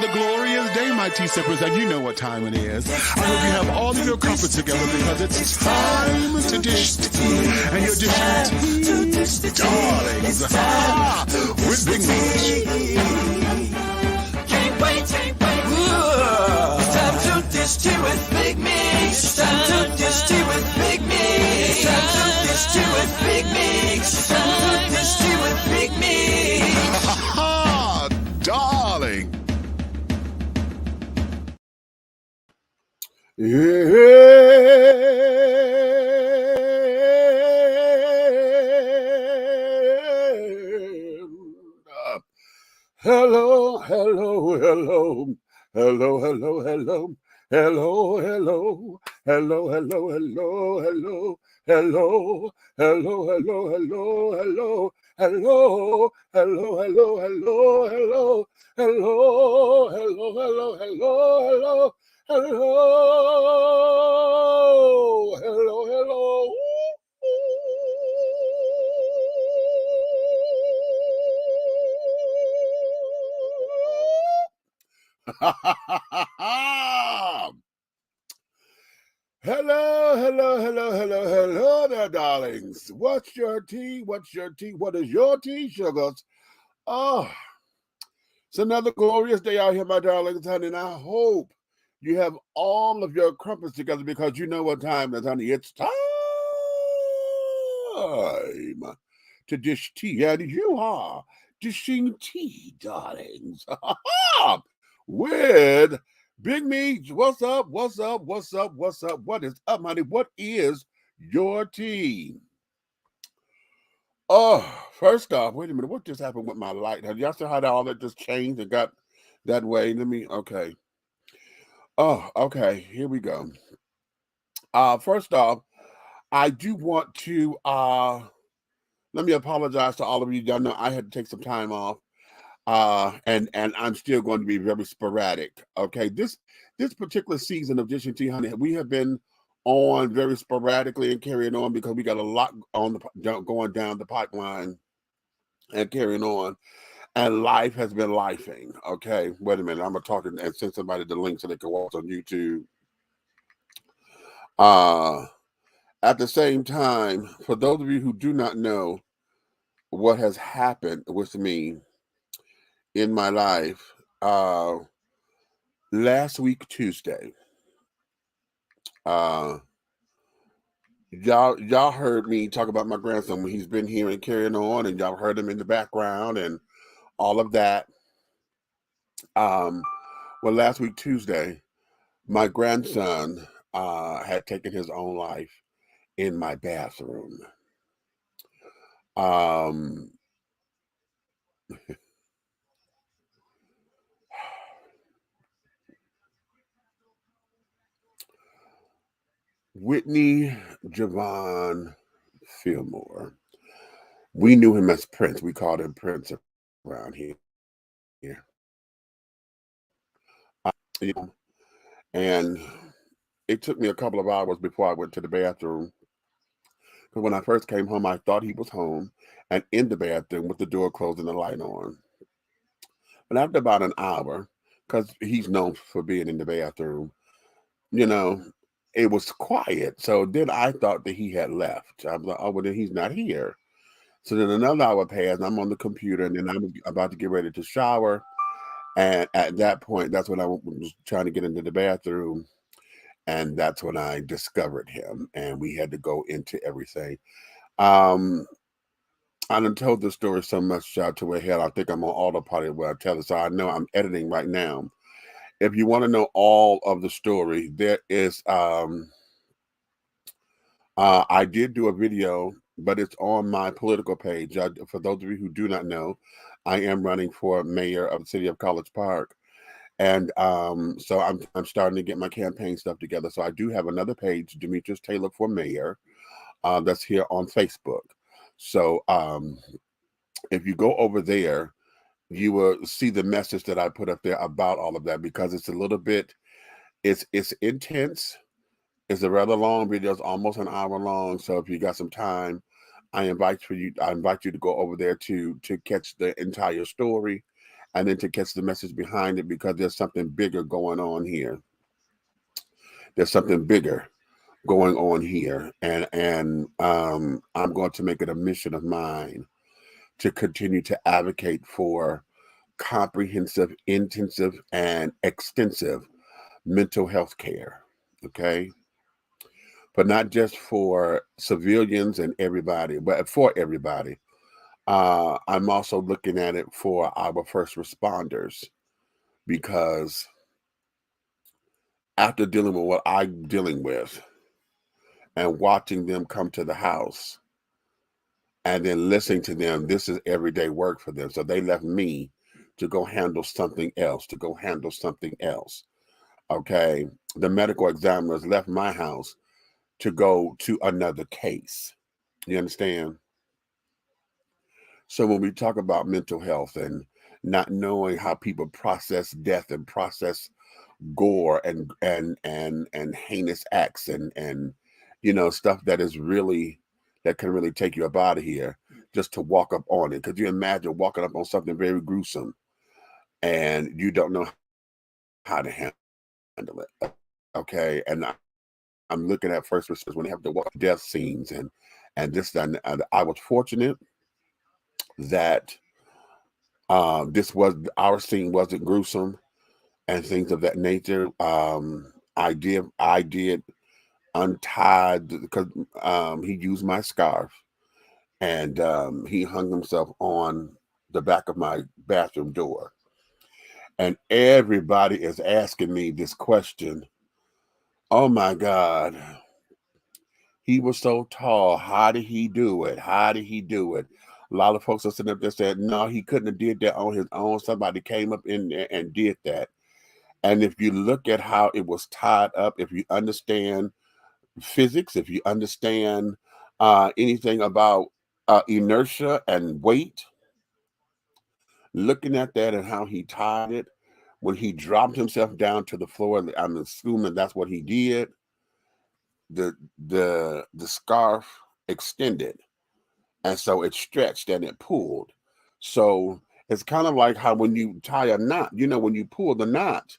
another glorious day, my tea sippers, and you know what time it is. I hope you have all of your crumpets together because it's time to dish tea. And you're dishing tea, darlings, with Big Meech. Can't wait. It's time to dish tea with Big Meech. It's time to dish tea with Big Meech. It's time to dish tea with Big Meech. It's time to dish tea with Big Meech. Darling. Hello, hello, hello. Hello, hello, hello. Hello, hello. Hello, hello, hello, hello. Hello, hello, hello, hello, hello. Hello, hello, hello, hello, hello. Hello, hello, hello, hello, hello. Hello, hello. Hello there, darlings. What's your tea? What is your tea, sugars? Oh, it's another glorious day out here, my darlings, honey, and I hope you have all of your crumpets together because you know what time it is, honey. It's time to dish tea, and you are dishing tea, darlings, with Big Meech. What's up? What is up, honey? What is your tea? Oh, first off, wait a minute. What just happened with my light? Have y'all seen how all that just changed and got that way? Okay. Oh, okay. Here we go. First off, I do want to let me apologize to all of you. Y'all know I had to take some time off. And I'm still going to be very sporadic. Okay, this particular season of Dishing Tea, honey, we have been on very sporadically and carrying on because we got a lot on going down the pipeline and carrying on, and life has been lifing. Okay, wait a minute, I'm gonna talk and send somebody the link so they can watch on YouTube. At the same time, for those of you who do not know what has happened with me in my life, last week Tuesday, y'all heard me talk about my grandson when he's been here and carrying on, and y'all heard him in the background and all of that. Well, last week Tuesday, my grandson had taken his own life in my bathroom. Whitney JAVON FILLMORE. We knew him as Prince. We called him Prince around here. And it took me a couple of hours before I went to the bathroom. Because when I first came home, I thought he was home and in the bathroom with the door closed and the light on. But after about an hour, because he's known for being in the bathroom, it was quiet. So then I thought that he had left. I was like, oh, well, then he's not here. So then another hour passed, and I'm on the computer, and then I'm about to get ready to shower. And at that point, that's when I was trying to get into the bathroom. And that's when I discovered him, and we had to go into everything. I done told this story so much to a hell. I think I'm on autopilot where I tell it. So I know I'm editing right now. If you want to know all of the story, there is, I did do a video, but it's on my political page. For those of you who do not know, I am running for mayor of the city of College Park. And so I'm starting to get my campaign stuff together. So I do have another page, Demetrius Taylor for Mayor, that's here on Facebook. So if you go over there, you will see the message that I put up there about all of that, because it's a little bit, it's intense. It's a rather long video. It's almost an hour long. So if you got some time, I invite you to go over there to catch the entire story and then to catch the message behind it, because there's something bigger going on here. There's something bigger going on here, and I'm going to make it a mission of mine to continue to advocate for comprehensive, intensive, and extensive mental health care. Okay, but not just for civilians and everybody, but for everybody. I'm also looking at it for our first responders, because after dealing with what I'm dealing with and watching them come to the house and then listening to them, this is everyday work for them. So they left me to go handle something else, Okay. The medical examiners left my house to go to another case. You understand? So when we talk about mental health and not knowing how people process death and process gore and heinous acts and stuff that is really, that can really take you up out of here, just to walk up on it. Could you imagine walking up on something very gruesome and you don't know how to handle it? Okay, and I'm looking at first responders when they have to walk death scenes and this, and I was fortunate that our scene wasn't gruesome and things of that nature. I did untied, because he used my scarf, and he hung himself on the back of my bathroom door. And everybody is asking me this question. Oh my God, he was so tall. How did he do it? How did he do it? A lot of folks are sitting up there saying, no, he couldn't have did that on his own. Somebody came up in there and did that. And if you look at how it was tied up, if you understand physics, if you understand anything about inertia and weight, looking at that and how he tied it, when he dropped himself down to the floor, I'm assuming that's what he did. The scarf extended, and so it stretched and it pulled. So it's kind of like how when you tie a knot, when you pull the knot,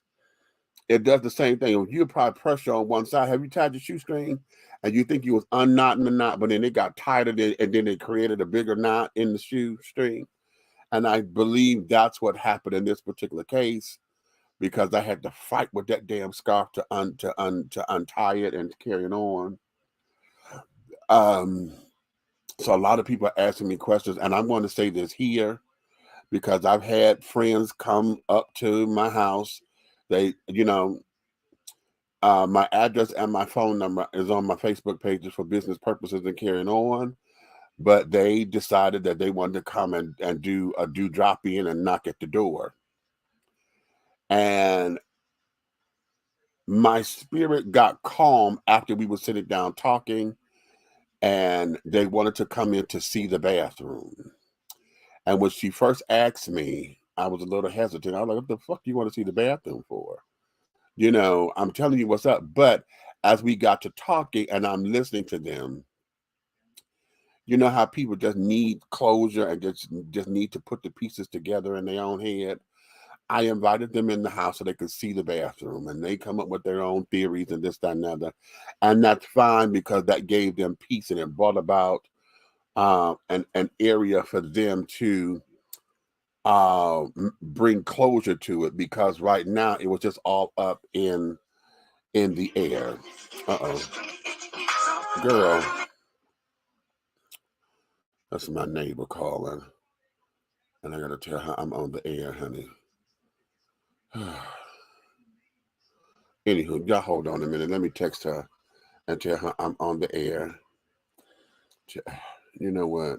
it does the same thing. You apply pressure on one side. Have you tied your shoestring and you think you was unknotting the knot, but then it got tighter and then it created a bigger knot in the shoestring? And I believe that's what happened in this particular case, because I had to fight with that damn scarf to untie it and to carry it on. So a lot of people are asking me questions, and I'm going to say this here because I've had friends come up to my house. They, my address and my phone number is on my Facebook pages for business purposes and carrying on. But they decided that they wanted to come and do a drop in and knock at the door. And my spirit got calm after we were sitting down talking, and they wanted to come in to see the bathroom. And when she first asked me, I was a little hesitant. I was like, what the fuck do you want to see the bathroom for? I'm telling you what's up. But as we got to talking and I'm listening to them, you know how people just need closure and just need to put the pieces together in their own head. I invited them in the house so they could see the bathroom, and they come up with their own theories and this, that, and other. And that's fine, because that gave them peace, and it brought about an area for them to bring closure to it, because right now it was just all up in the air. Girl, that's my neighbor calling, and I gotta tell her I'm on the air, honey. Anywho, y'all hold on a minute. Let me text her and tell her I'm on the air. You know what?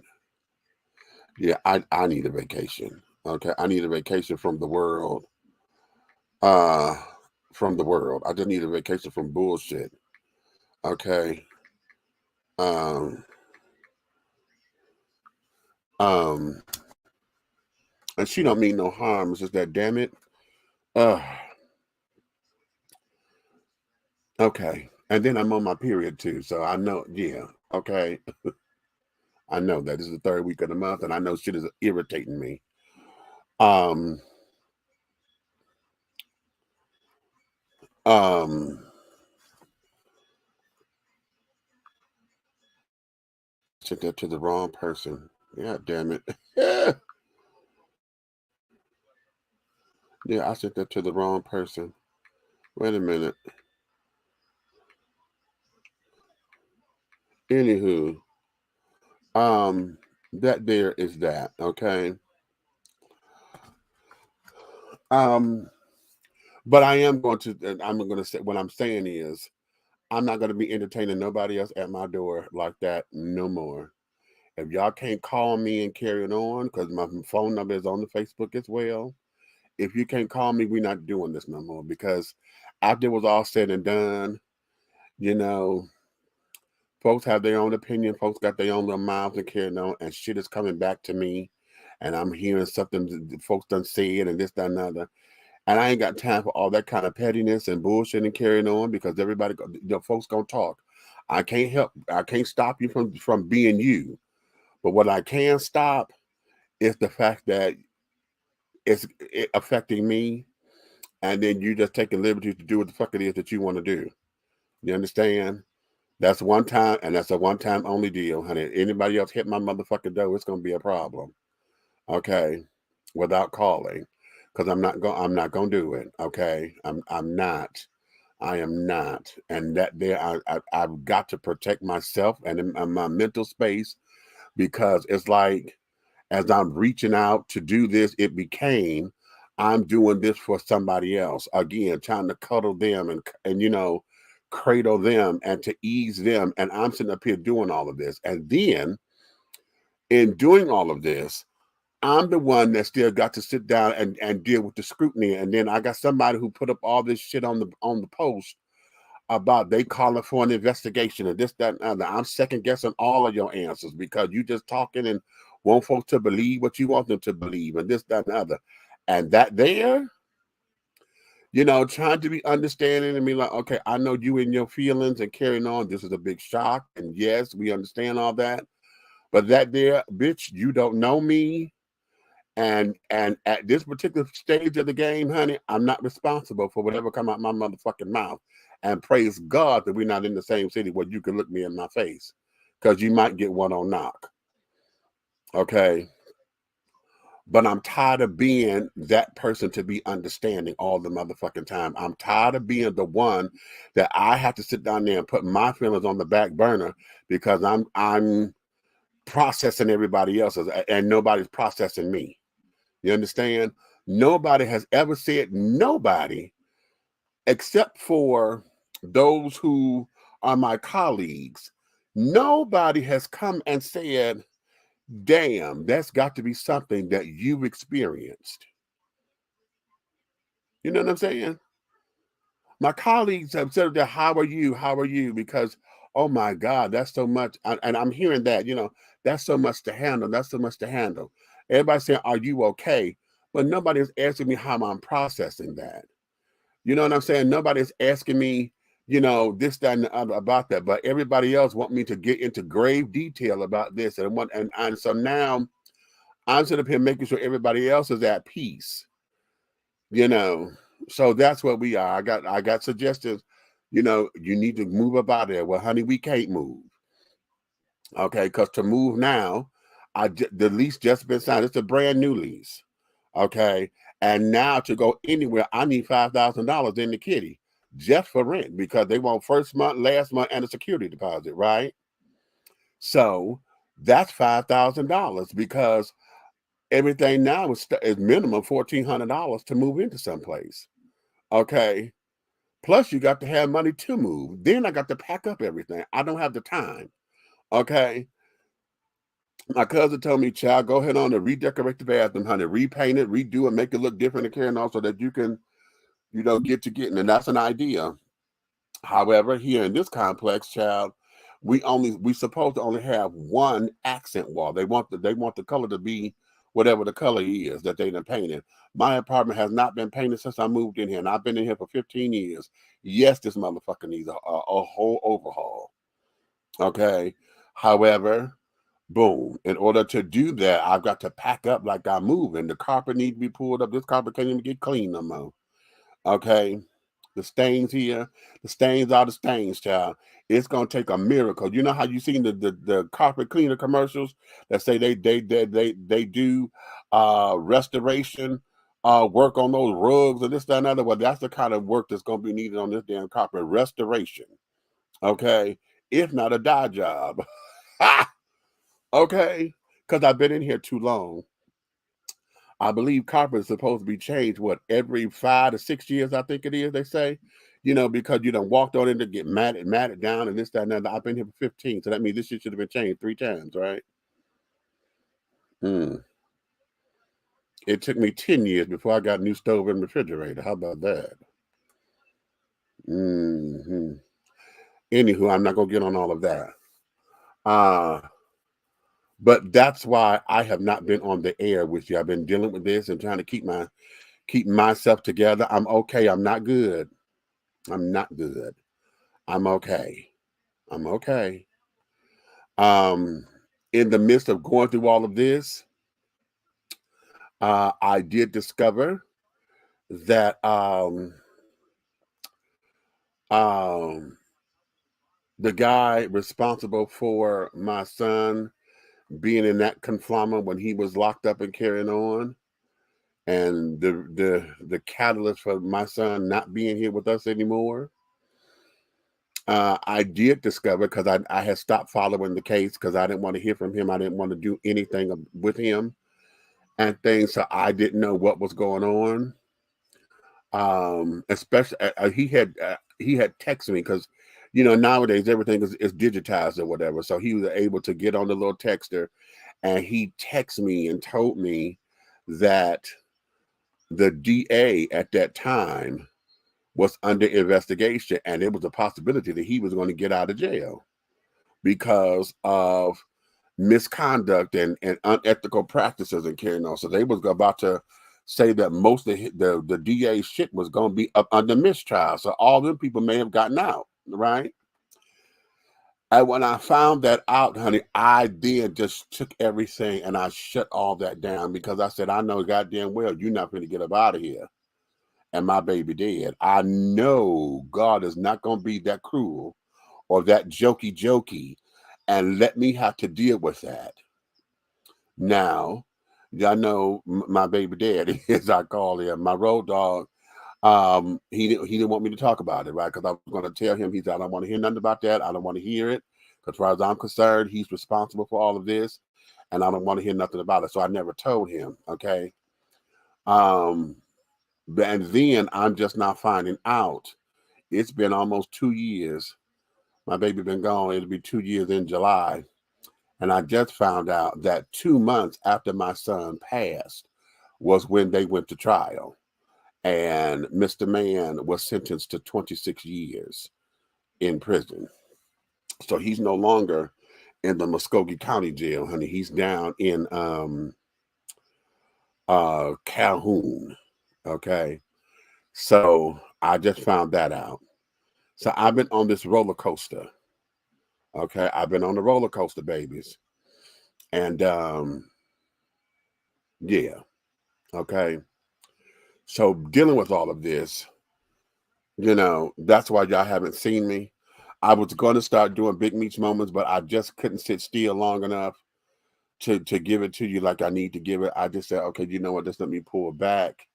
Yeah, I need a vacation. Okay, I need a vacation from the world. From the world. I just need a vacation from bullshit. Okay. And she don't mean no harm. It's just that, damn it. Okay. And then I'm on my period too. So I know, yeah. Okay. I know that this is the third week of the month, and I know shit is irritating me. Sent that to the wrong person. Yeah, damn it. Yeah. Yeah, I sent that to the wrong person. Wait a minute. Anywho, that there is that, okay? But I am going to, and I'm going to say, what I'm saying is, I'm not going to be entertaining nobody else at my door like that no more. If y'all can't call me and carry it on, because my phone number is on the Facebook as well. If you can't call me, we're not doing this no more. Because after it was all said and done, you know, folks have their own opinion. Folks got their own little mouths and carrying on, and shit is coming back to me. And I'm hearing something that folks done said and this, that, and other. And I ain't got time for all that kind of pettiness and bullshit and carrying on, because everybody, the folks gonna talk. I can't stop you from being you. But what I can stop is the fact that it's affecting me, and then you just taking liberties to do what the fuck it is that you want to do. You understand? That's one time, and that's a one-time only deal, honey. Anybody else hit my motherfucking door, it's gonna be a problem. Okay, without calling, because I'm not gonna do it. Okay, I'm not. I am not, and that there I've got to protect myself and in my mental space, because it's like, as I'm reaching out to do this, it became I'm doing this for somebody else. Again, trying to cuddle them and cradle them and to ease them. And I'm sitting up here doing all of this. And then in doing all of this, I'm the one that still got to sit down and deal with the scrutiny. And then I got somebody who put up all this shit on the post about they calling for an investigation and this, that, and other. I'm second guessing all of your answers because you just talking and want folks to believe what you want them to believe and this, that, and other. And that there, trying to be understanding and be like, okay, I know you in your feelings and carrying on. This is a big shock. And yes, we understand all that. But that there, bitch, you don't know me. And at this particular stage of the game, honey, I'm not responsible for whatever come out my motherfucking mouth. And praise God that we're not in the same city where you can look me in my face, because you might get one on knock. Okay. But I'm tired of being that person to be understanding all the motherfucking time. I'm tired of being the one that I have to sit down there and put my feelings on the back burner because I'm processing everybody else's and nobody's processing me. You understand? Nobody has ever said, nobody, except for those who are my colleagues, nobody has come and said, damn, that's got to be something that you've experienced. You know what I'm saying? My colleagues have said that, how are you? How are you? Because, oh my God, that's so much. And I'm hearing that, that's so much to handle. That's so much to handle. Everybody's saying, are you okay? But nobody is asking me how I'm processing that. You know what I'm saying? Nobody's asking me, this, that, and the other about that. But everybody else want me to get into grave detail about this. And so now I'm sitting up here making sure everybody else is at peace. So that's what we are. I got suggestions. You need to move up out of there. Well, honey, we can't move. Okay, because to move now, the lease just been signed. It's a brand new lease. Okay, and now to go anywhere, I need $5,000 in the kitty just for rent, because they want first month, last month, and a security deposit, right? So that's $5,000, because everything now is minimum $1,400 to move into someplace. Okay. Plus, you got to have money to move. Then I got to pack up everything. I don't have the time. Okay. My cousin told me, child, go ahead on and redecorate the bathroom, honey. Repaint it, redo it, make it look different and carrying on so that you can, get to getting. And that's an idea. However, here in this complex, child, we supposed to only have one accent wall. They want the color to be whatever the color is that they done painted. My apartment has not been painted since I moved in here, and I've been in here for 15 years. Yes, this motherfucker needs a whole overhaul. Okay. However, boom. In order to do that, I've got to pack up like I'm moving. The carpet needs to be pulled up. This carpet can't even get clean no more. Okay. the stains here, the stains are the stains, child. It's gonna take a miracle. You know how you seen the carpet cleaner commercials that say they do restoration work on those rugs or this, that, and other. Well, that's the kind of work that's gonna be needed on this damn carpet. Restoration. Okay. If not a dye job. Okay. Because I've been in here too long. I believe carpet is supposed to be changed, what, every 5 to 6 years, I think it is, they say. You know, because you done walked on it to get matted down and this, that, and that. I've been here for 15, so that means this shit should have been changed 3 times, right? It took me 10 years before I got a new stove and refrigerator. How about that? Anywho, I'm not going to get on all of that. But that's why I have not been on the air with you. I've been dealing with this and trying to keep myself together. I'm okay. I'm not good. I'm not good. I'm okay. I'm okay. In the midst of going through all of this, I did discover that the guy responsible for my son being in that confinement when he was locked up and carrying on, and the catalyst for my son not being here with us anymore, I did discover, because I had stopped following the case because I didn't want to hear from him. I didn't want to do anything with him and things, so I didn't know what was going on. Especially he had texted me, because you know nowadays everything is digitized or whatever, so he was able to get on the little texter, and he texted me and told me that the DA at that time was under investigation, and it was a possibility that he was going to get out of jail because of misconduct and unethical practices and carrying on. So they was about to say that most of the DA's shit was going to be up under mistrial. So all them people may have gotten out, right? And when I found that out, honey, I then just took everything and I shut all that down, because I said, I know goddamn well you're not going to get up out of here and my baby dead. I know God is not going to be that cruel or that jokey and let me have to deal with that. Now, y'all know my baby daddy, as I call him, my road dog. He didn't want me to talk about it, right? Because I was going to tell him, he said, I don't want to hear nothing about that. I don't want to hear it. Because as far as I'm concerned, he's responsible for all of this, and I don't want to hear nothing about it. So I never told him, okay? And then I'm just now finding out. It's been almost 2 years. My baby been gone. It'll be 2 years in July. And I just found out that 2 months after my son passed was when they went to trial. And Mr. Mann was sentenced to 26 years in prison. So he's no longer in the Muskogee County Jail, honey. He's down in Calhoun. Okay. So I just found that out. So I've been on this roller coaster. Okay. I've been on the roller coaster, babies. And yeah. Okay. So dealing with all of this, you know, that's why y'all haven't seen me. I was going to start doing Big Meech moments, but I just couldn't sit still long enough to give it to you like I need to give it. I just said, okay, you know what? Just let me pull back,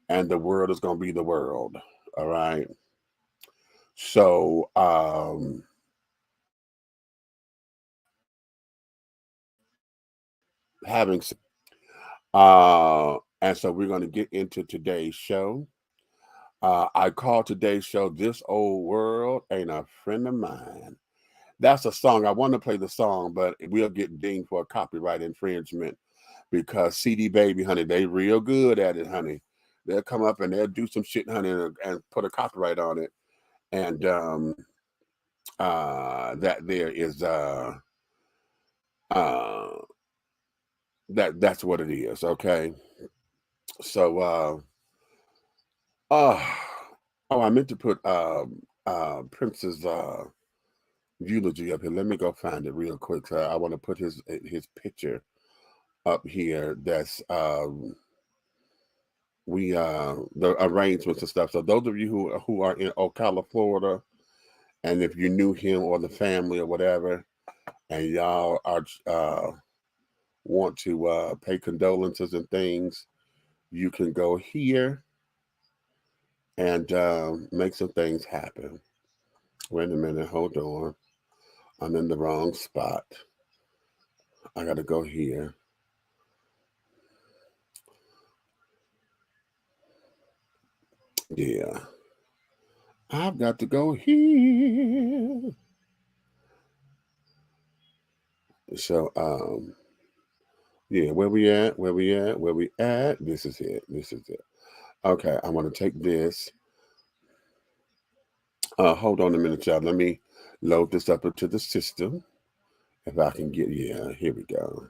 and the world is going to be the world. All right. So, and so we're going to get into today's show. I call today's show "This Old World Ain't a Friend of Mine." That's a song. I want to play the song, but we'll get dinged for a copyright infringement, because CD Baby, honey, they real good at it, honey. They'll come up and they'll do some shit, honey, and put a copyright on it. And that there is that's what it is, okay? So I meant to put Prince's eulogy up here. Let me go find it real quick. So I want to put his picture up here. That's the arrangements and stuff. So those of you who are in Ocala, Florida, and if you knew him or the family or whatever, and y'all are want to pay condolences and things, you can go here and make some things happen. Wait a minute, hold on. I'm in the wrong spot. I gotta go here. Yeah. I've got to go here. So, yeah, where we at? Where we at? Where we at? This is it. This is it. Okay, I want to take this. Hold on a minute, y'all. Let me load this up into the system. If I can get, yeah, here we go.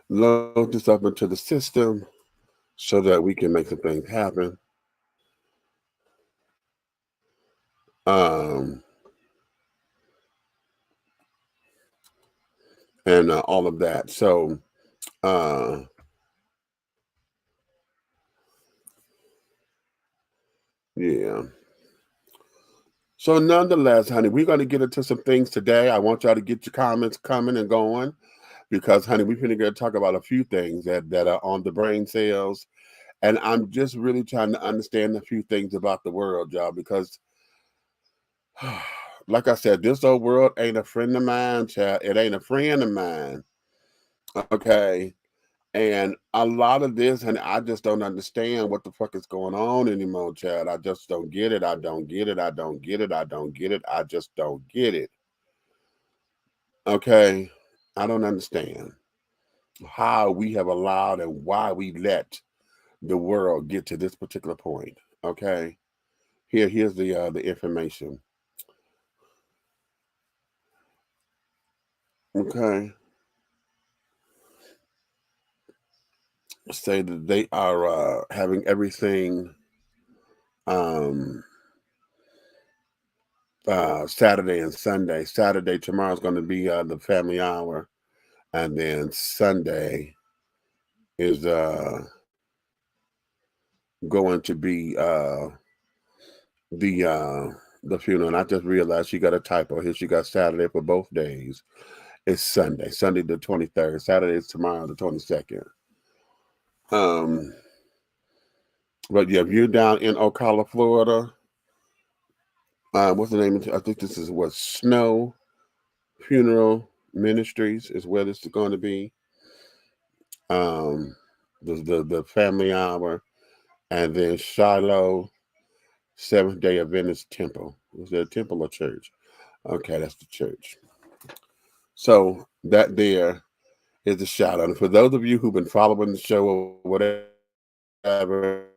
Load this up into the system so that we can make some things happen. And all of that. So, yeah. So nonetheless, honey, we're going to get into some things today. I want y'all to get your comments coming and going because, honey, we're going to talk about a few things that are on the brain cells. And I'm just really trying to understand a few things about the world, y'all, because like I said, this old world ain't a friend of mine, child. It ain't a friend of mine. Okay. And a lot of this, and I just don't understand what the fuck is going on anymore, child. I just don't get it. I don't get it. I don't get it. I don't get it. I just don't get it. Okay. I don't understand how we have allowed and why we let the world get to this particular point. Okay. Here's the information. Okay. Say that they are having everything Saturday and Sunday. Saturday, tomorrow's going to be the family hour, and then Sunday is going to be the funeral. And I just realized she got a typo here. She got Saturday for both days. It's Sunday the 23rd. Saturday is tomorrow, the 22nd. But yeah, if you're down in Ocala, Florida, what's the name? I think this is what Snow Funeral Ministries is where this is going to be. The family hour, and then Shiloh Seventh Day Adventist Temple. Is that a temple or church? Okay, that's the church. So that there is the shout out. And for those of you who've been following the show or whatever,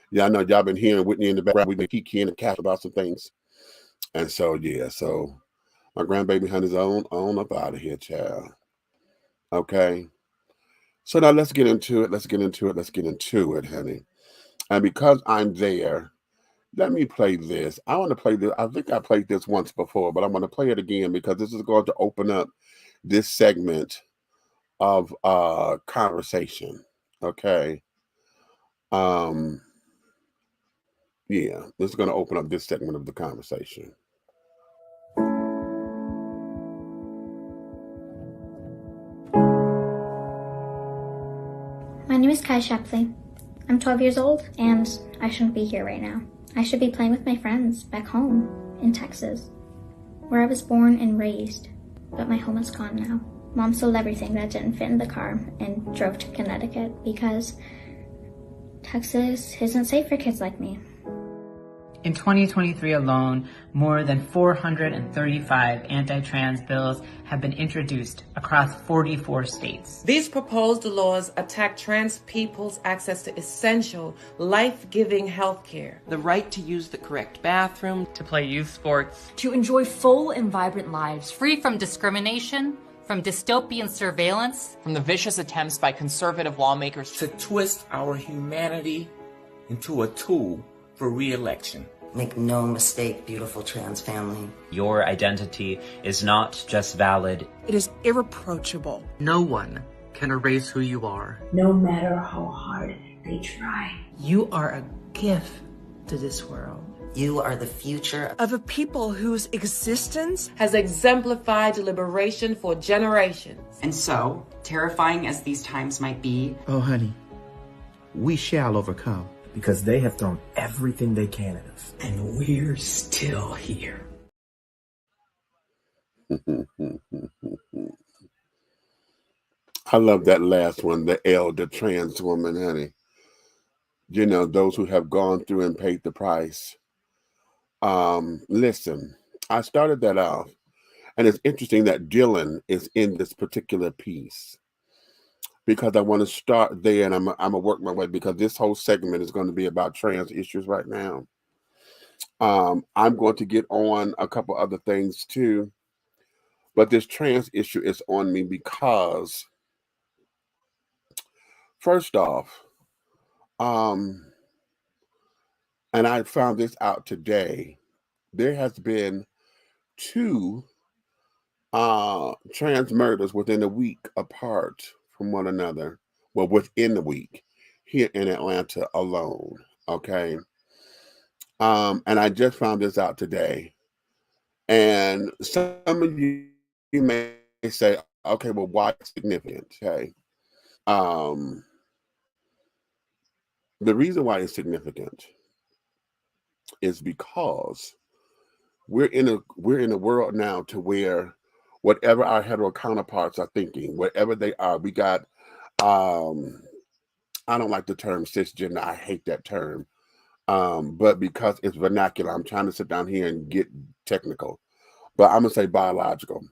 y'all know y'all been hearing Whitney in the background. We've been kicking and catch about some things. And so, yeah, so my grandbaby honey's on up out of here, child. Okay. So now let's get into it. Let's get into it, honey. And because I'm there, let me play this. I want to play this. I think I played this once before, but I'm going to play it again because this is going to open up this segment of conversation. Okay. Yeah, this is going to open up this segment of the conversation. My name is Kai Shapley. I'm 12 years old, and I shouldn't be here right now. I should be playing with my friends back home in Texas, where I was born and raised, but my home is gone now. Mom sold everything that didn't fit in the car and drove to Connecticut because Texas isn't safe for kids like me. In 2023 alone, more than 435 anti-trans bills have been introduced across 44 states. These proposed laws attack trans people's access to essential, life-giving health care. The right to use the correct bathroom, to play youth sports, to enjoy full and vibrant lives, free from discrimination, from dystopian surveillance, from the vicious attempts by conservative lawmakers to twist our humanity into a tool for re-election. Make no mistake, beautiful trans family. Your identity is not just valid. It is irreproachable. No one can erase who you are. No matter how hard they try. You are a gift to this world. You are the future of a people whose existence has exemplified liberation for generations. And so, terrifying as these times might be, oh honey, we shall overcome. Because they have thrown everything they can at us. And we're still here. I love that last one, the elder trans woman, honey. You know, those who have gone through and paid the price. Listen, I started that off, and it's interesting that Dylan is in this particular piece because I want to start there, and I'm gonna work my way because this whole segment is going to be about trans issues right now. I'm going to get on a couple other things too, but this trans issue is on me because, first off, and I found this out today, there has been 2 trans murders within a week apart from one another. Well, within the week here in Atlanta alone. Okay. And I just found this out today. And some of you may say, okay, well, why it's significant? Okay. The reason why it's significant is because we're in a world now to where whatever our hetero counterparts are thinking, whatever they are, we got I don't like the term cisgender. I hate that term. But because it's vernacular, I'm trying to sit down here and get technical. But I'm gonna say biological.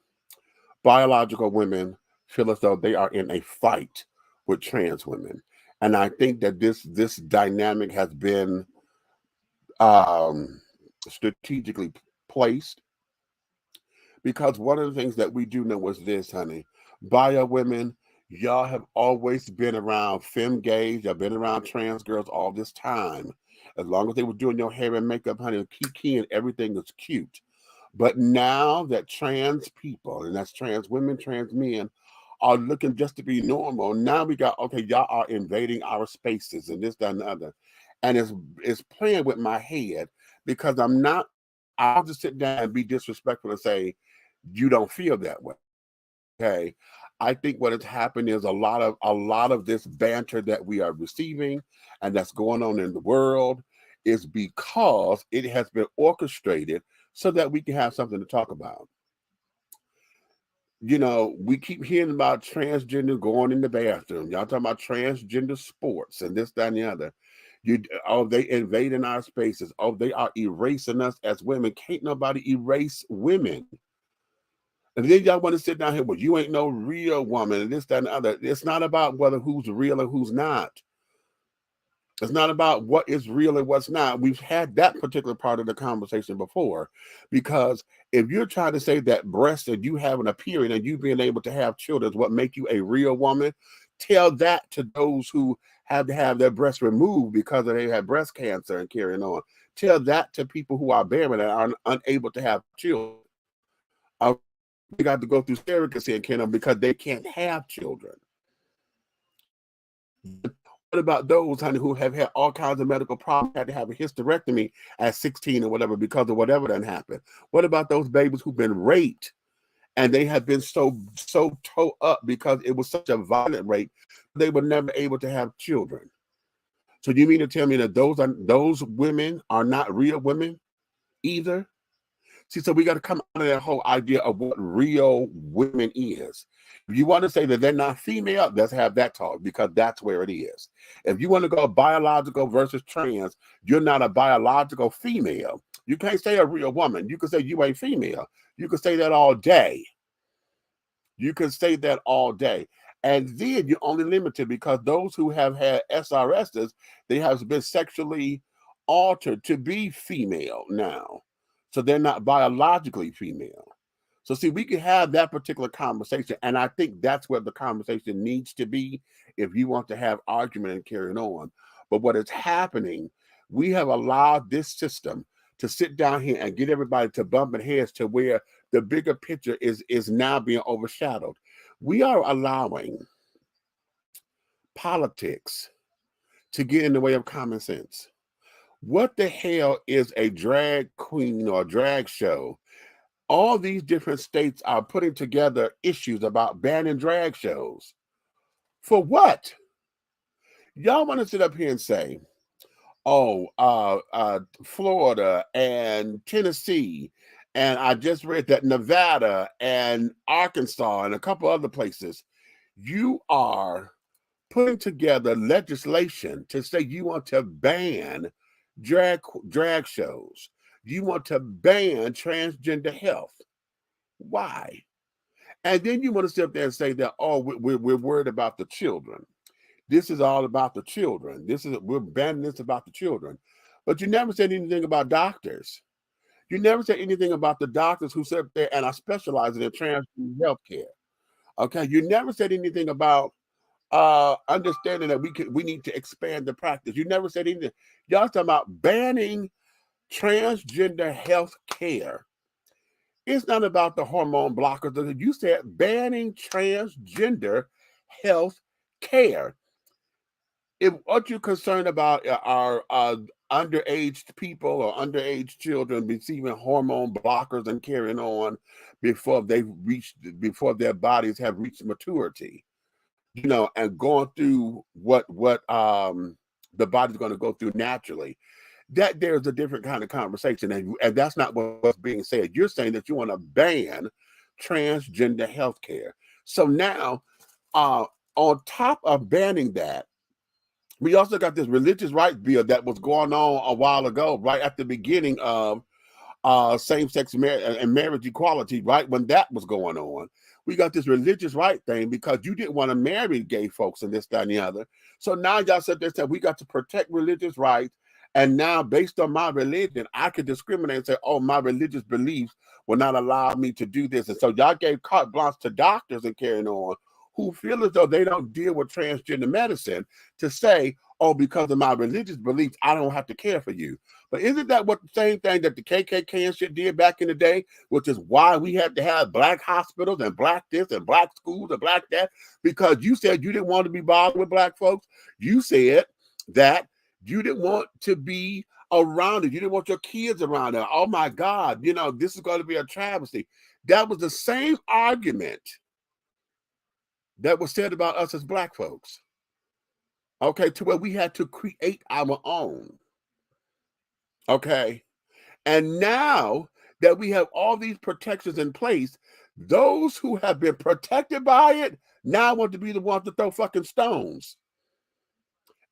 Biological women feel as though they are in a fight with trans women. And I think that this dynamic has been strategically placed, because one of the things that we do know is this, honey. Bio women, y'all have always been around femme gays, y'all been around trans girls all this time. As long as they were doing your hair and makeup, honey, kiki and everything is cute. But now that trans people, and that's trans women, trans men, are looking just to be normal, now we got, okay, y'all are invading our spaces and this, that, and the other. And it's playing with my head because I'll just sit down and be disrespectful and say, you don't feel that way. Okay. I think what has happened is a lot of this banter that we are receiving and that's going on in the world is because it has been orchestrated so that we can have something to talk about. You know, we keep hearing about transgender going in the bathroom. Y'all talking about transgender sports and this, that, and the other. They invading our spaces. Oh, they are erasing us as women. Can't nobody erase women. And then y'all want to sit down here, well, you ain't no real woman and this, that, and the other. It's not about whether who's real and who's not. It's not about what is real and what's not. We've had that particular part of the conversation before, because if you're trying to say that breast and you having a period and you being able to have children is what make you a real woman, tell that to those who have to have their breasts removed because they have breast cancer and carrying on. Tell that to people who are barren and are unable to have children. We got to go through surrogacy and carrying on because they can't have children. What about those, honey, who have had all kinds of medical problems, had to have a hysterectomy at 16 or whatever because of whatever done happened? What about those babies who've been raped and they have been so tore up because it was such a violent rape, they were never able to have children? So you mean to tell me that those women are not real women either? See, so we got to come out of that whole idea of what real women is. If you want to say that they're not female, let's have that talk, because that's where it is. If you want to go biological versus trans, you're not a biological female. You can't say a real woman. You can say you ain't female. You can say that all day. You can say that all day. And then you're only limited because those who have had SRSs, they have been sexually altered to be female now. So they're not biologically female. So see, we can have that particular conversation. And I think that's where the conversation needs to be if you want to have argument and carrying on. But what is happening, we have allowed this system to sit down here and get everybody to bumping heads to where the bigger picture is now being overshadowed. We are allowing politics to get in the way of common sense. What the hell is a drag queen or a drag show? All these different states are putting together issues about banning drag shows. For what? Y'all want to sit up here and say, oh, Florida and Tennessee, and I just read that Nevada and Arkansas and a couple other places, you are putting together legislation to say you want to ban drag shows. You want to ban transgender health. Why? And then you want to sit up there and say that, oh, we're worried about the children. This is all about the children. We're banning this about the children. But you never said anything about doctors. You never said anything about the doctors who sit up there and are specializing in transgender health care. Okay, you never said anything about understanding that we need to expand the practice. You never said anything. Y'all talking about banning transgender health care. It's not about the hormone blockers. You said banning transgender health care. If what you're concerned about are underage people or underage children receiving hormone blockers and carrying on before their bodies have reached maturity, and going through what the body's going to go through naturally, that there's a different kind of conversation, and that's not what's being said. You're saying that you want to ban transgender health care. So now, on top of banning that, we also got this religious rights bill that was going on a while ago, right at the beginning of same-sex and marriage equality, right when that was going on. We got this religious right thing because you didn't want to marry gay folks and this, that, and the other. So now y'all said this, that we got to protect religious rights. And now, based on my religion, I could discriminate and say, oh, my religious beliefs will not allow me to do this. And so y'all gave carte blanche to doctors and carrying on who feel as though they don't deal with transgender medicine to say, oh, because of my religious beliefs, I don't have to care for you. But isn't that what the same thing that the KKK and shit did back in the day, which is why we had to have black hospitals and black this and black schools and black that? Because you said you didn't want to be bothered with black folks. You said that you didn't want to be around it. You didn't want your kids around it. Oh my God, this is going to be a travesty. That was the same argument that was said about us as black folks. Okay, to where we had to create our own. Okay. And now that we have all these protections in place, those who have been protected by it now want to be the ones to throw fucking stones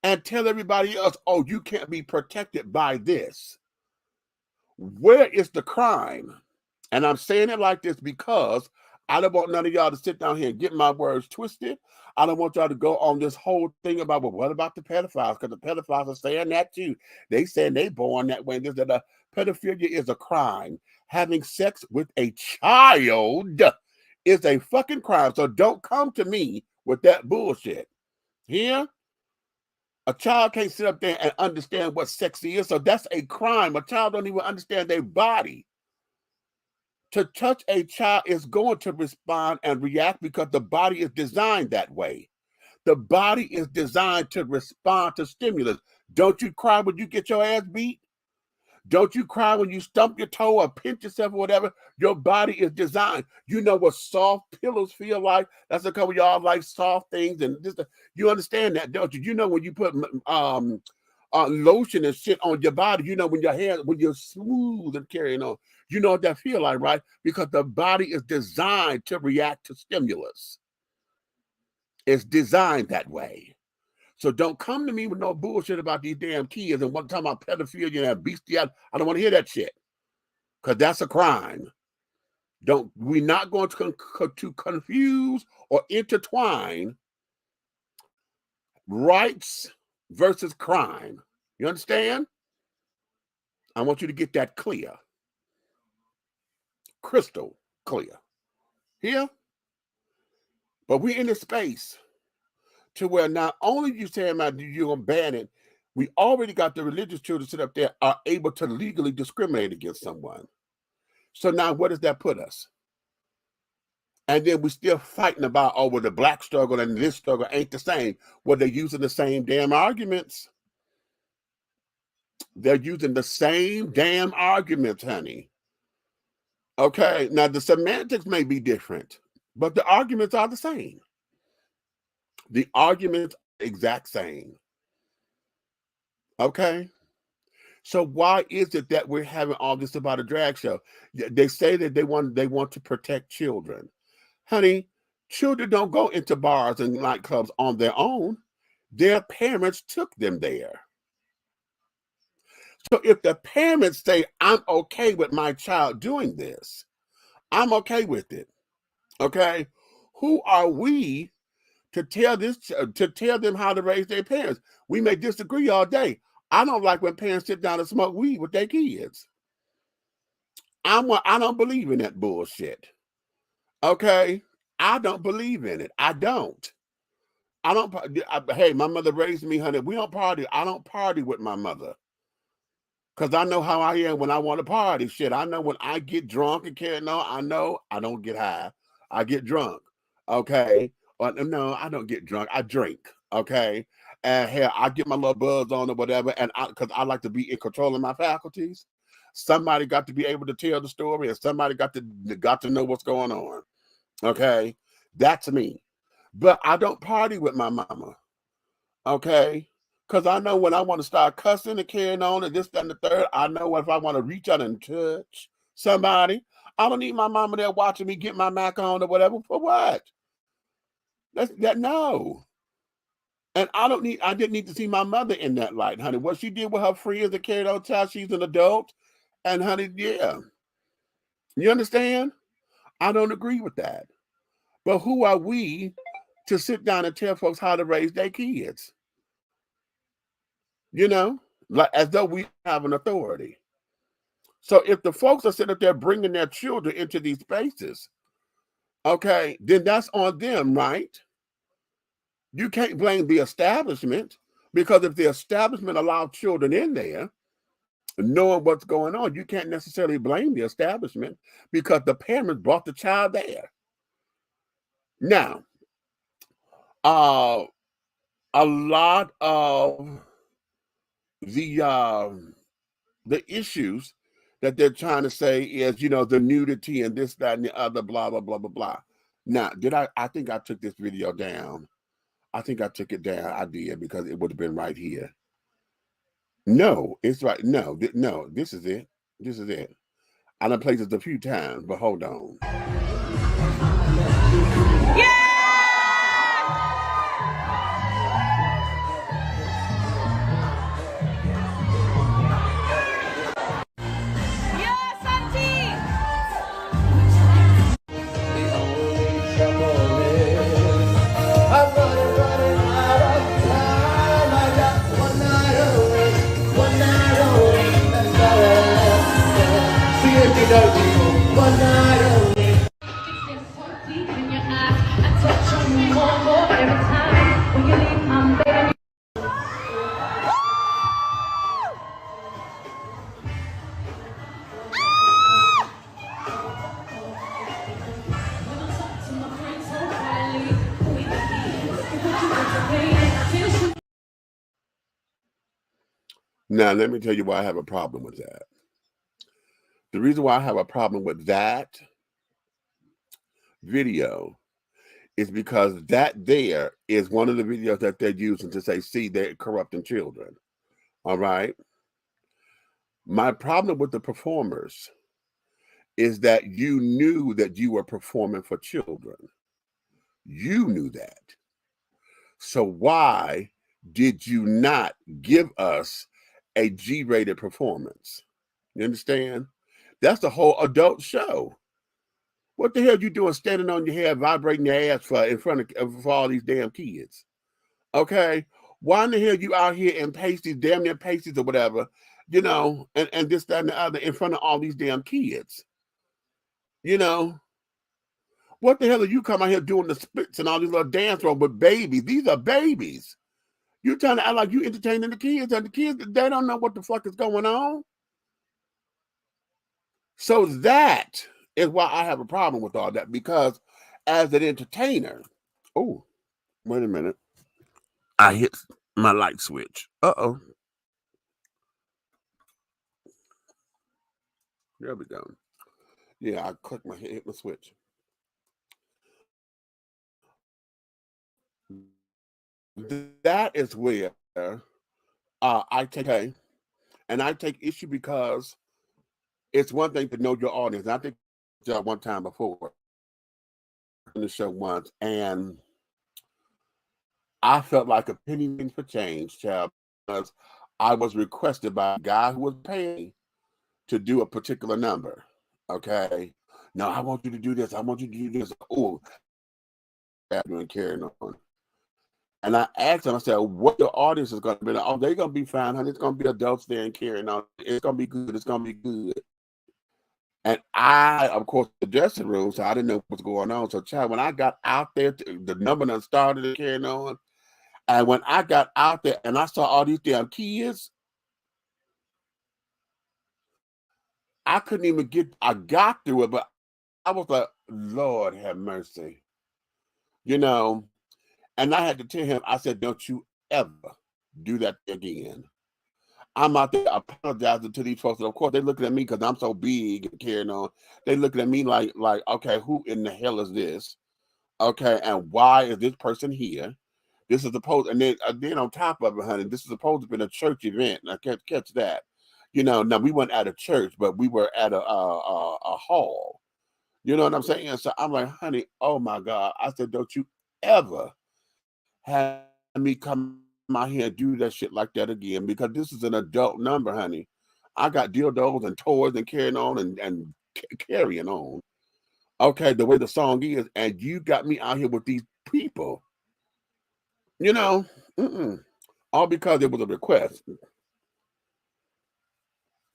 and tell everybody else, oh, you can't be protected by this. Where is the crime? And I'm saying it like this because I don't want none of y'all to sit down here and get my words twisted. I don't want y'all to go on this whole thing about, well, what about the pedophiles? Because the pedophiles are saying that too. They saying they born that way. That pedophilia is a crime. Having sex with a child is a fucking crime. So don't come to me with that bullshit. Here, a child can't sit up there and understand what sex is. So that's a crime. A child don't even understand their body. To touch a child is going to respond and react because the body is designed that way. The body is designed to respond to stimulus. Don't you cry when you get your ass beat? Don't you cry when you stump your toe or pinch yourself or whatever? Your body is designed. You know what soft pillows feel like? That's a couple of y'all like soft things. And this, you understand that, don't you? You know when you put lotion and shit on your body, when your hair, when you're smooth and carrying on, you know what that feel like, right? Because the body is designed to react to stimulus. It's designed that way. So don't come to me with no bullshit about these damn kids and one time about pedophilia and bestiality. I don't want to hear that shit because that's a crime. We're not going to confuse or intertwine rights versus crime. You understand? I want you to get that clear. Crystal clear. Here? But we're in a space to where not only you saying about you're going to ban it, we already got the religious children sit up there are able to legally discriminate against someone. So now where does that put us? And then we're still fighting about, oh, well, the black struggle and this struggle ain't the same. Well, they're using the same damn arguments. They're using the same damn arguments, honey. Okay, now the semantics may be different, but the arguments are the same. The arguments are the exact same. Okay? So why is it that we're having all this about a drag show? They say that they want to protect children. Honey, children don't go into bars and nightclubs on their own. Their parents took them there. So if the parents say, I'm okay with my child doing this, I'm okay with it. Okay? Who are we to tell them how to raise their parents? We may disagree all day. I don't like when parents sit down and smoke weed with their kids. I don't believe in that bullshit. Okay? I don't believe in it. I don't. Hey, my mother raised me, honey. We don't party. I don't party with my mother. Because I know how I am when I want to party. Shit, I know when I get drunk and carrying on, I know I don't get high. I get drunk. Okay? Or, no, I don't get drunk. I drink. Okay? And hell, I get my little buzz on or whatever. And because I like to be in control of my faculties. Somebody got to be able to tell the story, and somebody got to know what's going on. Okay? That's me. But I don't party with my mama. Okay? Because I know when I want to start cussing and carrying on and this, that, and the third, I know if I want to reach out and touch somebody, I don't need my mama there watching me get my Mac on or whatever. For what? No. And I didn't need to see my mother in that light, honey. What she did with her friends and carried on child, she's an adult. And honey, yeah. You understand? I don't agree with that. But who are we to sit down and tell folks how to raise their kids? You know, like as though we have an authority. So if the folks are sitting up there bringing their children into these spaces, okay, then that's on them, right? You can't blame the establishment, because if the establishment allowed children in there, knowing what's going on, you can't necessarily blame the establishment because the parents brought the child there. Now, a lot of the issues that they're trying to say is, you know, the nudity and this, that, and the other, blah, blah, blah, blah, blah. Now, I think I took this video down. I think I took it down. I did, because it would have been right here. No, it's right. No, this is it. This is it. I done played this a few times, but hold on. Yeah! Now, let me tell you why I have a problem with that. The reason why I have a problem with that video is because that there is one of the videos that they're using to say, see, they're corrupting children. All right? My problem with the performers is that you knew that you were performing for children. You knew that. So why did you not give us a G-rated performance? You understand? That's the whole adult show. What the hell are you doing standing on your head, vibrating your ass for all these damn kids? Okay? Why in the hell you out here in pasties, damn near pasties or whatever, you know, and this, that, and the other in front of all these damn kids? You know? What the hell are you coming out here doing the splits and all these little dance rolls with babies? These are babies. You're trying to act like you entertaining the kids, and the kids, they don't know what the fuck is going on. So that is why I have a problem with all that, because as an entertainer. Oh, wait a minute. I hit my light switch. Uh-oh. There we go. Yeah, I clicked my hit my switch. That is where I take and I take issue because it's one thing to know your audience. And I think one time before in the show once, and I felt like a penny for change, child, because I was requested by a guy who was paying to do a particular number. Okay. No, I want you to do this. I want you to do this. Oh, and carrying on. And I asked him, I said, what the audience is going to be like? Oh, they're going to be fine, honey. It's going to be adults there and carrying on. It's going to be good. It's going to be good. And I, of course, the dressing room, so I didn't know what's going on. So, child, when I got out there, the number done started and carrying on. And when I got out there and I saw all these damn kids, I couldn't even I got through it, but I was like, Lord have mercy. You know, and I had to tell him, I said, don't you ever do that again. I'm out there apologizing to these folks. And of course, they're looking at me because I'm so big and carrying on. They looking at me like, okay, who in the hell is this? Okay, and why is this person here? This is supposed, and then on top of it, honey, this is supposed to be a church event. Now, catch that. You know, now we weren't at a church, but we were at a hall. You know what I'm saying? So I'm like, honey, oh my God. I said, don't you ever have me come out here and do that shit like that again, because this is an adult number, honey. I got dildos and toys and carrying on and carrying on. Okay, the way the song is, and you got me out here with these people. You know, all because it was a request.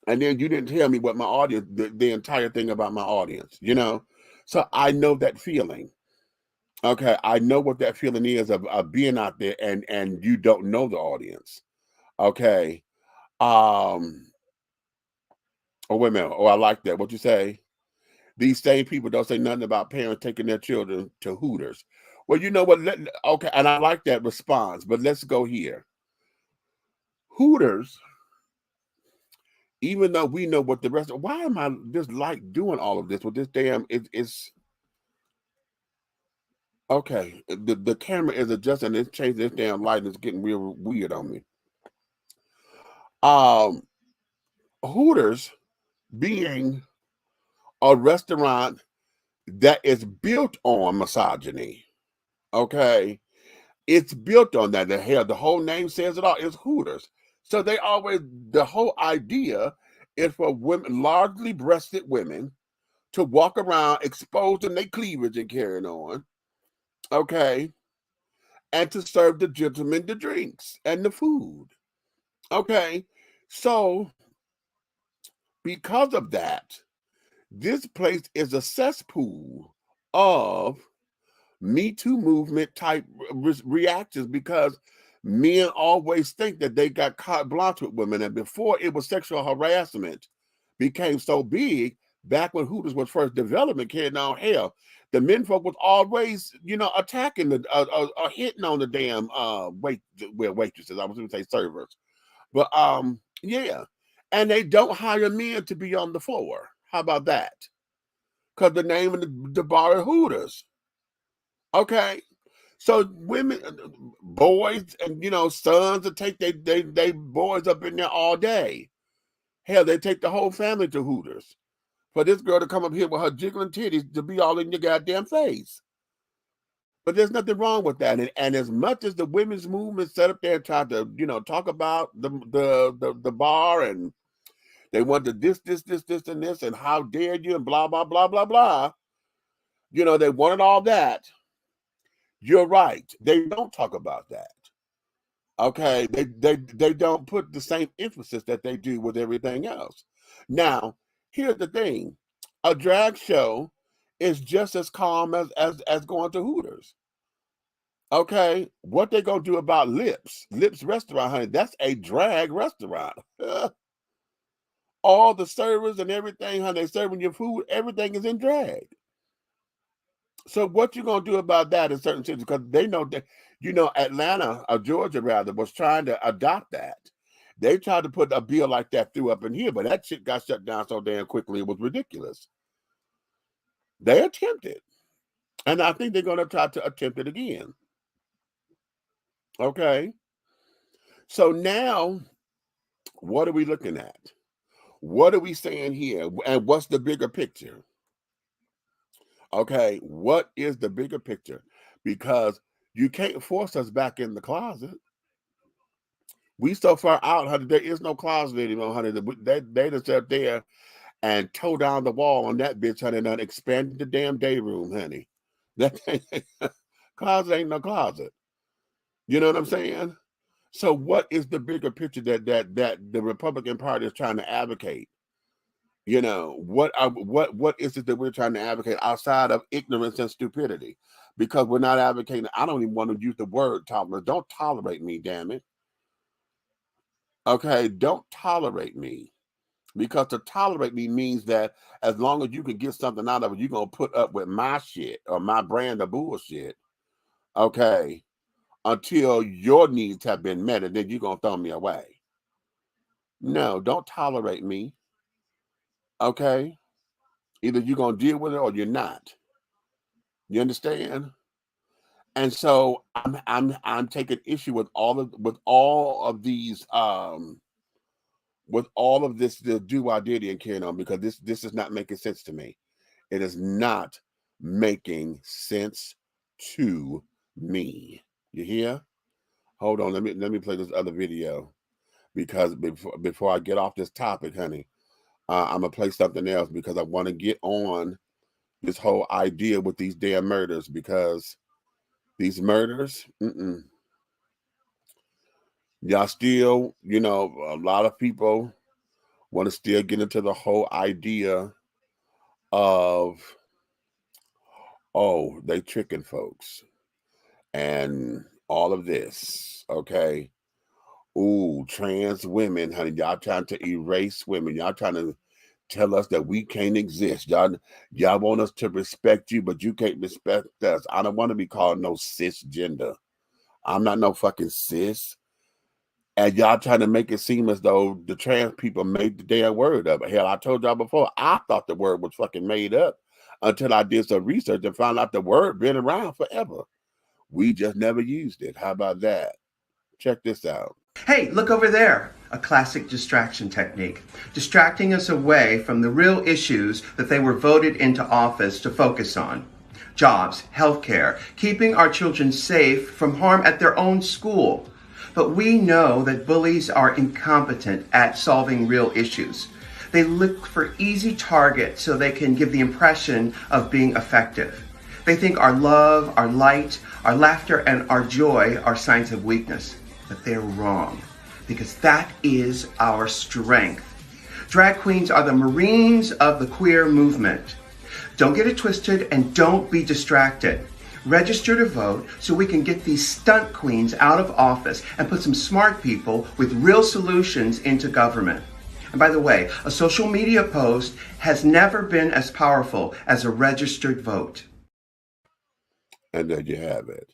And then you didn't tell me what my audience, the entire thing about my audience, you know? So I know that feeling. Okay, I know what that feeling is of being out there and you don't know the audience. Okay. Oh, wait a minute. Oh, I like that. What you say? These same people don't say nothing about parents taking their children to Hooters. Well, you know what? Okay, and I like that response, but let's go here. Hooters, even though we know what the rest of, why am I just like doing all of this with this damn, it's okay. The camera is adjusting, it's changing this damn light and it's getting real weird on me. Hooters being a restaurant that is built on misogyny. Okay. It's built on that. The whole name says it all. It's Hooters. So they always, the whole idea is for women, largely breasted women, to walk around exposing their cleavage and carrying on. Okay. And to serve the gentlemen the drinks and the food. Okay. So because of that, this place is a cesspool of Me Too movement type reactions, because men always think that they got carte blanche with women. And before it was sexual harassment became so big, back when Hooters was first developing, carrying on, hell, the men folk was always, you know, attacking the hitting on the damn waitresses. I was going to say servers, but yeah, and they don't hire men to be on the floor. How about that? Because the name of the bar is Hooters. Okay, so women, boys, and you know, sons that take they boys up in there all day. Hell, they take the whole family to Hooters for this girl to come up here with her jiggling titties to be all in your goddamn face. But there's nothing wrong with that. And as much as the women's movement set up there and tried to, you know, talk about the bar, and they wanted this, and this, and how dare you, and blah, blah, blah, blah, blah. You know, they wanted all that. You're right. They don't talk about that. Okay. They don't put the same emphasis that they do with everything else. Now, here's the thing. A drag show is just as calm as going to Hooters. Okay. What they gonna do about Lips restaurant, honey? That's a drag restaurant. All the servers and everything, honey, they serving your food, everything is in drag. So what you gonna do about that in certain cities? Because they know that, Atlanta or Georgia rather was trying to adopt that. They tried to put a bill like that through up in here, but that shit got shut down so damn quickly it was ridiculous. They attempted, and I think they're gonna try to attempt it again. Okay. So now, what are we looking at? What are we saying here? And what's the bigger picture? Okay, what is the bigger picture? Because you can't force us back in the closet. We so far out, honey, there is no closet anymore, honey. They just up there and toe down the wall on that bitch, honey, and expanded the damn day room, honey. That closet ain't no closet. You know what I'm saying? So what is the bigger picture that the Republican Party is trying to advocate? What is it that we're trying to advocate outside of ignorance and stupidity? Because we're not advocating. I don't even want to use the word tolerance. Don't tolerate me, damn it. Okay, don't tolerate me. Because to tolerate me means that as long as you can get something out of it, you're going to put up with my shit or my brand of bullshit. Okay, until your needs have been met, and then you're going to throw me away. No, don't tolerate me. Okay? Either you're going to deal with it or you're not. You understand? And so I'm taking issue with all of these with all of this the do I did and carrying on, because this is not making sense to me. It is not making sense to me. You hear? Hold on, let me play this other video, because before I get off this topic, honey, I'm gonna play something else, because I want to get on this whole idea with these damn murders, because these murders, y'all still, a lot of people want to still get into the whole idea of, oh, they tricking folks and all of this, okay? Ooh, trans women, honey, y'all trying to erase women. Y'all trying to tell us that we can't exist. Y'all want us to respect you, but you can't respect us. I don't want to be called no cisgender. I'm not no fucking cis. And y'all trying to make it seem as though the trans people made the damn word up. Hell, I told y'all before, I thought the word was fucking made up until I did some research and found out the word been around forever. We just never used it. How about that? Check this out. Hey, look over there. A classic distraction technique. Distracting us away from the real issues that they were voted into office to focus on. Jobs, healthcare, keeping our children safe from harm at their own school. But we know that bullies are incompetent at solving real issues. They look for easy targets so they can give the impression of being effective. They think our love, our light, our laughter, and our joy are signs of weakness. But they're wrong, because that is our strength. Drag queens are the Marines of the queer movement. Don't get it twisted and don't be distracted. Register to vote so we can get these stunt queens out of office and put some smart people with real solutions into government. And by the way, a social media post has never been as powerful as a registered vote. And there you have it.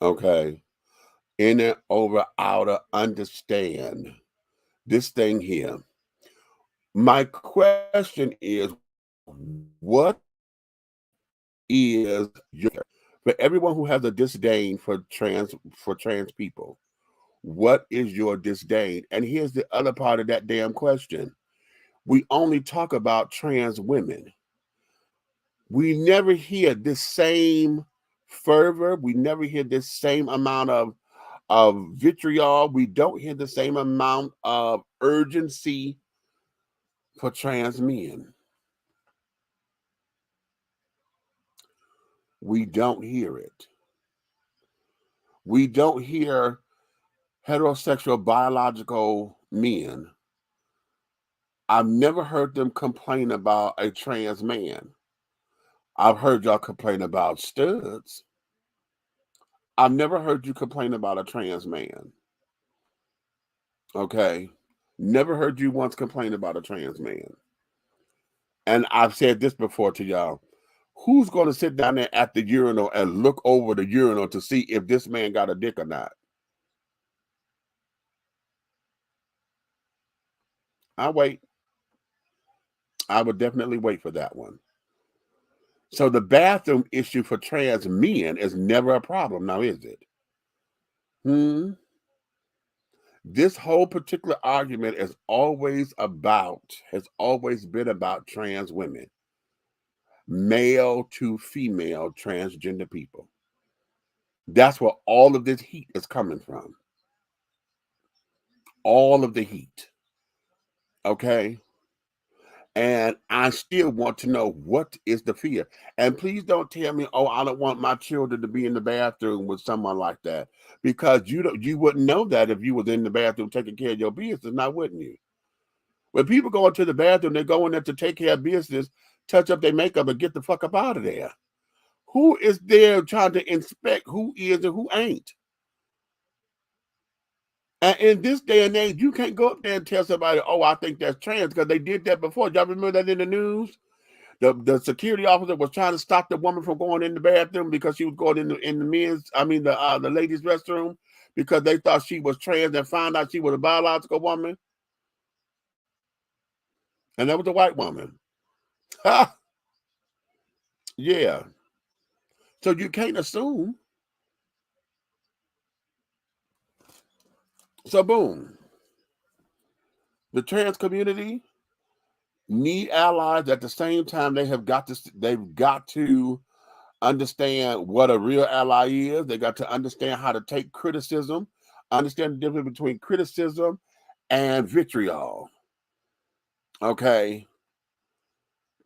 Okay. In it, over, outer, understand this thing here. My question is, what is your, for everyone who has a disdain for trans people, what is your disdain? And here's the other part of that damn question. We only talk about trans women. We never hear this same fervor. We never hear this same amount of vitriol. We don't hear the same amount of urgency for trans men. We don't hear it. We don't hear heterosexual biological men. I've never heard them complain about a trans man. I've heard y'all complain about studs. I've never heard you complain about a trans man. Okay? Never heard you once complain about a trans man. And I've said this before to y'all. Who's going to sit down there at the urinal and look over the urinal to see if this man got a dick or not? I wait. I would definitely wait for that one. So the bathroom issue for trans men is never a problem now, is it? This whole particular argument has always been about trans women, male to female transgender people. That's where all of this heat is coming from. All of the heat. Okay? And I still want to know, what is the fear? And please don't tell me, oh, I don't want my children to be in the bathroom with someone like that. Because you wouldn't know that if you was in the bathroom taking care of your business, now wouldn't you? When people go into the bathroom, they go in there to take care of business, touch up their makeup, and get the fuck up out of there. Who is there trying to inspect who is and who ain't? And in this day and age, you can't go up there and tell somebody, oh, I think that's trans, because they did that before. Y'all remember that in the news? The security officer was trying to stop the woman from going in the bathroom because she was going in the ladies' restroom, because they thought she was trans and found out she was a biological woman. And that was a white woman. Ha! Yeah. So you can't assume. So boom. The trans community need allies. At the same time, they've got to understand what a real ally is. They got to understand how to take criticism, understand the difference between criticism and vitriol. Okay?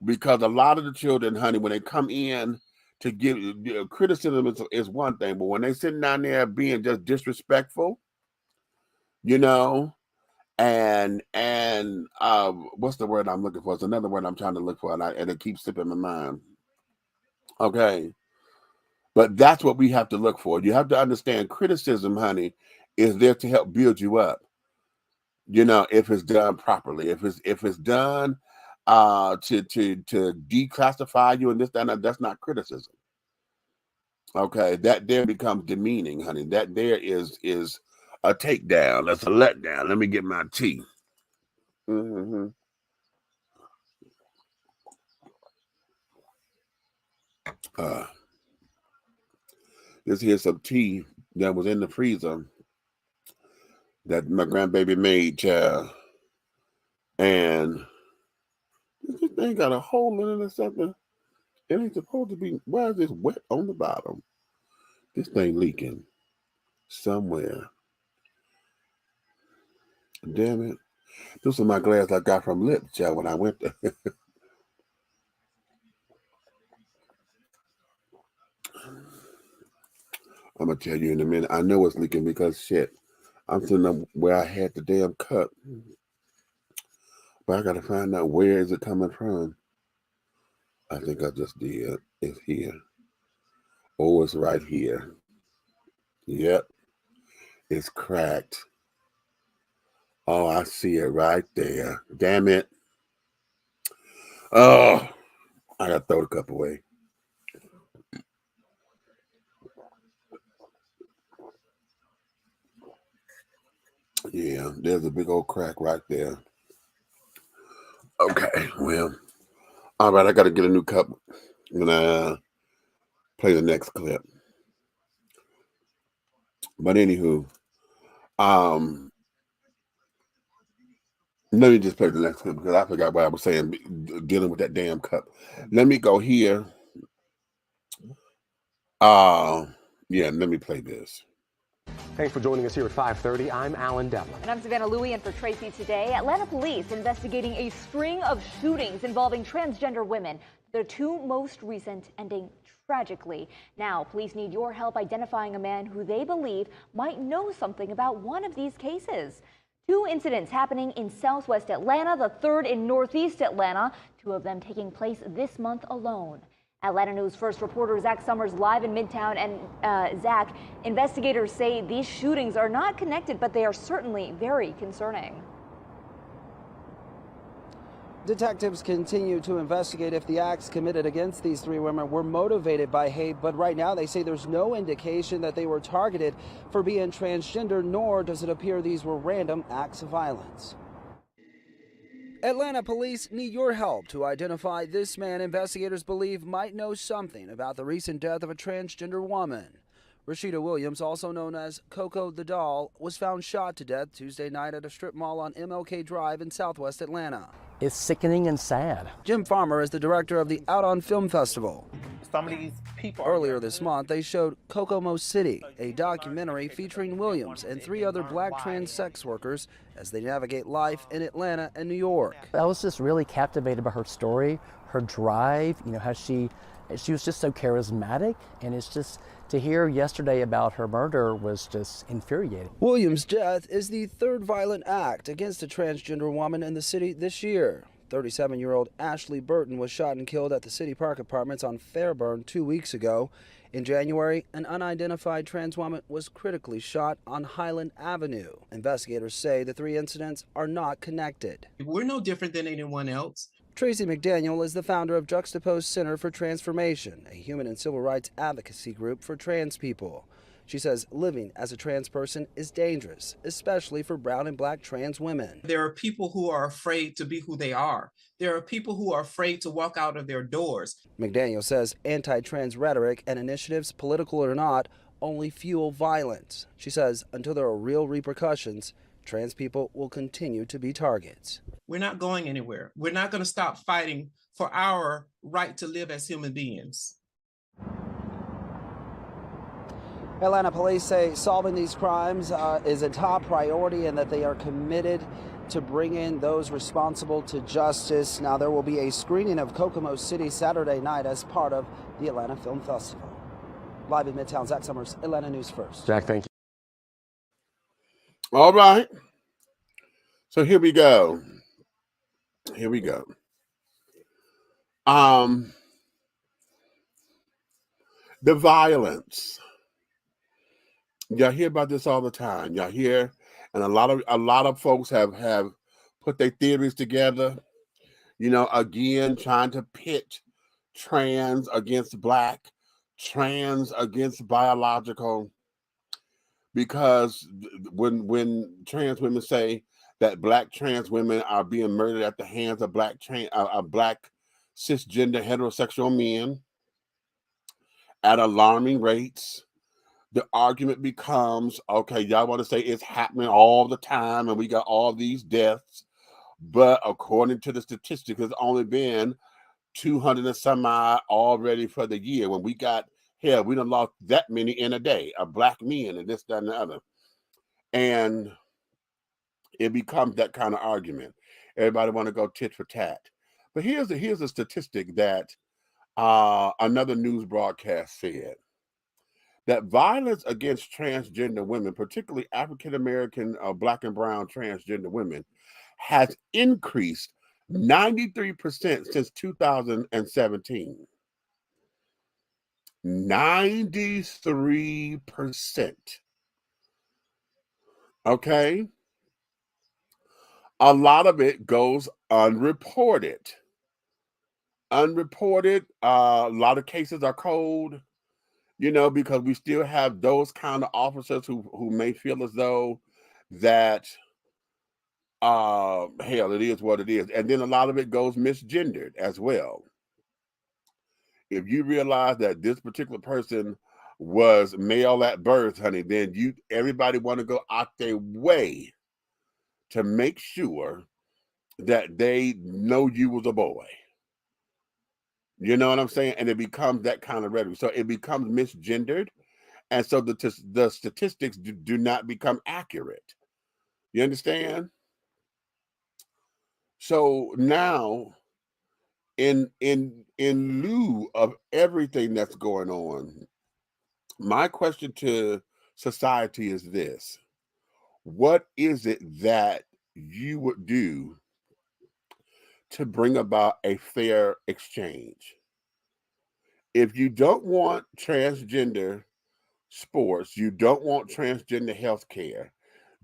Because a lot of the children, honey, when they come in to give criticism is one thing, but when they sitting down there being just disrespectful, you know, and what's the word I'm looking for? It's another word I'm trying to look for, and it keeps slipping my mind. Okay. But that's what we have to look for. You have to understand criticism, honey, is there to help build you up. You know, if it's done properly, if it's done to declassify you and this, that, and that's not criticism. Okay, that there becomes demeaning, honey. That there is a takedown. That's a letdown. Let me get my tea. This here's some tea that was in the freezer that my grandbaby made, child. And this thing got a hole in it or something. It ain't supposed to be. Why is this wet on the bottom? This thing leaking somewhere. Damn it. This is my glass I got from Lips, child, when I went there. I'm going to tell you in a minute. I know it's leaking because, shit, I'm sitting up where I had the damn cup. But I got to find out, where is it coming from? I think I just did. It's here. Oh, it's right here. Yep. It's cracked. Oh, I see it right there. Damn it. Oh, I got to throw the cup away. Yeah, there's a big old crack right there. Okay, well, all right, I got to get a new cup. I'm going to play the next clip. But anywho, let me just play the next clip because I forgot what I was saying, dealing with that damn cup. Let me go here. Yeah, let me play this. Thanks for joining us here at 5:30. I'm Alan Devlin. And I'm Savannah Louie, and for Tracy today, Atlanta police investigating a string of shootings involving transgender women. The two most recent ending tragically. Now, police need your help identifying a man who they believe might know something about one of these cases. Two incidents happening in southwest Atlanta, the third in northeast Atlanta, two of them taking place this month alone. Atlanta News First reporter Zach Summers live in Midtown. And Zach, investigators say these shootings are not connected, but they are certainly very concerning. Detectives continue to investigate if the acts committed against these three women were motivated by hate, but right now they say there's no indication that they were targeted for being transgender, nor does it appear these were random acts of violence. Atlanta police need your help to identify this man investigators believe might know something about the recent death of a transgender woman. Rashida Williams, also known as Coco the Doll, was found shot to death Tuesday night at a strip mall on MLK Drive in southwest Atlanta. It's sickening and sad. Jim Farmer is the director of the Out on Film Festival. Some of these people. Earlier this month, they showed Kokomo City, a documentary featuring Williams and three other black trans sex workers as they navigate life in Atlanta and New York. I was just really captivated by her story, her drive, you know, how she was just so charismatic, and it's just to hear yesterday about her murder was just infuriating. Williams' death is the third violent act against a transgender woman in the city this year. 37-year-old Ashley Burton was shot and killed at the City Park Apartments on Fairburn 2 weeks ago. In January, an unidentified trans woman was critically shot on Highland Avenue. Investigators say the three incidents are not connected. We're no different than anyone else. Tracy McDaniel is the founder of Juxtaposed Center for Transformation, a human and civil rights advocacy group for trans people. She says living as a trans person is dangerous, especially for brown and black trans women. There are people who are afraid to be who they are. There are people who are afraid to walk out of their doors. McDaniel says anti-trans rhetoric and initiatives, political or not, only fuel violence. She says until there are real repercussions, trans people will continue to be targets. We're not going anywhere. We're not going to stop fighting for our right to live as human beings. Atlanta police say solving these crimes is a top priority and that they are committed to bringing those responsible to justice. Now, there will be a screening of Kokomo City Saturday night as part of the Atlanta Film Festival. Live in Midtown, Zach Summers, Atlanta News First. Jack, thank you. All right. So here we go. Here we go. The violence. Y'all hear about this all the time. Y'all hear, and a lot of folks have put their theories together. You know, again, trying to pit trans against black, trans against biological, because when trans women say that black trans women are being murdered at the hands of black cisgender heterosexual men at alarming rates, the argument becomes, okay, y'all want to say it's happening all the time and we got all these deaths, but according to the statistics, there's only been 200 and some odd already for the year. When we got, hell, we done lost that many in a day of black men and this, that, and the other. And it becomes that kind of argument. Everybody want to go tit for tat. But here's a statistic that another news broadcast said, that violence against transgender women, particularly African-American, black and brown transgender women, has increased 93% since 2017. 93%. Okay? A lot of it goes unreported. Unreported, a lot of cases are cold. You know, because we still have those kind of officers who may feel as though that, hell, it is what it is. And then a lot of it goes misgendered as well. If you realize that this particular person was male at birth, honey, then everybody want to go out their way to make sure that they know you was a boy. You know what I'm saying? And it becomes that kind of rhetoric. So it becomes misgendered. And so the statistics do not become accurate. You understand? So now, in lieu of everything that's going on, my question to society is this. What is it that you would do to bring about a fair exchange? If you don't want transgender sports, you don't want transgender health care,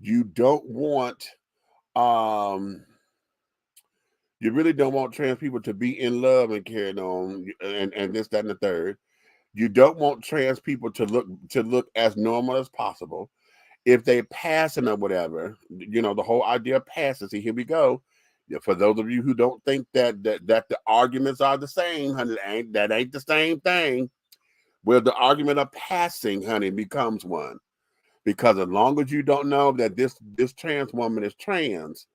you don't want You really don't want trans people to be in love and carrying on and this, that, and the third. You don't want trans people to look as normal as possible. If they passing or whatever, you know, the whole idea of passing. See, here we go. For those of you who don't think that the arguments are the same, honey, that ain't the same thing. Well, the argument of passing, honey, becomes one. Because as long as you don't know that this trans woman is trans,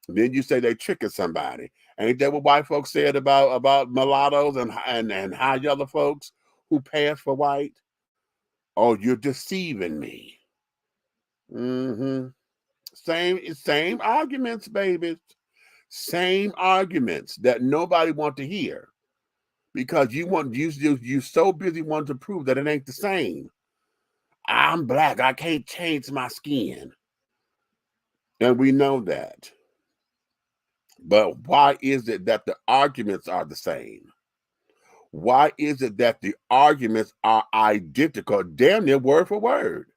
then you say they tricking somebody. Ain't that what white folks said about mulattoes and high yellow folks who pass for white? Oh, you're deceiving me. Mm-hmm. Same arguments, baby. Same arguments that nobody want to hear. Because you so busy wanting to prove that it ain't the same. I'm black. I can't change my skin. And we know that. But why is it that the arguments are the same? Why is it that the arguments are identical, damn near word for word?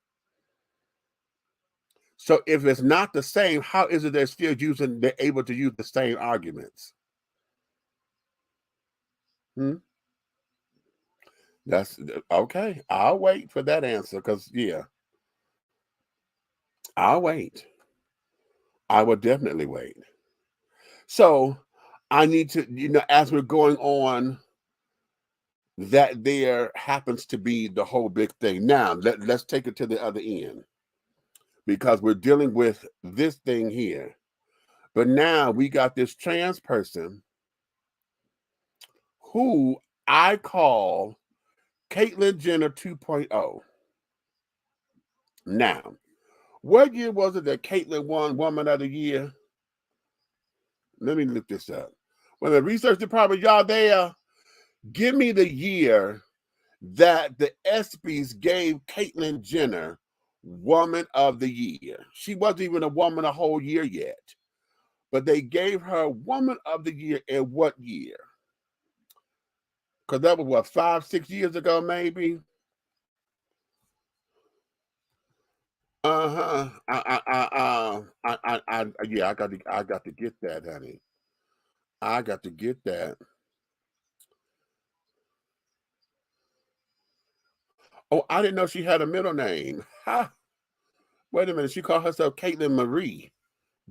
So if it's not the same, how is it they're able to use the same arguments? That's okay. I'll wait for that answer because, yeah, I'll wait. I will definitely wait. So I need to, you know, as we're going on, that there happens to be the whole big thing. Now, let's take it to the other end because we're dealing with this thing here. But now we got this trans person who I call Caitlyn Jenner 2.0. Now, what year was it that Caitlyn won Woman of the Year? Let me look this up. Well, the research department, y'all there, give me the year that the ESPYs gave Caitlyn Jenner Woman of the Year. She wasn't even a woman a whole year yet, but they gave her Woman of the Year in what year? Because that was what, 5-6 years ago, maybe. Yeah, I got to get that, honey. I got to get that. Oh, I didn't know she had a middle name. Ha! Wait a minute, she called herself Caitlyn Marie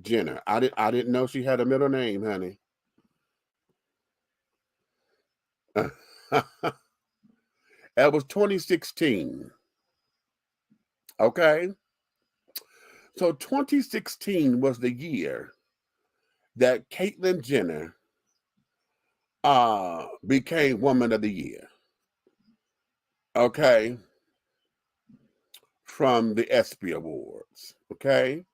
Jenner. I didn't know she had a middle name, honey. That was 2016. Okay. So 2016 was the year that Caitlyn Jenner became Woman of the Year. Okay. From the ESPY Awards. Okay.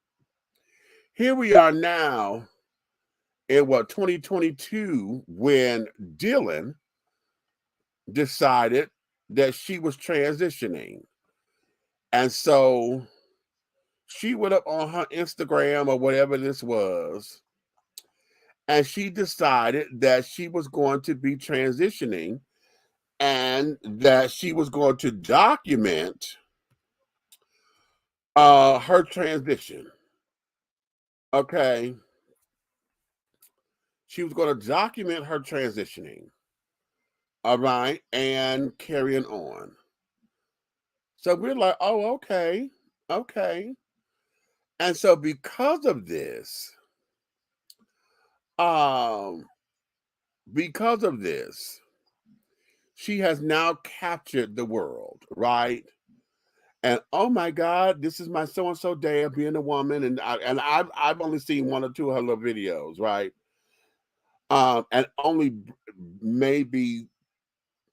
Here we are now in 2022 when Dylan decided that she was transitioning. And so she went up on her Instagram or whatever this was, and she decided that she was going to be transitioning and that she was going to document her transition. Okay. She was going to document her transitioning. All right. And carrying on. So we're like, oh, okay. Okay. And so because of this, she has now captured the world, right? And oh my God, this is my so-and-so day of being a woman. And I've only seen 1 or 2 of her little videos, right? And only maybe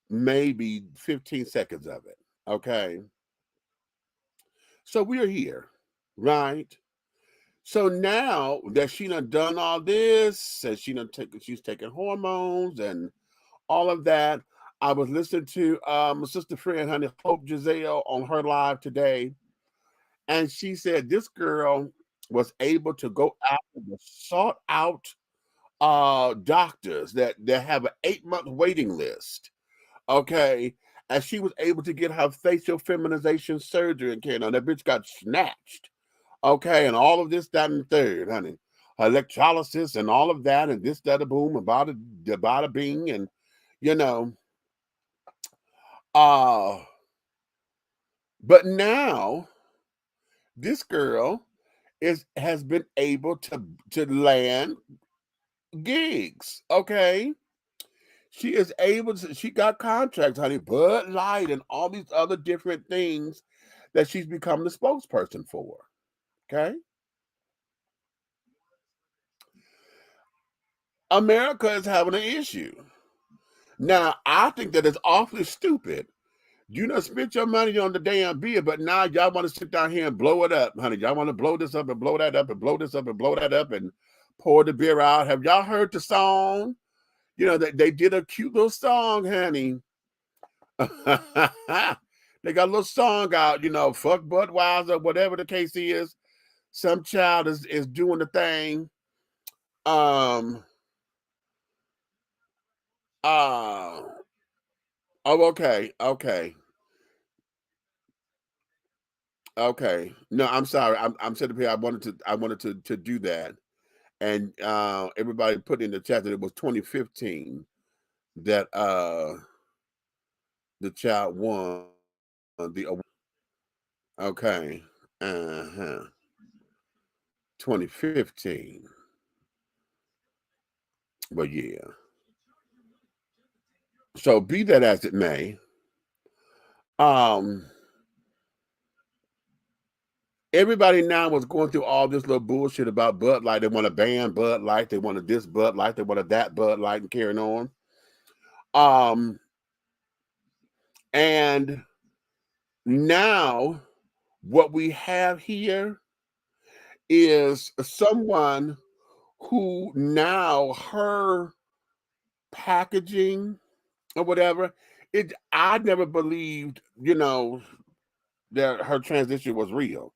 15 seconds of it. Okay. So we are here, right? So now that she done all this, and she's taking hormones and all of that. I was listening to my sister friend, honey, Hope Giselle, on her live today. And she said this girl was able to go after the sought out doctors that have an 8-month waiting list. Okay. And she was able to get her facial feminization surgery and that bitch got snatched. Okay. And all of this, that, and the third, honey. electrolysis and all of that and this, that, a boom, about a bing, and you know. But now this girl has been able to land gigs. Okay. She is able to, she got contracts, honey, Bud Light and all these other different things that she's become the spokesperson for. Okay. America is having an issue. Now, I think that it's awfully stupid. You done spent your money on the damn beer, but now y'all want to sit down here and blow it up, honey. Y'all want to blow this up and blow that up and blow this up and blow that up and pour the beer out. Have y'all heard the song? You know, they did a cute little song, honey. They got a little song out, you know, fuck Budweiser, whatever the case is. Some child is doing the thing. Oh, okay. No, I'm sorry. I'm sitting here. I wanted to do that. And everybody put in the chat that it was 2015 that the child won the award. Okay. 2015. But yeah. So be that as it may, everybody now was going through all this little bullshit about Bud Light. They want to ban Bud Light. They wanted this Bud Light. They wanted that Bud Light, and carrying on. And now what we have here is someone who now her packaging or whatever, I never believed, you know, that her transition was real.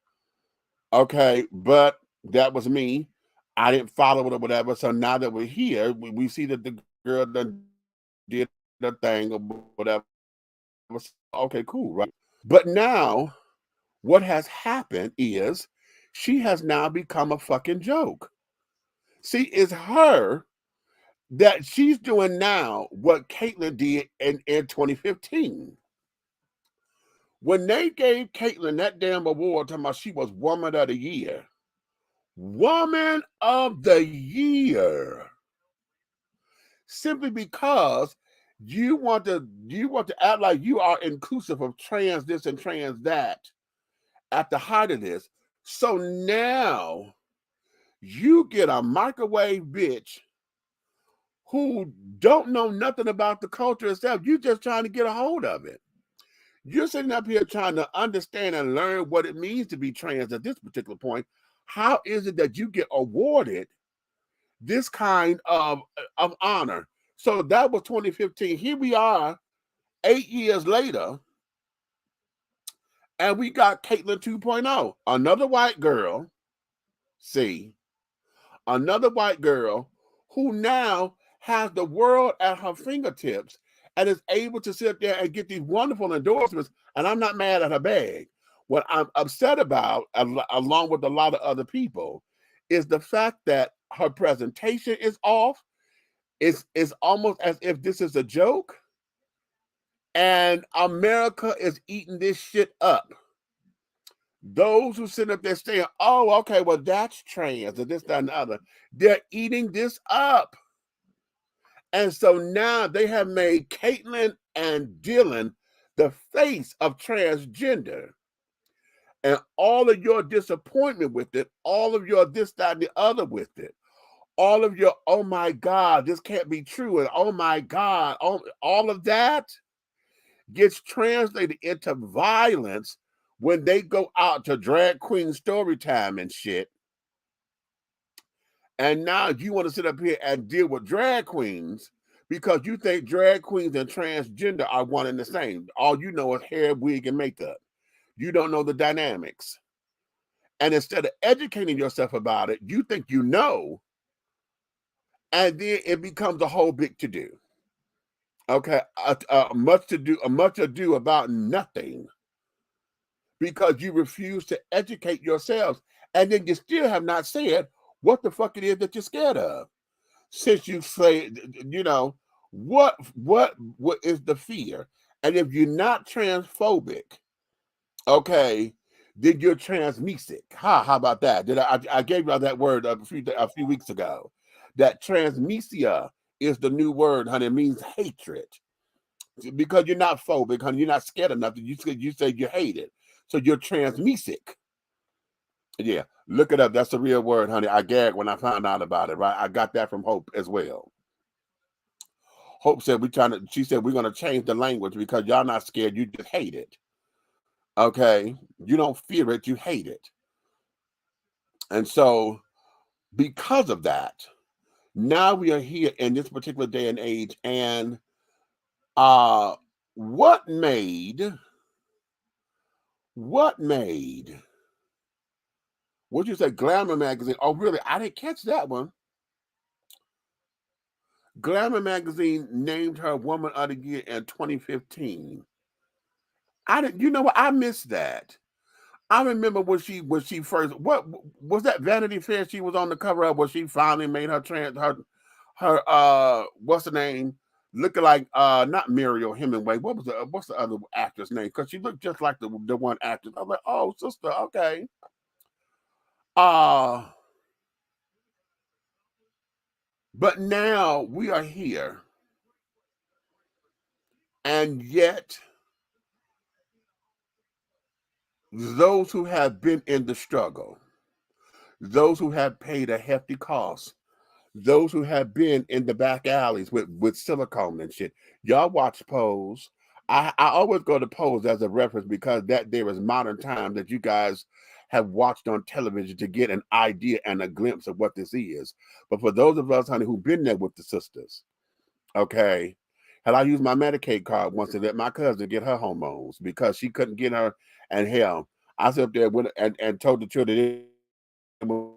Okay, but that was me. I didn't follow it or whatever. So now that we're here, we see that the girl done did the thing or whatever. Okay, cool, right? But now what has happened is she has now become a fucking joke. See, it's her that she's doing now what Caitlyn did in 2015. When they gave Caitlyn that damn award, talking about she was Woman of the Year. Woman of the Year. Simply because you want to act like you are inclusive of trans this and trans that at the height of this. So now you get a microwave bitch who don't know nothing about the culture itself. You're just trying to get a hold of it. You're sitting up here trying to understand and learn what it means to be trans at this particular point. How is it that you get awarded this kind of honor? So that was 2015. Here we are 8 years later, and we got Caitlyn 2.0, another white girl, another white girl who now has the world at her fingertips and is able to sit there and get these wonderful endorsements. And I'm not mad at her bag. What I'm upset about, along with a lot of other people, is the fact that her presentation is off. It's almost as if this is a joke. And America is eating this shit up. Those who sit up there saying, oh, okay, well, that's trans or this, that, and the other, they're eating this up. And so now they have made Caitlyn and Dylan the face of transgender. And all of your disappointment with it, all of your this, that, and the other with it, all of your, oh my God, this can't be true, and oh my God, all of that gets translated into violence when they go out to drag queen story time and shit. And now you want to sit up here and deal with drag queens because you think drag queens and transgender are one and the same. All you know is hair, wig, and makeup. You don't know the dynamics. And instead of educating yourself about it, you think you know, and then it becomes a whole big to-do. Okay, much ado about nothing, because you refuse to educate yourselves, and then you still have not said what the fuck it is that you're scared of. Since you say, you know, what is the fear? And if you're not transphobic, okay, then you're transmesic. How about that? Did I gave you that word a few weeks ago? That transmesia is the new word, honey. It means hatred. Because you're not phobic, honey. You're not scared of nothing. You say you hate it. So you're transmesic. Yeah, look it up. That's the real word, honey. I gagged when I found out about it, right? I got that from Hope as well. Hope said she said we're gonna change the language because y'all not scared, you just hate it. Okay. You don't fear it, you hate it. And so because of that, now we are here in this particular day and age. And what made what'd you say, Glamour magazine? Oh, really? I didn't catch that one. Glamour magazine named her Woman of the Year in 2015. You know what? I missed that. I remember when she first, what was that Vanity Fair she was on the cover of, where she finally made her what's the name? Looking like not Muriel Hemingway. What's the other actress name? Because she looked just like the one actress. I was like, oh, sister, okay. But now we are here. And yet, those who have been in the struggle, those who have paid a hefty cost, those who have been in the back alleys with silicone and shit, y'all watch Pose. I always go to Pose as a reference because there is modern time that you guys have watched on television to get an idea and a glimpse of what this is. But for those of us, honey, who've been there with the sisters, okay, hell, I used my Medicaid card once to let my cousin get her hormones because she couldn't get her. And hell, I sat up there with and told the children it was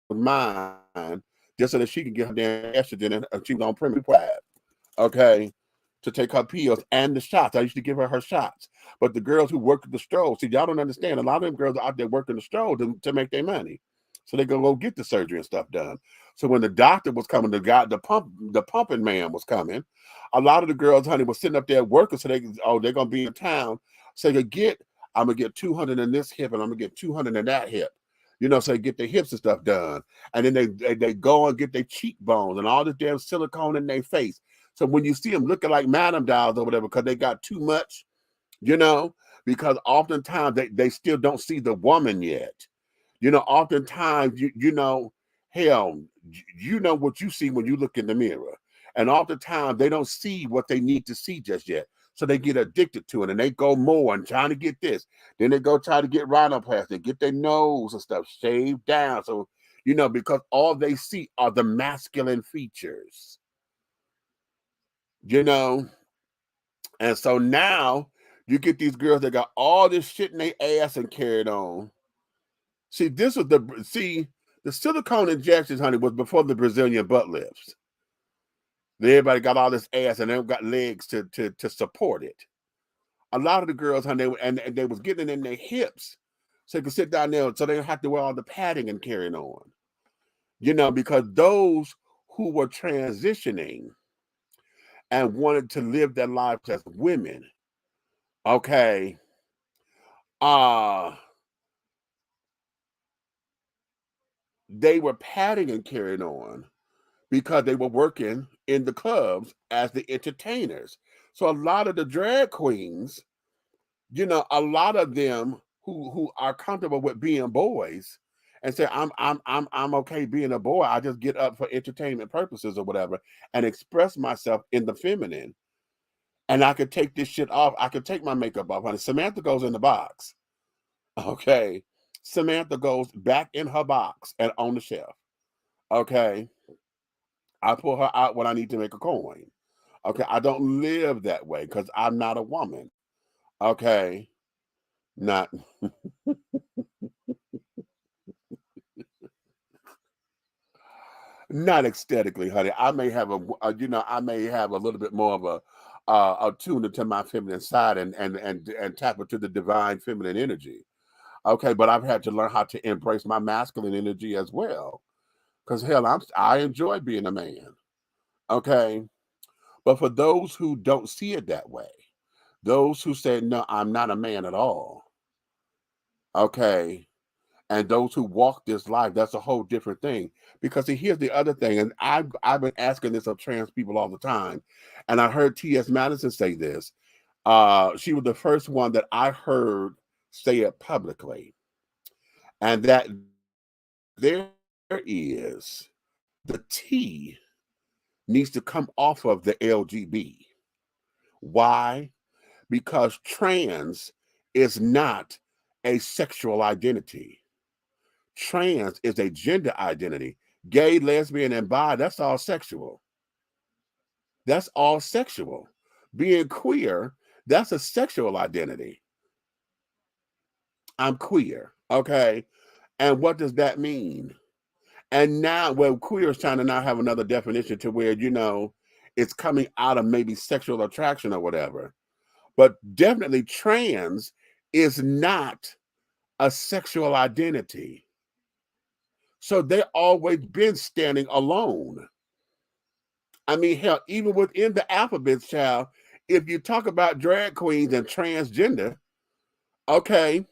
mine just so that she could get her damn estrogen and she was on premium pride, okay, to take her pills and the shots. I used to give her shots. But the girls who worked at the stores, see, y'all don't understand. A lot of them girls are out there working the stores to make their money. So they go get the surgery and stuff done. So when the doctor was coming, the pumping man was coming, a lot of the girls, honey, was sitting up there working. So they're gonna be in town. So I'm gonna get 200 in this hip and I'm gonna get 200 in that hip. You know, so they get their hips and stuff done. And then they go and get their cheekbones and all this damn silicone in their face. So when you see them looking like Madame Dolls or whatever, because they got too much, you know, because oftentimes they still don't see the woman yet. You know, oftentimes, you know, hell, you know what you see when you look in the mirror. And oftentimes they don't see what they need to see just yet. So they get addicted to it and they go more and trying to get this. Then they go try to get rhinoplasty, get their nose and stuff shaved down. So, you know, because all they see are the masculine features. You know? And so now you get these girls that got all this shit in their ass and carried on. See, the silicone injections, honey, was before the Brazilian butt lifts. Everybody got all this ass and they got legs to support it. A lot of the girls, honey, they was getting it in their hips so they could sit down there so they don't have to wear all the padding and carrying on. You know, because those who were transitioning and wanted to live their lives as women, okay, they were padding and carrying on because they were working in the clubs as the entertainers. So a lot of the drag queens, you know, a lot of them who are comfortable with being boys and say, I'm okay being a boy. I just get up for entertainment purposes or whatever and express myself in the feminine. And I could take this shit off. I could take my makeup off, honey. Samantha goes in the box. Okay. Samantha goes back in her box and on the shelf. Okay. I pull her out when I need to make a coin. Okay. I don't live that way because I'm not a woman. Okay. Not. Not aesthetically, honey. I may have I may have a little bit more of a tune into my feminine side and tap into the divine feminine energy. Okay, but I've had to learn how to embrace my masculine energy as well. Because hell, I enjoy being a man. Okay. But for those who don't see it that way, those who say, no, I'm not a man at all. Okay. And those who walk this life, that's a whole different thing. Because see, here's the other thing, and I've been asking this of trans people all the time, and I heard T.S. Madison say this. She was the first one that I heard say it publicly, and that there is the T needs to come off of the LGB. Why? Because trans is not a sexual identity. Trans is a gender identity. Gay, lesbian, and bi, that's all sexual. That's all sexual. Being queer, that's a sexual identity. I'm queer, okay? And what does that mean? And now, well, queer is trying to now have another definition to where, you know, it's coming out of maybe sexual attraction or whatever. But definitely trans is not a sexual identity. So they've always been standing alone. I mean, hell, even within the alphabet, child, if you talk about drag queens and transgender, okay,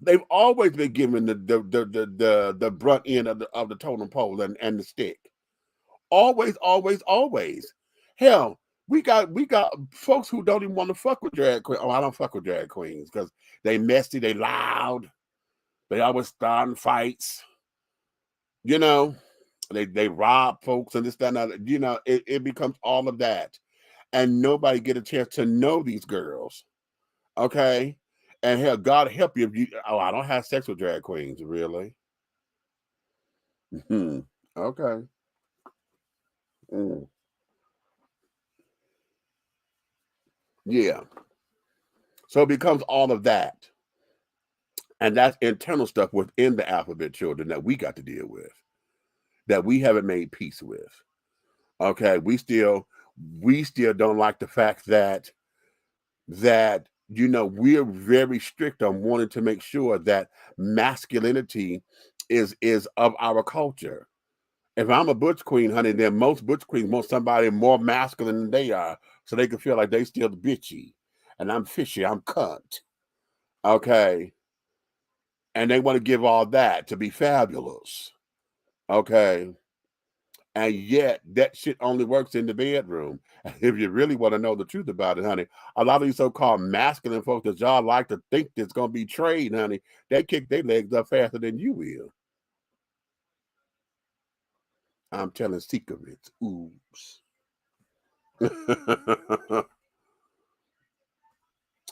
they've always been given the brunt end of the totem pole and the stick. Always, always, always. Hell, we got folks who don't even want to fuck with drag queens. Oh, I don't fuck with drag queens because they messy, they loud, they always starting fights. You know, they rob folks and this, that, and that. You know, it becomes all of that. And nobody get a chance to know these girls. Okay? And hell, God help you if you, oh, I don't have sex with drag queens, really. Okay. Yeah. So it becomes all of that. And that's internal stuff within the alphabet children that we got to deal with, that we haven't made peace with. Okay, we still don't like the fact that you know, we're very strict on wanting to make sure that masculinity is of our culture. If I'm a butch queen, honey, then most butch queens want somebody more masculine than they are, so they can feel like they still bitchy, and I'm fishy, I'm cunt. Okay. And they want to give all that to be fabulous. Okay. And yet that shit only works in the bedroom. If you really want to know the truth about it, honey, a lot of these so-called masculine folks that y'all like to think that's going to be trade, honey, they kick their legs up faster than you will. I'm telling secrets. Oops.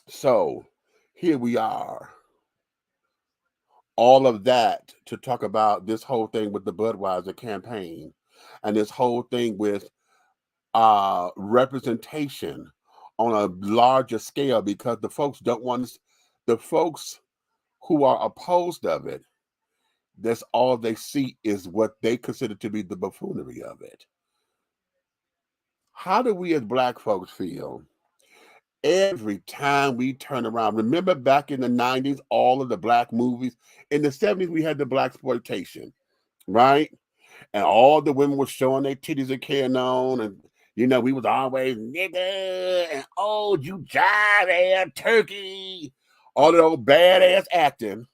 So here we are. All of that to talk about this whole thing with the Budweiser campaign and this whole thing with representation on a larger scale, because the folks don't want the folks who are opposed of it, that's all they see is what they consider to be the buffoonery of it. How do we as Black folks feel every time we turn around? Remember back in the 90s, all of the Black movies. In the 70s, we had the Blaxploitation, right? And all the women were showing their titties and carrying on, and you know, we was always nigga and oh, you jive ass turkey, all that old badass acting,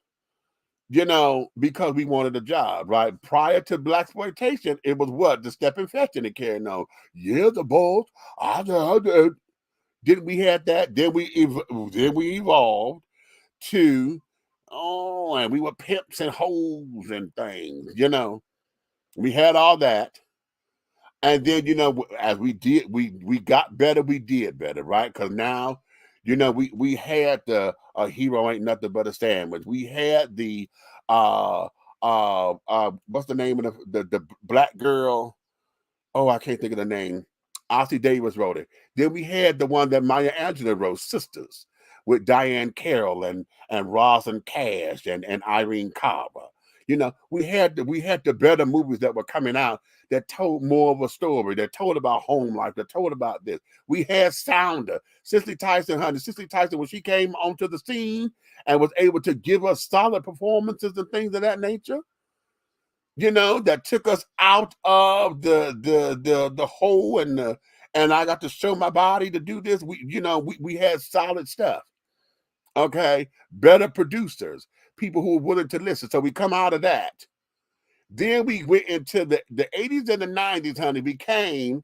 you know, because we wanted a job, right? Prior to Blaxploitation, it was what? The step and fetching and carrying on. Yeah, the balls. Didn't we have that? Then we evolved to, oh, and we were pimps and hoes and things, you know. We had all that. And then, you know, as we got better, we did better, right? Because now, you know, we had a hero ain't nothing but a sandwich. We had the what's the name of the Black girl? Oh, I can't think of the name. Ossie Davis wrote it. Then we had the one that Maya Angelou wrote, Sisters, with Diane Carroll and Rosalind Cash and Irene Carver. You know, we had the better movies that were coming out that told more of a story, that told about home life, that told about this. We had Sounder, Cicely Tyson, honey. Cicely Tyson, when she came onto the scene and was able to give us solid performances and things of that nature. you know, that took us out of the hole, and I got to show my body to do this. We had solid stuff. Okay, better producers, people who were willing to listen. So we come out of that. Then we went into the 80s and the 90s, honey, became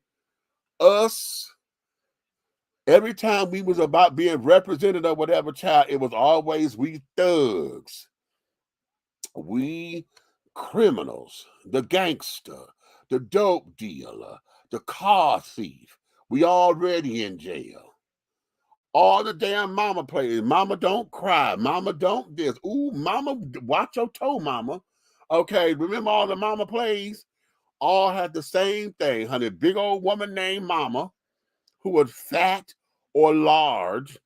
us. Every time we was about being represented or whatever, child, it was always we thugs, we criminals, the gangster, the dope dealer, the car thief. We already in jail. All the damn mama plays. Mama don't cry. Mama don't this. Ooh, mama, watch your toe, mama. Okay, remember all the mama plays? All had the same thing, honey. Big old woman named Mama, who was fat or large,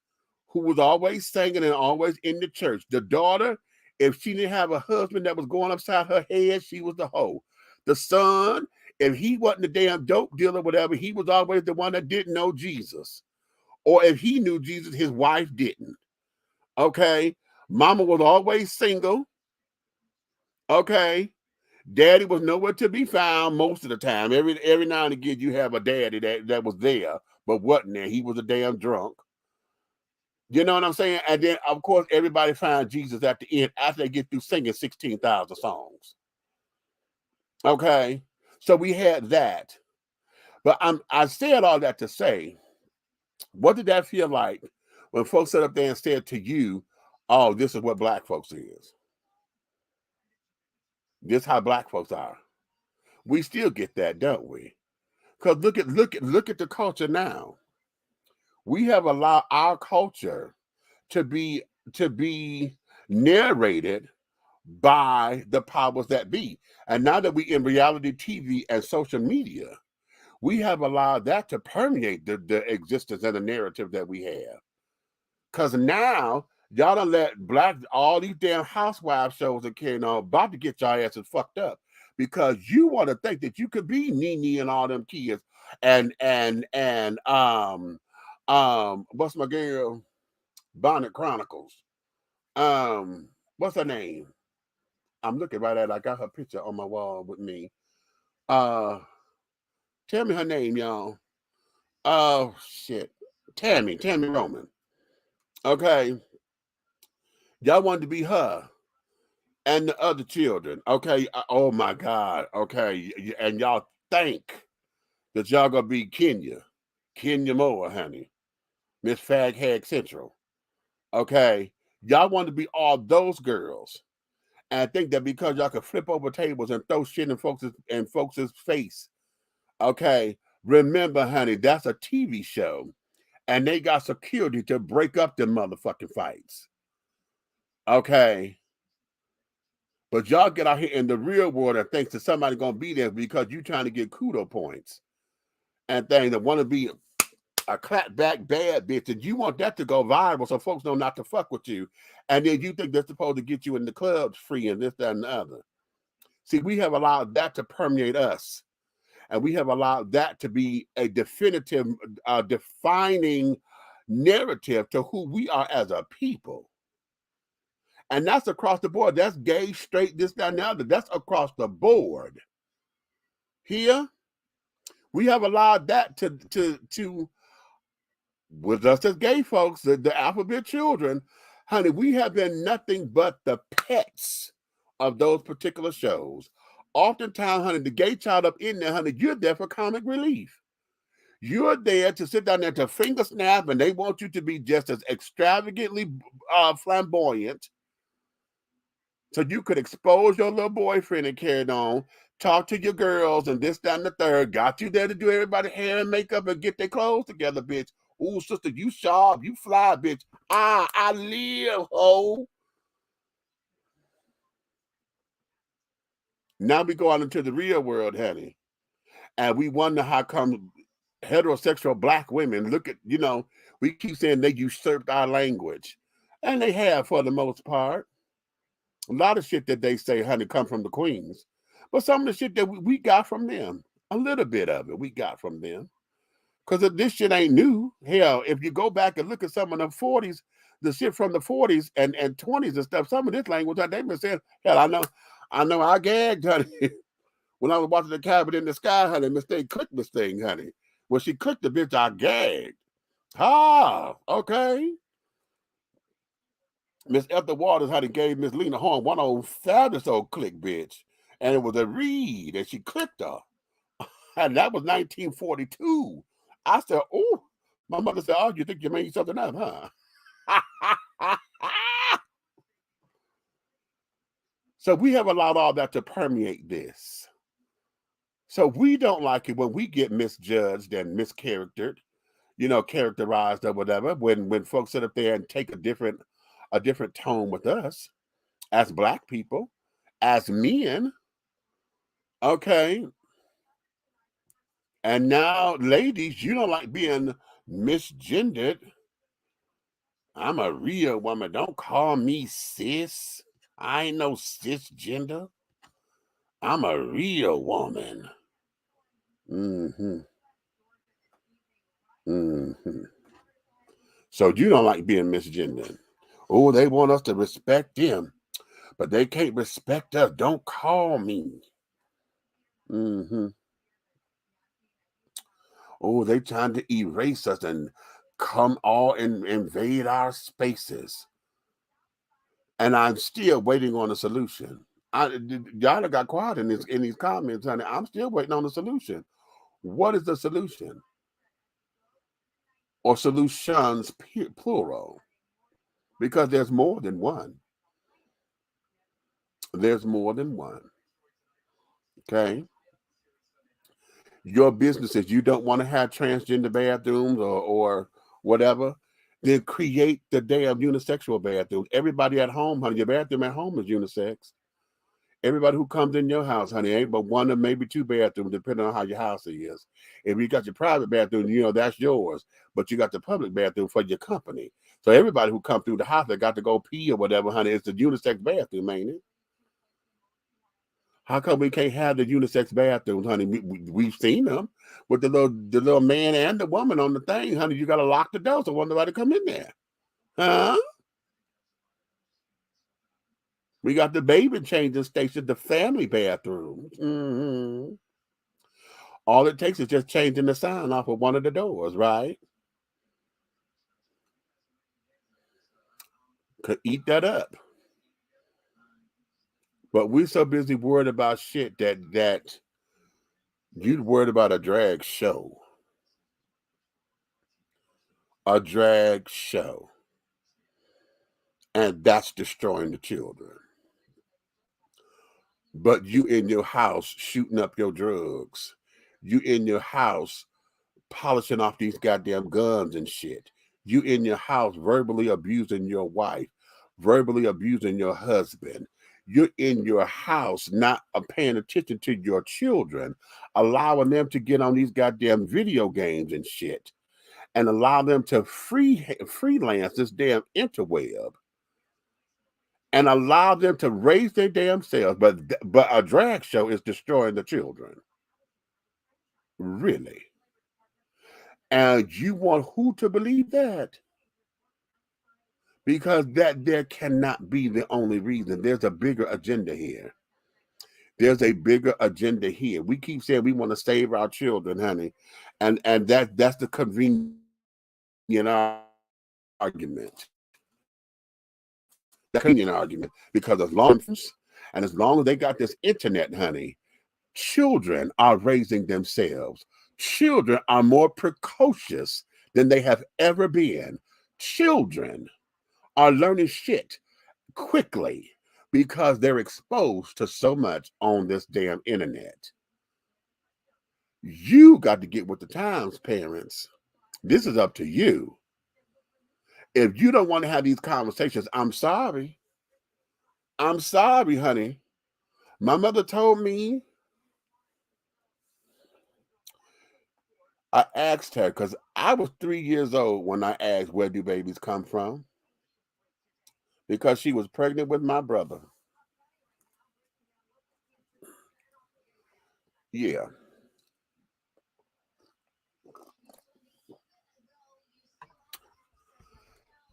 who was always singing and always in the church. The daughter, if she didn't have a husband that was going upside her head, she was the hoe. The son, if he wasn't the damn dope dealer or whatever, he was always the one that didn't know Jesus. Or if he knew Jesus, his wife didn't. Okay? Mama was always single. Okay? Daddy was nowhere to be found most of the time. Every now and again, you have a daddy that was there, but wasn't there. He was a damn drunk. You know what I'm saying? And then, of course, everybody finds Jesus at the end after they get through singing 16,000 songs. Okay? So we had that. But I said all that to say, what did that feel like when folks sat up there and said to you, oh, this is what black folks is? This is how black folks are. We still get that, don't we? Because look at the culture now. We have allowed our culture to be narrated by the powers that be. And now that we in reality TV and social media, we have allowed that to permeate the existence and the narrative that we have. Because now y'all done let all these damn housewives shows and carrying on about to get y'all asses fucked up. Because you want to think that you could be Nene and all them kids and what's my girl? Bonnet Chronicles. What's her name? I'm looking right at it. I got her picture on my wall with me. Tell me her name, y'all. Oh shit. Tammy Roman. Okay. Y'all wanted to be her and the other children. Okay. Oh my God. Okay. And y'all think that y'all gonna be Kenya Moore, honey. Miss Fag Hag Central. Okay. Y'all want to be all those girls. And I think that because y'all can flip over tables and throw shit in folks' face. Okay. Remember, honey, that's a TV show. And they got security to break up them motherfucking fights. Okay. But y'all get out here in the real world and think that somebody's gonna be there because you trying to get kudo points and things that want to be a clapback bad bitch, and you want that to go viral so folks know not to fuck with you, and then you think they're supposed to get you in the clubs free and this, that, and the other. See, we have allowed that to permeate us, and we have allowed that to be a definitive, defining narrative to who we are as a people. And that's across the board. That's gay, straight, this, that, and the other. That's across the board. Here, we have allowed that to with us as gay folks, the alphabet children, honey, we have been nothing but the pets of those particular shows. Oftentimes, honey, the gay child up in there, honey, you're there for comic relief. You're there to sit down there to finger snap, and they want you to be just as extravagantly flamboyant so you could expose your little boyfriend and carry it on, talk to your girls and this, that, and the third, got you there to do everybody's hair and makeup and get their clothes together, bitch. Ooh, sister, you sharp, you fly, bitch. I live, ho. Now we go out into the real world, honey, and we wonder how come heterosexual black women look at, we keep saying they usurped our language, and they have for the most part. A lot of shit that they say, honey, come from the queens. But some of the shit that we got from them, a little bit of it we got from them. Because this shit ain't new. Hell, if you go back and look at some of the 40s, the shit from the 40s and 20s and stuff, some of this language that they've been saying, hell, I know I gagged, honey. When I was watching The Cabin in the Sky, honey, Miss Thing clicked this thing, honey. When she clicked the bitch, I gagged. Ah, okay. Miss Ethel Waters, honey, gave Miss Lena Horne one old fabulous old click, bitch. And it was a read, and she clicked her. And that was 1942. I said, oh, my mother said, oh, you think you made something up, huh? So we have allowed all that to permeate this. So we don't like it when we get misjudged and mischaractered, characterized or whatever, when folks sit up there and take a different tone with us as Black people, as men. Okay. And now, ladies, you don't like being misgendered. I'm a real woman. Don't call me cis. I ain't no cisgender. I'm a real woman. So you don't like being misgendered. Oh, they want us to respect them, but they can't respect us. Don't call me. Oh, they trying to erase us and come all and invade our spaces. And I'm still waiting on a solution. Y'all got quiet in these comments, honey. I'm still waiting on a solution. What is the solution? Or solutions, plural? Because there's more than one. There's more than one. Okay? Your businesses, you don't want to have transgender bathrooms or whatever, then create the damn unisexual bathrooms. Everybody at home, honey, your bathroom at home is unisex. Everybody who comes in your house, honey, ain't but one or maybe two bathrooms, depending on how your house is. If you got your private bathroom, that's yours. But you got the public bathroom for your company. So everybody who comes through the house that got to go pee or whatever, honey, it's the unisex bathroom, ain't it? How come we can't have the unisex bathrooms, honey? We've seen them with the little man and the woman on the thing, honey. You got to lock the door so nobody come in there. Huh? We got the baby changing station, the family bathrooms. All it takes is just changing the sign off of one of the doors, right? Could eat that up. But we're so busy worried about shit that you'd worried about a drag show. A drag show. And that's destroying the children. But you in your house shooting up your drugs. You in your house polishing off these goddamn guns and shit. You in your house verbally abusing your wife, verbally abusing your husband. You're in your house not paying attention to your children, allowing them to get on these goddamn video games and shit, and allow them to freelance this damn interweb, and allow them to raise their damn selves. But a drag show is destroying the children. Really? And you want who to believe that? Because that there cannot be the only reason. There's a bigger agenda here. There's a bigger agenda here. We keep saying we want to save our children, honey. And that's the convenient argument. The convenient argument. Because as long as they got this internet, honey, children are raising themselves. Children are more precocious than they have ever been. Children are learning shit quickly because they're exposed to so much on this damn internet. You got to get with the times, parents. This is up to you. If you don't want to have these conversations, I'm sorry. I'm sorry, honey. My mother told me, I asked her, because I was 3 years old when I asked, where do babies come from? Because she was pregnant with my brother. Yeah.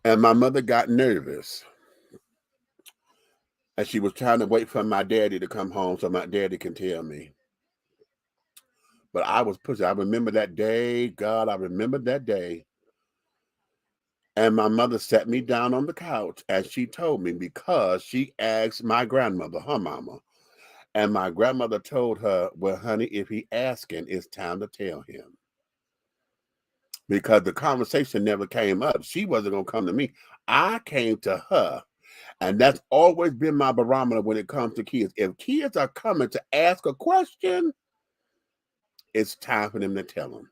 And my mother got nervous. And she was trying to wait for my daddy to come home so my daddy can tell me. But I was pushing. I remember that day. God, I remember that day. And my mother sat me down on the couch and she told me, because she asked my grandmother, her mama, and my grandmother told her, well, honey, if he asking, it's time to tell him. Because the conversation never came up. She wasn't going to come to me. I came to her. And that's always been my barometer when it comes to kids. If kids are coming to ask a question, it's time for them to tell them.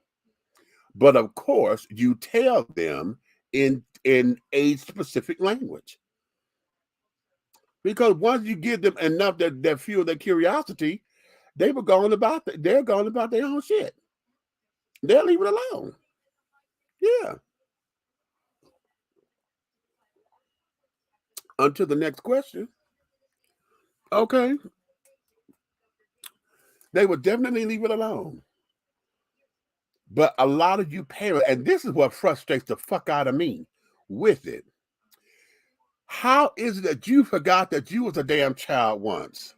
But of course, you tell them in age-specific language. Because once you give them enough that fuel their curiosity, they're going about their own shit. They'll leave it alone. Yeah. Until the next question. Okay. They would definitely leave it alone. But a lot of you parents, and this is what frustrates the fuck out of me with it. How is it that you forgot that you was a damn child once?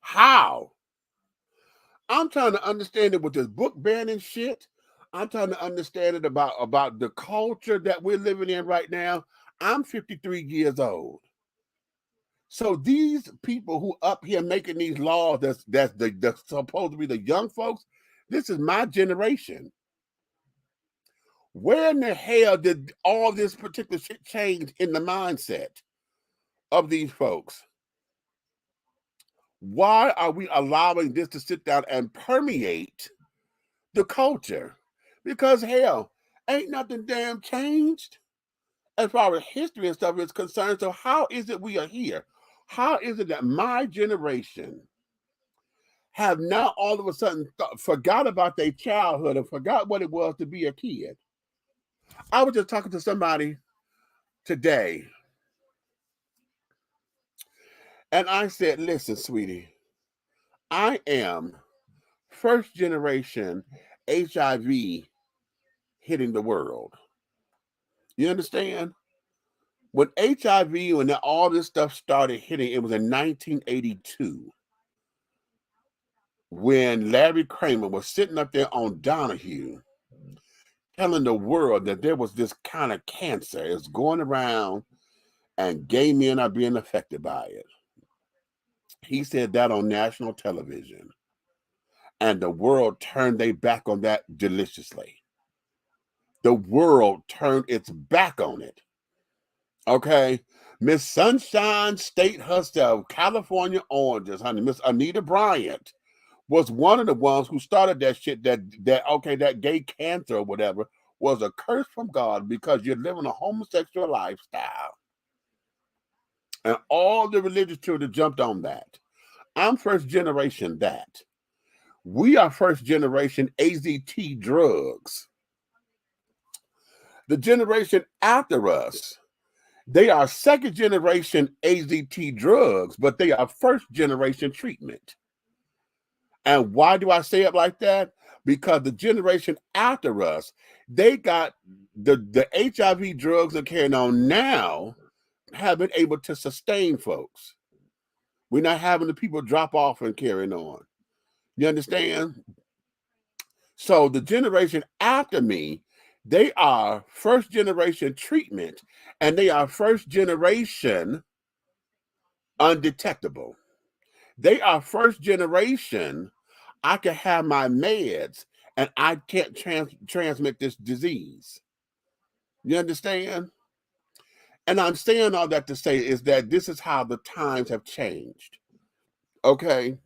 How? I'm trying to understand it with this book banning shit. I'm trying to understand it about the culture that we're living in right now. I'm 53 years old. So these people who up here making these laws that's supposed to be the young folks, this is my generation. Where in the hell did all this particular shit change in the mindset of these folks? Why are we allowing this to sit down and permeate the culture? Because hell, ain't nothing damn changed as far as history and stuff is concerned. So how is it we are here? How is it that my generation have now all of a sudden forgot about their childhood and forgot what it was to be a kid? I was just talking to somebody today, and I said, listen, sweetie, I am first generation HIV hitting the world. You understand? When HIV, when all this stuff started hitting, it was in 1982. When Larry Kramer was sitting up there on Donahue telling the world that there was this kind of cancer. It's going around and gay men are being affected by it. He said that on national television. And the world turned their back on that deliciously. The world turned its back on it. Okay? Miss Sunshine State herself, California Oranges, honey, Miss Anita Bryant was one of the ones who started that shit, that gay cancer or whatever was a curse from God because you're living a homosexual lifestyle. And all the religious children jumped on that. I'm first generation that. We are first generation AZT drugs. The generation after us, they are second generation AZT drugs, but they are first generation treatment. And why do I say it like that? Because the generation after us, they got the HIV drugs they're carrying on now have been able to sustain folks. We're not having the people drop off and carrying on. You understand? So the generation after me, they are first generation treatment and they are first generation undetectable. They are first generation, I can have my meds and I can't transmit this disease. You understand? And I'm saying all that to say is that this is how the times have changed. Okay?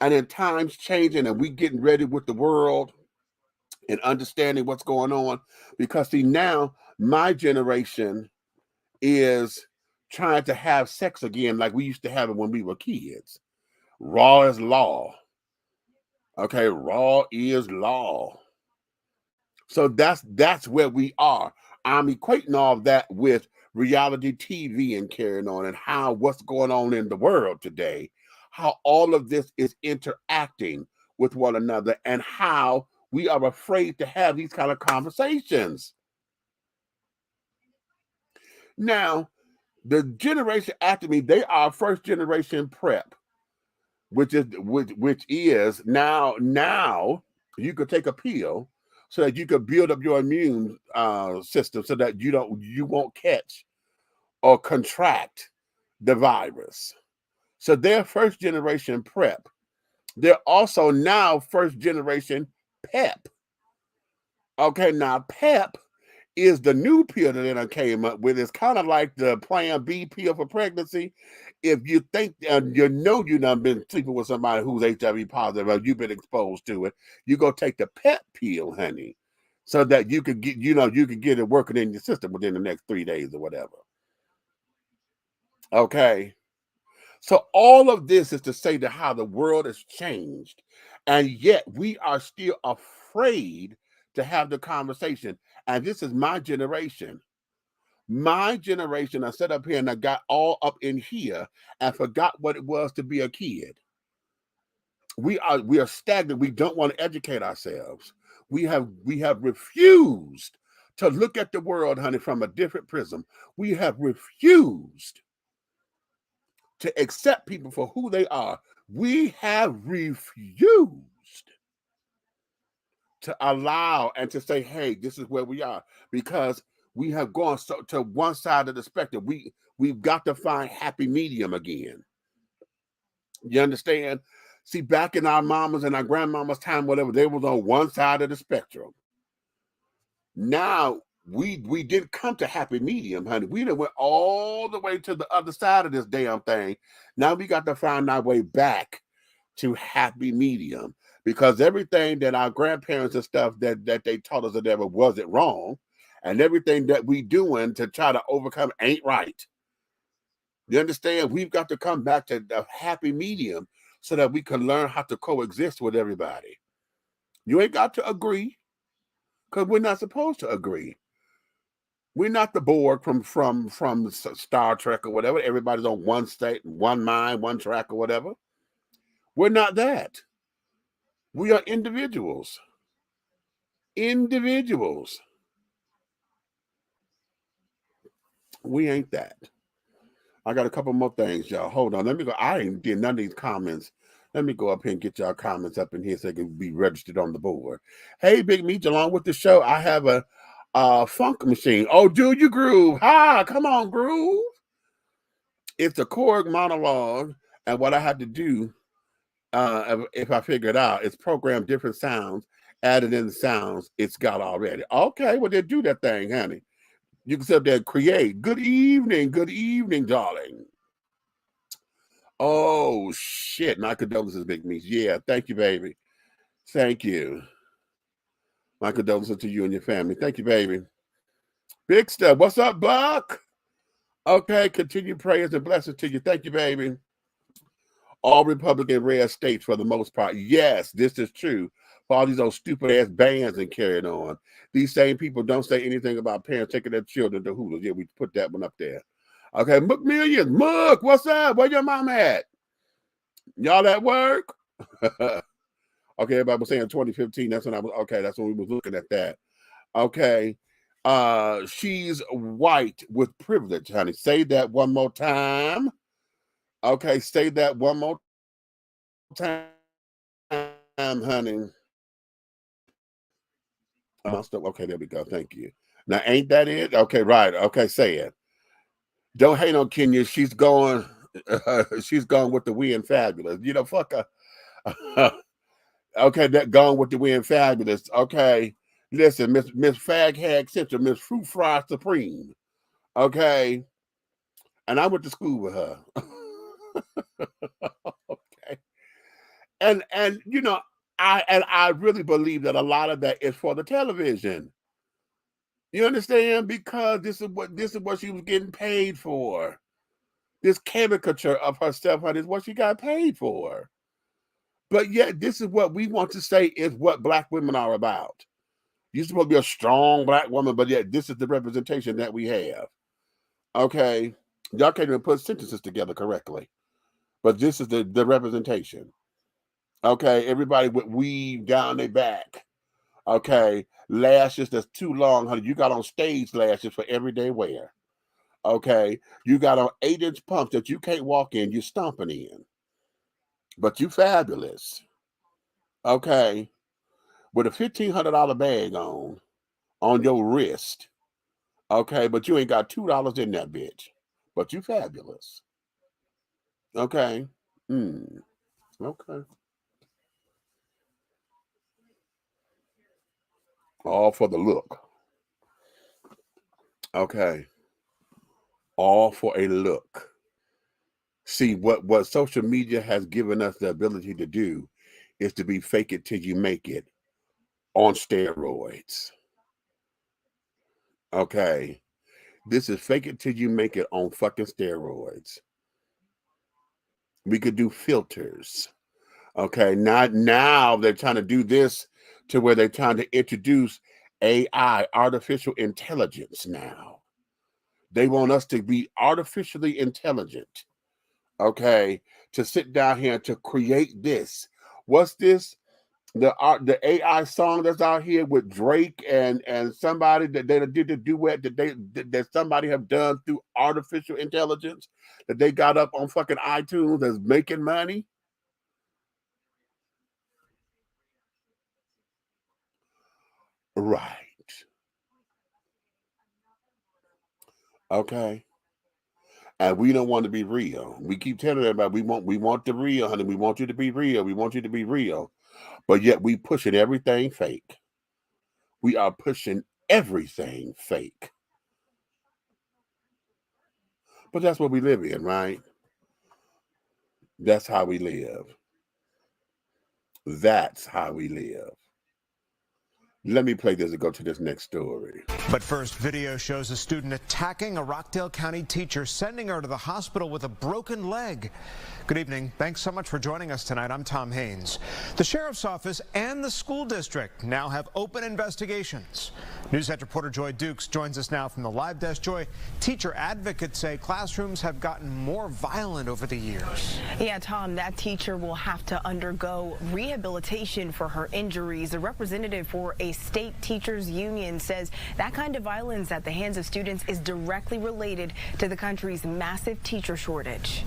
And in times changing and we getting ready with the world and understanding what's going on. Because see, now my generation is trying to have sex again like we used to have it when we were kids. Raw is law. Okay, raw is law. So that's where we are. I'm equating all of that with reality TV and carrying on and how what's going on in the world today, how all of this is interacting with one another and how we are afraid to have these kind of conversations. Now, The generation after me, they are first generation prep, which is now you could take a pill so that you could build up your immune system so that you won't catch or contract the virus. So they're first generation prep. They're also now first generation PEP. Okay, now PEP is the new pill that they done came up with. It's kind of like the Plan B pill for pregnancy. If you think you know you done been sleeping with somebody who's HIV positive or you've been exposed to it, you go take the PEP pill, honey, so that you could get you could get it working in your system within the next 3 days or whatever. Okay. So all of this is to say that how the world has changed, and yet we are still afraid to have the conversation. And this is my generation. My generation, I sat up here and I got all up in here and forgot what it was to be a kid. We are stagnant. We don't want to educate ourselves. We have refused to look at the world, honey, from a different prism. We have refused to accept people for who they are. We have refused to allow and to say, hey, this is where we are, because we have gone to one side of the spectrum. We've got to find happy medium again. You understand? See, back in our mamas and our grandmamas' time, whatever, they was on one side of the spectrum. Now we didn't come to happy medium, honey. We done went all the way to the other side of this damn thing. Now we got to find our way back to happy medium, because everything that our grandparents and stuff that they taught us that never wasn't wrong, and everything that we doing to try to overcome ain't right. You understand? We've got to come back to the happy medium so that we can learn how to coexist with everybody. You ain't got to agree, because we're not supposed to agree. We're not the Borg from Star Trek or whatever. Everybody's on one state, one mind, one track or whatever. We're not that. We are individuals. Individuals. We ain't that. I got a couple more things, y'all. Hold on. Let me go. I ain't did none of these comments. Let me go up here and get y'all comments up in here so they can be registered on the board. Hey, Big Meat, along with the show, I have a funk machine. Oh, do you groove? Hi, come on, groove. It's a Korg monologue, and what I had to do, if I figure it out, is program different sounds, added in the sounds it's got already. Okay, well, then do that thing, honey. You can sit up there and create. Good evening, darling. Oh, shit. My condolences, Big Meat. Yeah, thank you, baby. Thank you. My condolences to you and your family. Thank you, baby. Big stuff. What's up, Buck? Okay, continued prayers and blessings to you. Thank you, baby. All Republican red states for the most part. Yes, this is true. For all these old stupid-ass bans and carrying on. These same people don't say anything about parents taking their children to Hulu. Yeah, we put that one up there. Okay, Mook Millions. Mook, what's up? Where your mom at? Y'all at work? Okay, everybody was saying 2015. That's when that's when we was looking at that. Okay. She's white with privilege, honey. Say that one more time. Okay, say that one more time, honey. Okay, there we go. Thank you. Now, ain't that it? Okay, right. Okay, say it. Don't hate on Kenya. She's going. She's going with the we and fabulous. You know, fuck her. Okay, that gone with the we and fabulous. Okay, listen, Miss Fag Hag Central, Miss Fruit Fry Supreme. Okay, and I went to school with her. Okay, and you know, I really believe that a lot of that is for the television. You understand? Because this is what she was getting paid for. This caricature of herself, honey, is what she got paid for. But yet, this is what we want to say is what Black women are about. You're supposed to be a strong Black woman, but yet this is the representation that we have. Okay? Y'all can't even put sentences together correctly. But this is the representation. Okay? Everybody with weave down their back. Okay? Lashes that's too long, honey. You got on stage lashes for everyday wear. Okay, you got an 8-inch pump that you can't walk in, you're stomping in. But you fabulous. Okay, with a $1,500 bag on your wrist. Okay, but you ain't got $2 in that bitch. But you fabulous. Okay. Okay. All for the look. Okay. All for a look. See, what social media has given us the ability to do is to be fake it till you make it on steroids. Okay. This is fake it till you make it on fucking steroids. We could do filters. Okay. Now they're trying to do this to where they're trying to introduce AI, artificial intelligence now. They want us to be artificially intelligent. Okay. To sit down here and to create this. What's this? The AI song that's out here with Drake and somebody that they did the duet that somebody have done through artificial intelligence that they got up on fucking iTunes that's making money. Right. Okay. And we don't want to be real. We keep telling everybody we want the real, honey. We want you to be real. We want you to be real. But yet we pushing everything fake. We are pushing everything fake. But that's what we live in, right? That's how we live. That's how we live. Let me play this and go to this next story. But first, video shows a student attacking a Rockdale County teacher, sending her to the hospital with a broken leg. Good evening. Thanks so much for joining us tonight. I'm Tom Haynes. The sheriff's office and the school district now have open investigations. Newshead reporter Joy Dukes joins us now from the live desk. Joy, teacher advocates say classrooms have gotten more violent over the years. Yeah, Tom, that teacher will have to undergo rehabilitation for her injuries. A representative for a state teachers union says that kind of violence at the hands of students is directly related to the country's massive teacher shortage.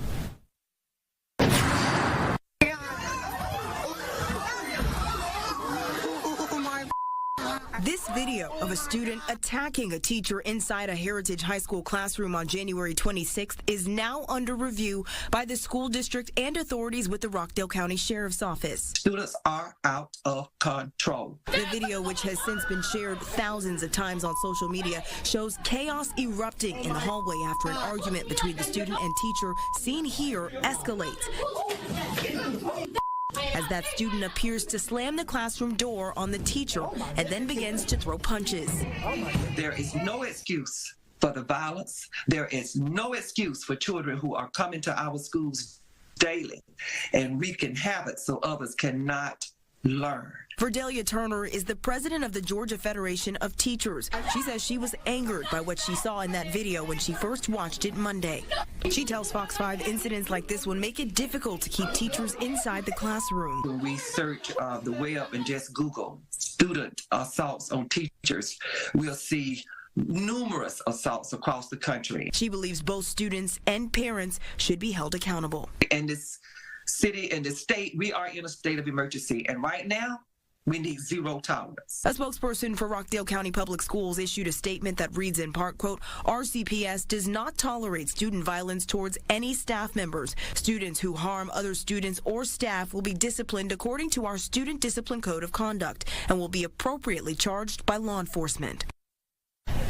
This video of a student attacking a teacher inside a Heritage High School classroom on January 26th is now under review by the school district and authorities with the Rockdale County Sheriff's Office. Students are out of control. The video, which has since been shared thousands of times on social media, shows chaos erupting in the hallway after an argument between the student and teacher, seen here, escalates as that student appears to slam the classroom door on the teacher and then begins to throw punches. There is no excuse for the violence. There is no excuse for children who are coming to our schools daily and wreaking havoc so others cannot learn. Verdelia Turner is the president of the Georgia Federation of Teachers. She says she was angered by what she saw in that video when she first watched it Monday. She tells Fox 5 incidents like this one make it difficult to keep teachers inside the classroom. When we search the web and just Google student assaults on teachers, we'll see numerous assaults across the country. She believes both students and parents should be held accountable. In this city and this state, we are in a state of emergency, and right now, we need zero tolerance. A spokesperson for Rockdale County Public Schools issued a statement that reads in part, quote, RCPS does not tolerate student violence towards any staff members. Students who harm other students or staff will be disciplined according to our Student Discipline Code of Conduct and will be appropriately charged by law enforcement.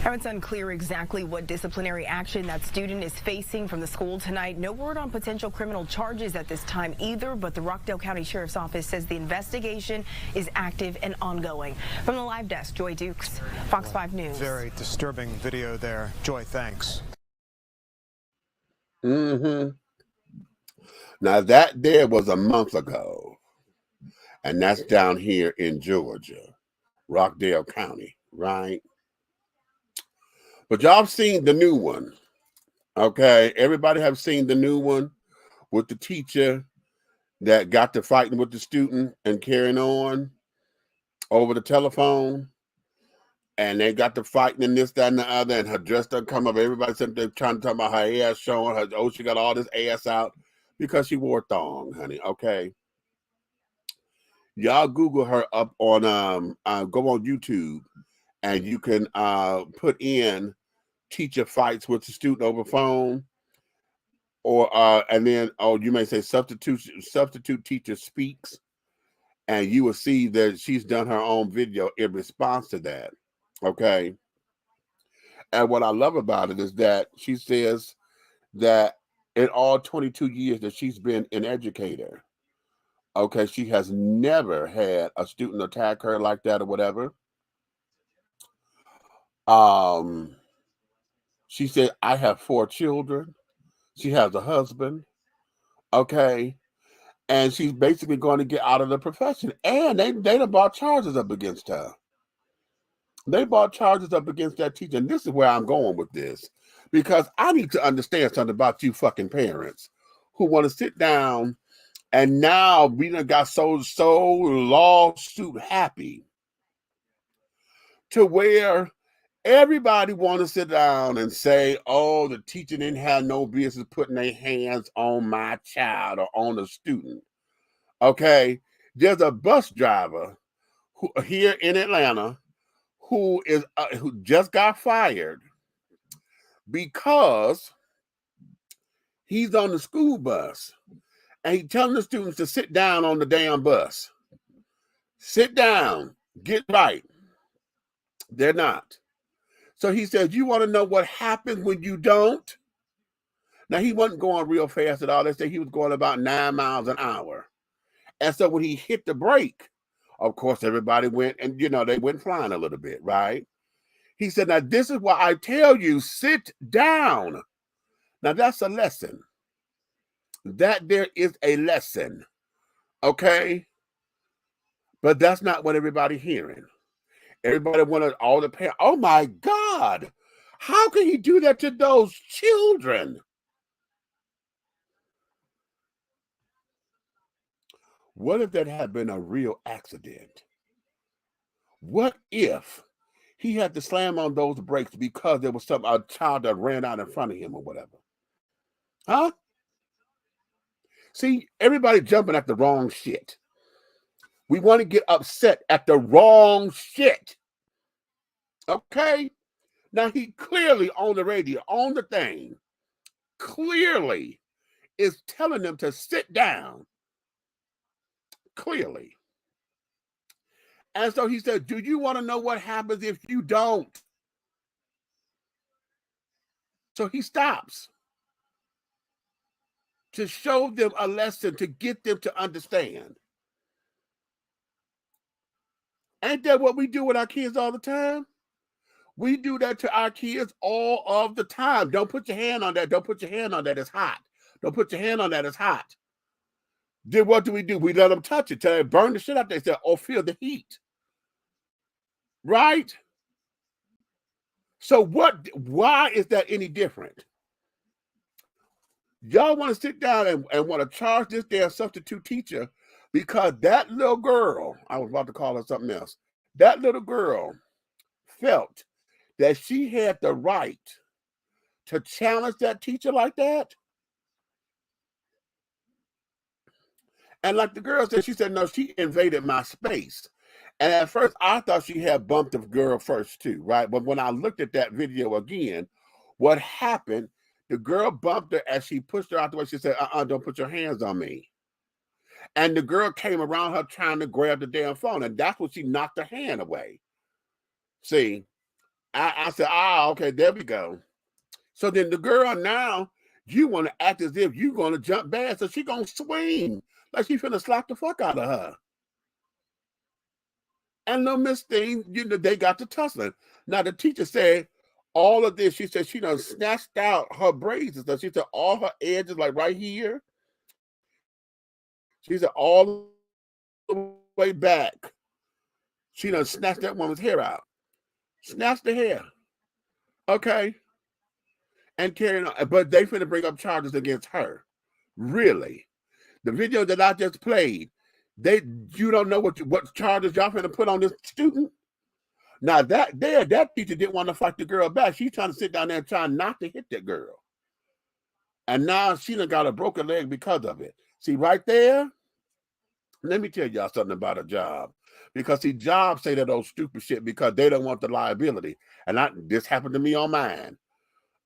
Now, it's unclear exactly what disciplinary action that student is facing from the school tonight. No word on potential criminal charges at this time either, but the Rockdale County Sheriff's Office says the investigation is active and ongoing. From the live desk, Joy Dukes, Fox 5 News. Very disturbing video there. Joy, thanks. Now that there was a month ago, and that's down here in Georgia, Rockdale County, right? But y'all have seen the new one, okay? Everybody have seen the new one with the teacher that got to fighting with the student and carrying on over the telephone. And they got to fighting and this, that, and the other, and her dress done come up. Everybody sitting there trying to talk about her ass showing her. Oh, she got all this ass out because she wore a thong, honey. Okay. Y'all Google her up on go on YouTube, and you can put in teacher fights with the student over phone, or and then you may say substitute teacher speaks, and you will see that she's done her own video in response to that. Okay. And what I love about it is that she says that in all 22 years that she's been an educator, okay, she has never had a student attack her like that or whatever. She said, I have 4 children. She has a husband. Okay. And she's basically going to get out of the profession. And they done brought charges up against her. They brought charges up against that teacher. And this is where I'm going with this. Because I need to understand something about you fucking parents who want to sit down, and now we done got so lawsuit happy to where everybody want to sit down and say, oh, the teacher didn't have no business putting their hands on my child or on a student. Okay, there's a bus driver here in Atlanta who just got fired because he's on the school bus and he's telling the students to sit down on the damn bus. Sit down, get right. They're not. So he says, you want to know what happens when you don't? Now, he wasn't going real fast at all. They say he was going about 9 miles an hour. And so when he hit the brake, of course, everybody went, and, they went flying a little bit, right? He said, now, this is why I tell you, sit down. Now, that's a lesson. That there is a lesson, okay? But that's not what everybody hearing. Everybody wanted all the parents. Oh, my God. How can he do that to those children? What if that had been a real accident? What if he had to slam on those brakes because there was a child that ran out in front of him or whatever? Huh? See, everybody jumping at the wrong shit. We want to get upset at the wrong shit. Okay? Now, he clearly on the radio, on the thing, clearly is telling them to sit down. Clearly. And so he said, do you want to know what happens if you don't? So he stops to show them a lesson, to get them to understand. Ain't that what we do with our kids all the time? We do that to our kids all of the time. Don't put your hand on that. Don't put your hand on that. It's hot. Don't put your hand on that. It's hot. Then what do? We let them touch it till they burn the shit out. They say, oh, feel the heat. Right? So why is that any different? Y'all want to sit down and want to charge this damn substitute teacher because that little girl, I was about to call her something else, that little girl felt that she had the right to challenge that teacher like that? And like the girl said, she said, no, she invaded my space. And at first, I thought she had bumped the girl first too, right? But when I looked at that video again, what happened, the girl bumped her as she pushed her out the way. She said, don't put your hands on me. And the girl came around her trying to grab the damn phone. And that's when she knocked her hand away. See, I said, okay, there we go. So then the girl now, you want to act as if you're going to jump bad. So she going to swing like she finna slap the fuck out of her. And no Miss Thing, they got to tussling. Now the teacher said all of this. She said she done snatched out her braids and stuff. She said all her edges, like right here. She said all the way back. She done snatched that woman's hair out. Snatched the hair. Okay. And carrying on. But they finna bring up charges against her. Really? The video that I just played, you don't know what charges y'all finna put on this student? Now that teacher didn't want to fight the girl back. She's trying to sit down there and try not to hit that girl. And now she done got a broken leg because of it. See, right there, let me tell y'all something about a job. Because see, jobs say that old stupid shit because they don't want the liability. And this happened to me on mine.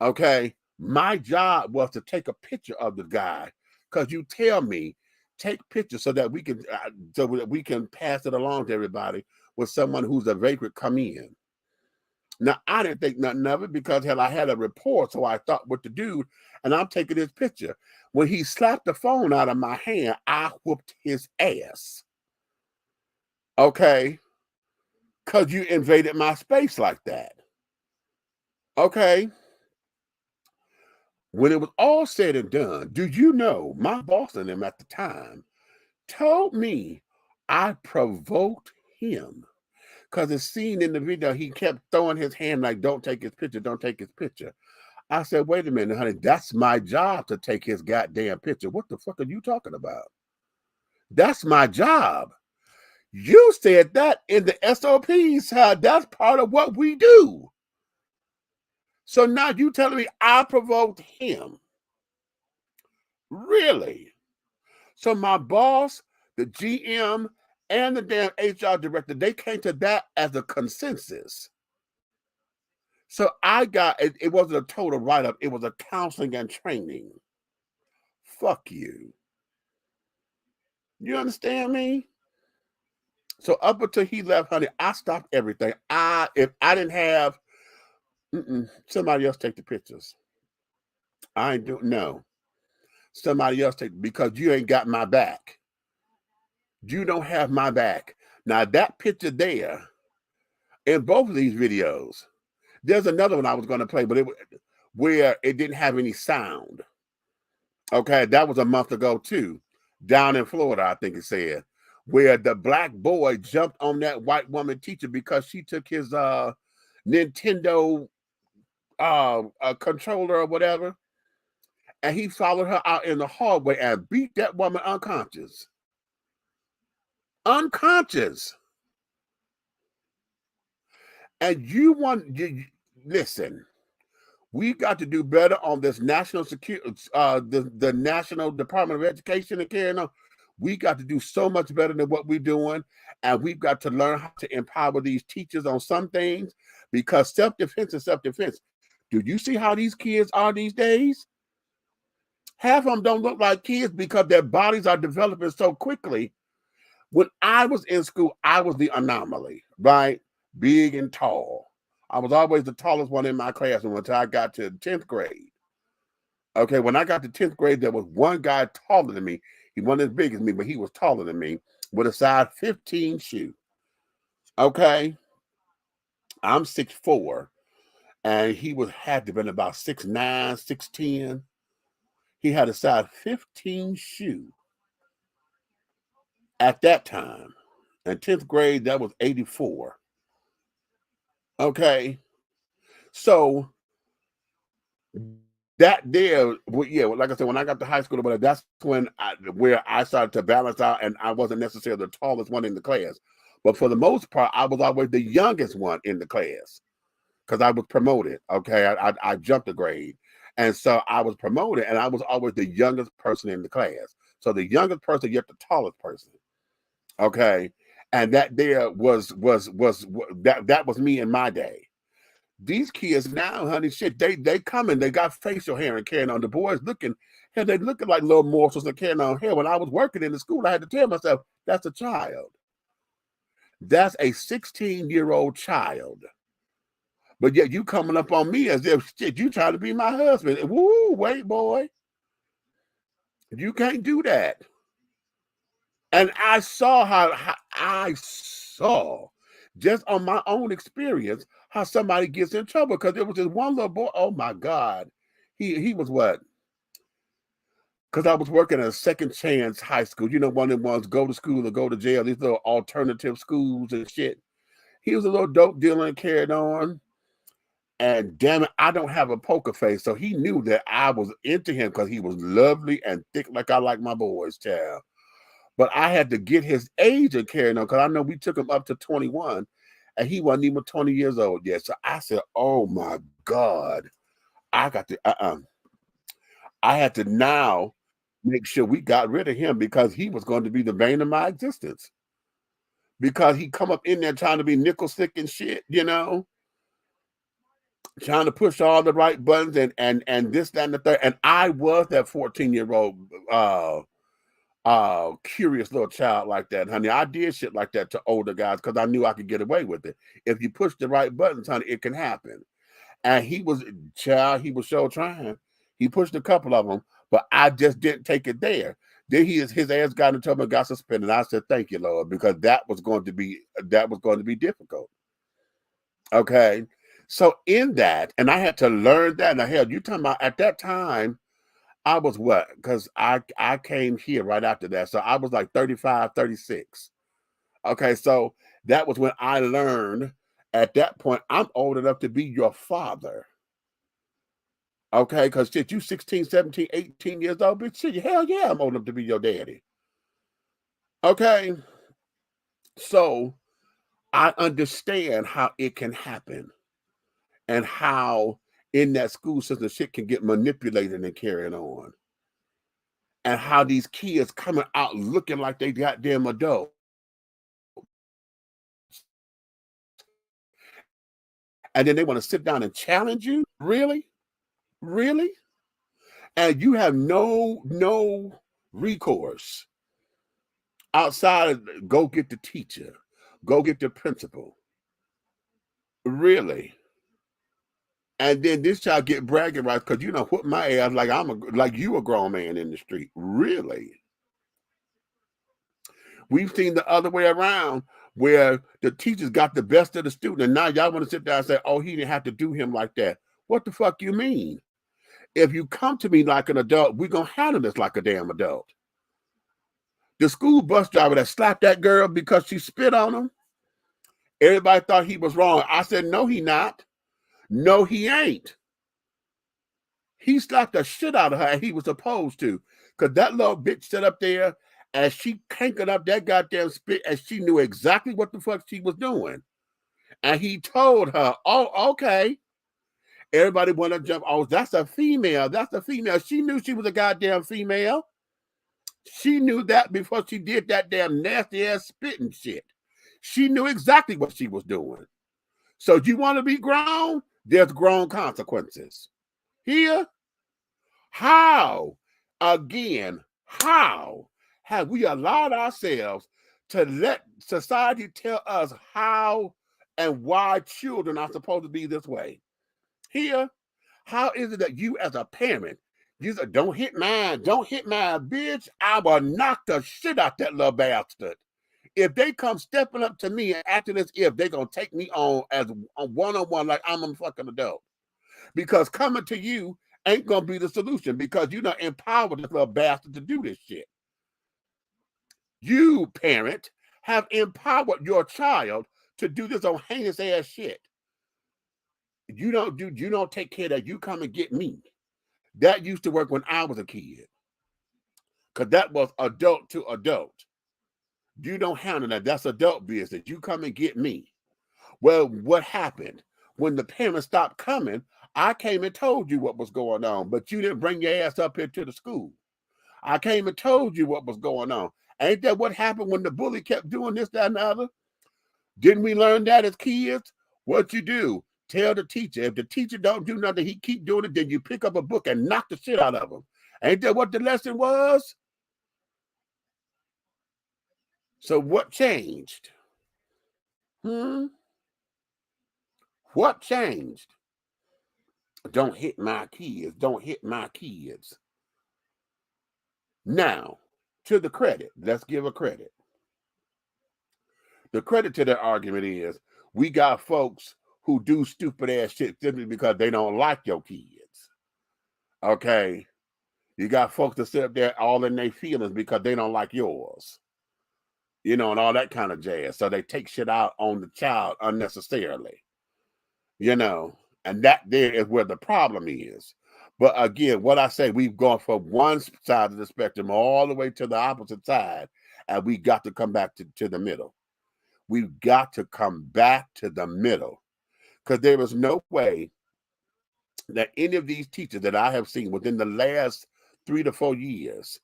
Okay? My job was to take a picture of the guy. Because you tell me, take pictures so that we can pass it along to everybody when someone who's a vagrant come in. Now, I didn't think nothing of it because hell, I had a report, so I thought what to do, and I'm taking this picture. When he slapped the phone out of my hand, I whooped his ass. Okay? Because you invaded my space like that. Okay? When it was all said and done, do you know my boss and him at the time told me I provoked him. Because it's seen in the video, he kept throwing his hand like, don't take his picture, don't take his picture. I said, wait a minute, honey, that's my job to take his goddamn picture. What the fuck are you talking about? That's my job. You said that in the SOPs, that's part of what we do. So now you telling me I provoked him. Really? So my boss, the GM, and the damn HR director, they came to that as a consensus. So I got, it wasn't a total write-up, it was a counseling and training. Fuck you. You understand me? So up until he left, honey, I stopped everything. If I didn't have, somebody else take the pictures. I ain't doing, no. Somebody else take, because you ain't got my back. You don't have my back. Now that picture there, in both of these videos, there's another one I was going to play, but where it didn't have any sound. Okay, that was a month ago too, down in Florida, I think it said, where the black boy jumped on that white woman teacher because she took his Nintendo controller or whatever, and he followed her out in the hallway and beat that woman unconscious. Unconscious. And listen, we got to do better on this national security, the National Department of Education and carrying on. We got to do so much better than what we're doing. And we've got to learn how to empower these teachers on some things, because self-defense is self-defense. Do you see how these kids are these days? Half of them don't look like kids because their bodies are developing so quickly. When I was in school, I was the anomaly, right? Big and tall. I was always the tallest one in my classroom until I got to 10th grade. Okay, when I got to 10th grade, there was one guy taller than me. He wasn't as big as me, but he was taller than me with a size 15 shoe. Okay, I'm 6'4", and he had to have been about 6'9", 6'10". He had a size 15 shoe at that time. In 10th grade, that was 84. Okay, so that there, yeah, like I said, when I got to high school, but that's where I started to balance out, and I wasn't necessarily the tallest one in the class. But for the most part, I was always the youngest one in the class because I was promoted. Okay, I jumped a grade, and so I was promoted, and I was always the youngest person in the class. So the youngest person, yet the tallest person. Okay, and that there was that was me in my day. These kids now, honey, shit, they coming, they got facial hair and carrying on. The boys looking, and they looking like little morsels and carrying on hair. When I was working in the school, I had to tell myself, that's a child. That's a 16-year-old child. But yet you coming up on me as if, shit, you trying to be my husband. Woo, wait, boy. You can't do that. And I saw how just on my own experience, how somebody gets in trouble, because there was this one little boy. Oh my God, he was what? Because I was working at a second chance high school. You know, one of them ones, go to school or go to jail. These little alternative schools and shit. He was a little dope dealer and carried on. And damn it, I don't have a poker face, so he knew that I was into him because he was lovely and thick, like I like my boys, child. But I had to get his age and carrying on, because I know we took him up to 21. and he wasn't even 20 years old yet. So I said, oh my God, I got to, I had to now make sure we got rid of him because he was going to be the bane of my existence. Because he come up in there trying to be nickel sick and shit, you know, trying to push all the right buttons and this, that, and the third. And I was that 14-year-old curious little child like that, honey. I did shit like that to older guys because I knew I could get away with it. If you push the right buttons, honey, it can happen. And he was so trying. He pushed a couple of them, but I just didn't take it there. Then his ass got into trouble and got suspended. I said, thank you, Lord, because that was going to be difficult. Okay. So in that, and I had to learn that. Now, hell, you talking about at that time, I was what? Because I came here right after that. So I was like 35, 36. Okay, so that was when I learned at that point, I'm old enough to be your father. Okay, because shit, you 16, 17, 18 years old, bitch, shit, hell yeah, I'm old enough to be your daddy. Okay, so I understand how it can happen and how in that school system shit can get manipulated and carried on. And how these kids coming out looking like they goddamn adult. And then they want to sit down and challenge you? Really? Really? And you have no recourse outside of go get the teacher, go get the principal. Really? And then this child get bragging rights because you know whoop my ass like you a grown man in the street. Really? We've seen the other way around where the teachers got the best of the student, and now y'all want to sit down and say, oh, he didn't have to do him like that. What the fuck you mean? If you come to me like an adult, we're going to handle this like a damn adult. The school bus driver that slapped that girl because she spit on him, everybody thought he was wrong. I said, no, he not. No, he ain't. He slapped the shit out of her, and he was supposed to. Because that little bitch sat up there, and she cranking up that goddamn spit, and she knew exactly what the fuck she was doing. And he told her, oh, okay. Everybody want to jump. Oh, that's a female. That's a female. She knew she was a goddamn female. She knew that before she did that damn nasty ass spitting shit. She knew exactly what she was doing. So do you want to be grown? There's grown consequences. Here, how? Again, how have we allowed ourselves to let society tell us how and why children are supposed to be this way? Here, how is it that you as a parent, you say, don't hit mine, bitch, I will knock the shit out that little bastard. If they come stepping up to me and acting as if they're going to take me on as a one-on-one like I'm a fucking adult. Because coming to you ain't going to be the solution because you don't empower this little bastard to do this shit. You, parent, have empowered your child to do this on heinous ass shit. You don't take care of that. You come and get me. That used to work when I was a kid. Because that was adult to adult. You don't handle that. That's adult business. You come and get me. Well, what happened? When the parents stopped coming, I came and told you what was going on, but you didn't bring your ass up here to the school. I came and told you what was going on. Ain't that what happened when the bully kept doing this, that, and the other? Didn't we learn that as kids? What you do? Tell the teacher. If the teacher don't do nothing, he keep doing it, then you pick up a book and knock the shit out of him. Ain't that what the lesson was? So what changed? What changed? Don't hit my kids. Don't hit my kids. Now, to the credit, let's give a credit. The credit to that argument is we got folks who do stupid ass shit simply because they don't like your kids. Okay? You got folks that sit up there all in their feelings because they don't like yours. You know, and all that kind of jazz. So they take shit out on the child unnecessarily. You know, and that there is where the problem is. But again, what I say, we've gone from one side of the spectrum all the way to the opposite side, and we got to come back to the middle. We've got to come back to the middle, because there is no way that any of these teachers that I have seen within the last 3 to 4 years,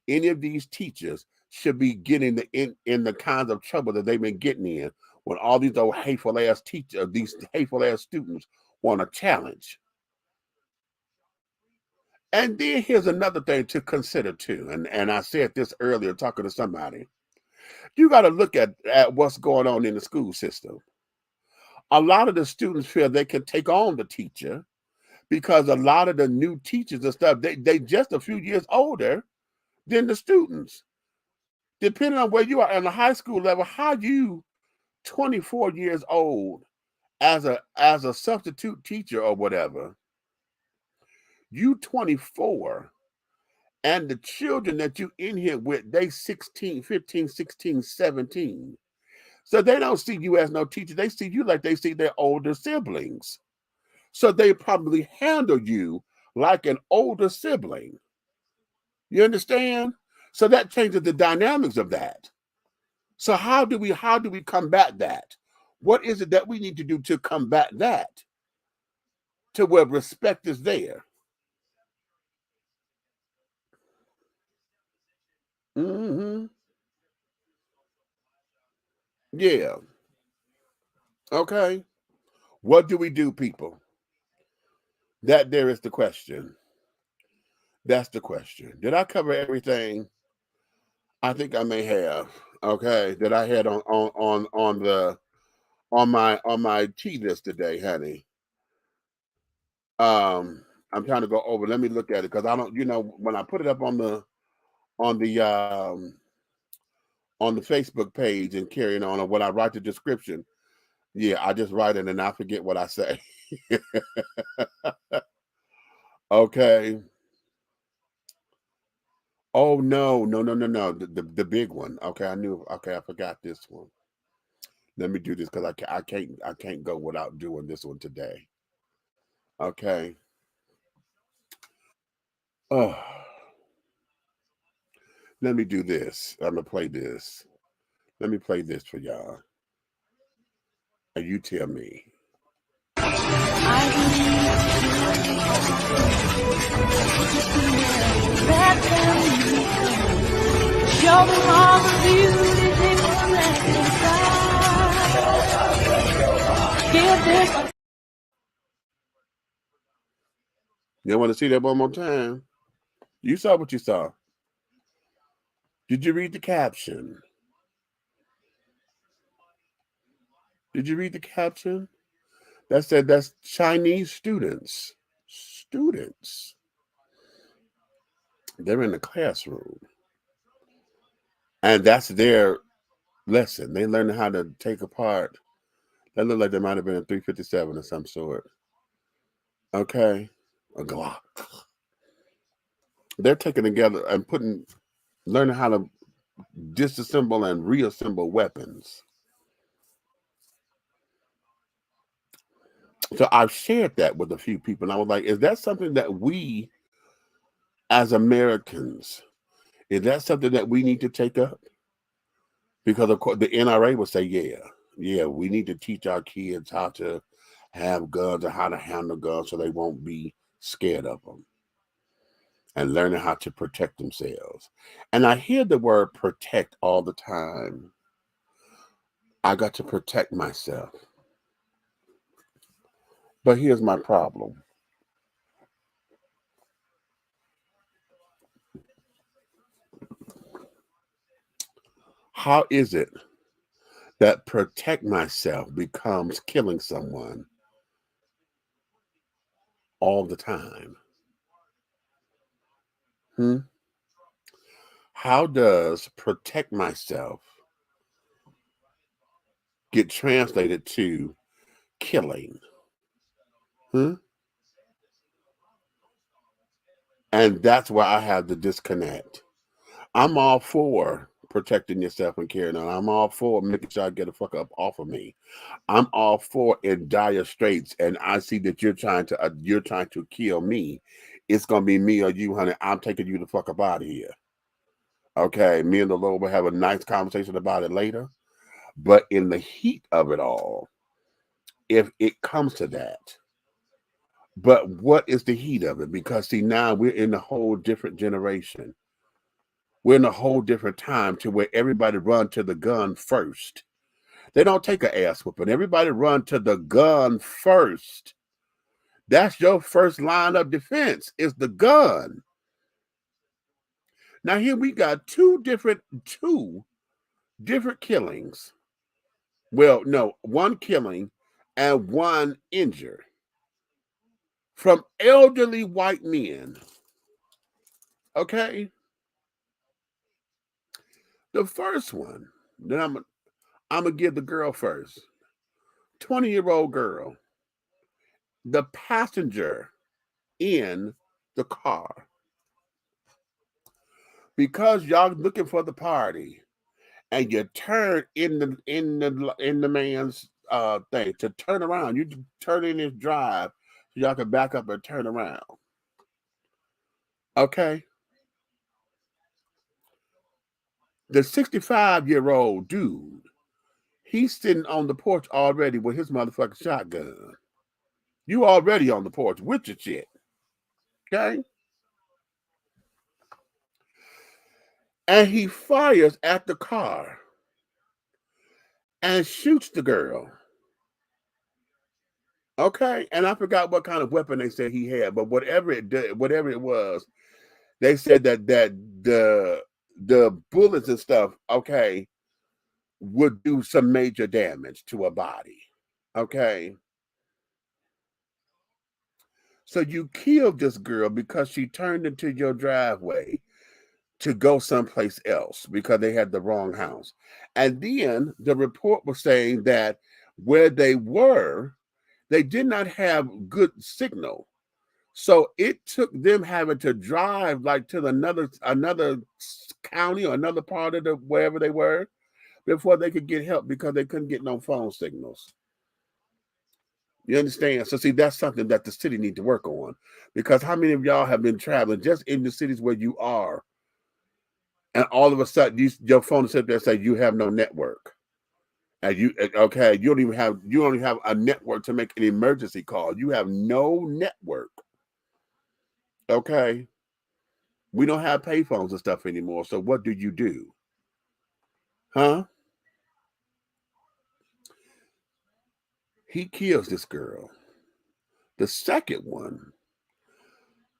any of these teachers should be getting in the kinds of trouble that they've been getting in when all these old hateful ass teachers, these hateful ass students want a challenge. And then here's another thing to consider too, and I said this earlier talking to somebody. You got to look at what's going on in the school system. A lot of the students feel they can take on the teacher because a lot of the new teachers and stuff, they just a few years older than the students. Depending on where you are on the high school level, how you 24 years old as a substitute teacher or whatever, you 24, and the children that you in here with, they 16, 15, 16, 17. So they don't see you as no teacher. They see you like they see their older siblings. So they probably handle you like an older sibling. You understand? So that changes the dynamics of that. So how do we combat that? What is it that we need to do to combat that? To where respect is there. Mm-hmm. Yeah. Okay. What do we do, people? That there is the question. That's the question. Did I cover everything? I think I may have. Okay, that I had on my tea list today, honey. I'm trying to go over. Let me look at it because I don't. When I put it up on the Facebook page and carrying on, or when I write the description, yeah, I just write it and I forget what I say. Okay. Oh no. The big one. Okay, I knew. Okay, I forgot this one. Let me do this because I can't go without doing this one today. Okay. Oh, let me do this. I'm gonna play this. Let me play this for y'all. And you tell me. You want to see that one more time? You saw what you saw. Did you read the caption? Did you read the caption? That said that's Chinese students. Students. They're in the classroom. And that's their lesson. They learn how to take apart. That looked like they might have been a 357 of some sort. Okay. A Glock. They're taking together and learning how to disassemble and reassemble weapons. So I've shared that with a few people. And I was like, is that something that we as Americans, is that something that we need to take up? Because of course the NRA will say, yeah, we need to teach our kids how to have guns and how to handle guns so they won't be scared of them. And learning how to protect themselves. And I hear the word protect all the time. I got to protect myself. But here's my problem. How is it that protect myself becomes killing someone all the time? How does protect myself get translated to killing? And that's why I have the disconnect. I'm all for protecting yourself and carrying on. I'm all for making sure I get the fuck up off of me. I'm all for in dire straits, and I see that you're trying to kill me. It's gonna be me or you, honey. I'm taking you the fuck up out of here. Okay, me and the Lord will have a nice conversation about it later. But in the heat of it all, if it comes to that, but what is the heat of it? Because see, now we're in a whole different generation. We're in a whole different time to where everybody run to the gun first. They don't take an ass whooping. Everybody run to the gun first. That's your first line of defense, is the gun. Now here we got two different killings. Well, no, one killing and one injured from elderly white men. Okay? The first one, then I'm gonna give the girl first. 20-year-old girl, the passenger in the car. Because y'all looking for the party, and you turn in the man's thing to turn around. You turn in his drive so y'all can back up and turn around. Okay. The 65-year-old dude, he's sitting on the porch already with his motherfucking shotgun. You already on the porch with your shit. Okay? And he fires at the car and shoots the girl. Okay? And I forgot what kind of weapon they said he had, but whatever it was, they said that the bullets and stuff, okay, would do some major damage to a body. Okay? So you killed this girl because she turned into your driveway to go someplace else because they had the wrong house. And then the report was saying that where they were, they did not have good signal. So it took them having to drive like to another county or another part of wherever they were before they could get help because they couldn't get no phone signals. You understand? So see, that's something that the city need to work on, because how many of y'all have been traveling just in the cities where you are, and all of a sudden your phone is up there and say you have no network, and you don't even have a network to make an emergency call. You have no network. Okay, we don't have payphones and stuff anymore. So what do? Huh? He kills this girl. The second one,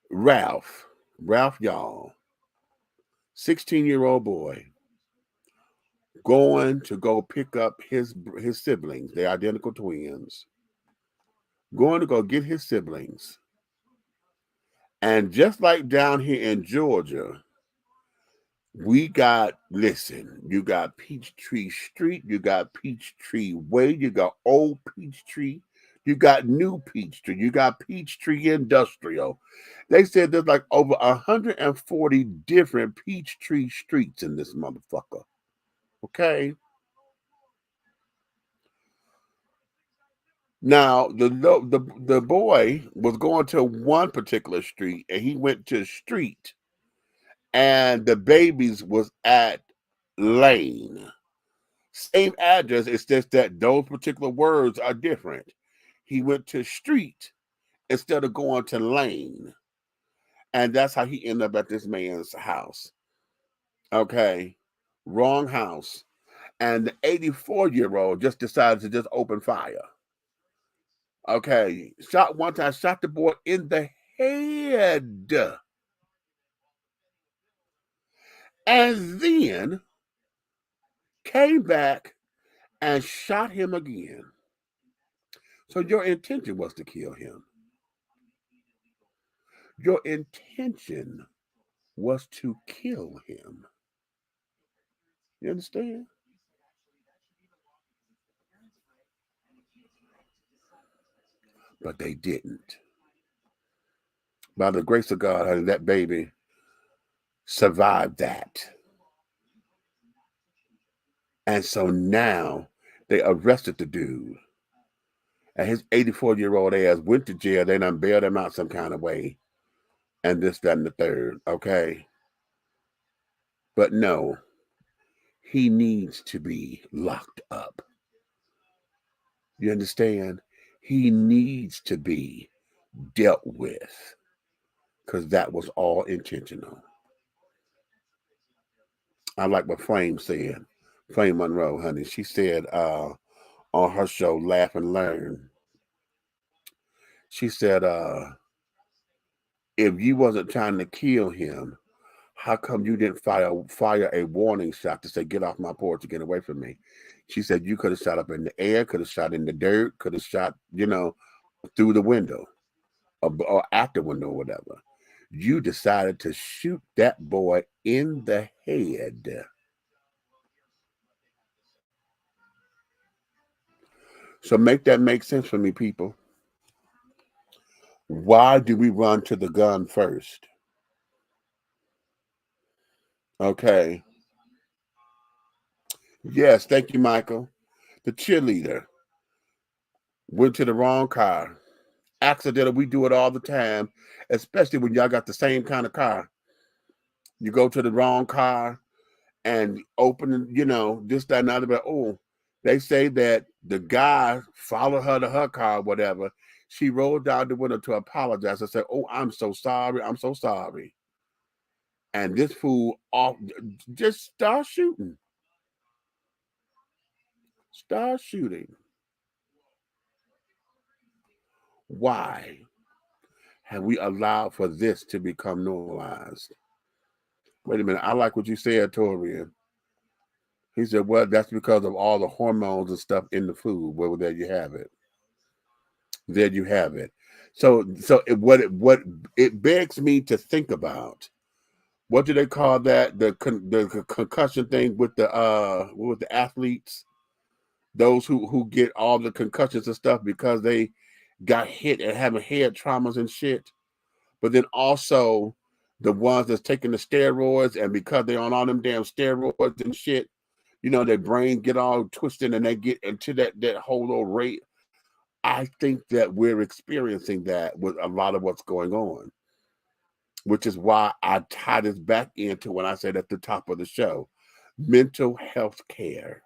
Ralph, y'all, 16-year-old boy, going to go pick up his siblings. They're identical twins. Going to go get his siblings. And just like down here in Georgia, we got, listen, you got Peachtree Street, you got Peachtree Way, you got Old Peachtree, you got New Peachtree, you got Peachtree Industrial. They said there's like over 140 different Peachtree streets in this motherfucker. Okay? Now, the boy was going to one particular street, and he went to street, and the babies was at Lane. Same address, it's just that those particular words are different. He went to street instead of going to Lane. And that's how he ended up at this man's house. Okay. Wrong house. And the 84-year-old just decided to just open fire. Okay. Shot one time, shot the boy in the head. And then came back and shot him again. So your intention was to kill him. Your intention was to kill him. You understand? But they didn't. By the grace of God, honey, that baby survived that. And so now they arrested the dude. And his 84-year-old ass went to jail. They done bailed him out some kind of way. And this, that, and the third. Okay. But no. he needs to be locked up. You understand? He needs to be dealt with, because that was all intentional. I like what Flame said. Flame Monroe, honey. She said on her show, Laugh and Learn. She said, if you wasn't trying to kill him, how come you didn't fire a warning shot to say, get off my porch and get away from me? She said, you could have shot up in the air, could have shot in the dirt, could have shot, through the window or out the window or whatever. You decided to shoot that boy in the head. So make that make sense for me, people. Why do we run to the gun first? Okay. Yes, thank you, Michael. The cheerleader went to the wrong car. Accidental, we do it all the time, especially when y'all got the same kind of car. You go to the wrong car and open, this, that, and other. But they say that the guy followed her to her car, whatever. She rolled down the window to apologize and said, "Oh, I'm so sorry. I'm so sorry." And this fool just start shooting. Start shooting. Why have we allowed for this to become normalized? Wait a minute. I like what you said, Torian. He said, well, that's because of all the hormones and stuff in the food. Well, there you have it. There you have it. So what it begs me to think about, what do they call that? The concussion thing with the athletes, those who get all the concussions and stuff because they got hit and having head traumas and shit. But then also the ones that's taking the steroids, and because they're on all them damn steroids and shit, their brain get all twisted and they get into that whole little rate. I think that we're experiencing that with a lot of what's going on, which is why I tie this back into when I said at the top of the show, mental health care,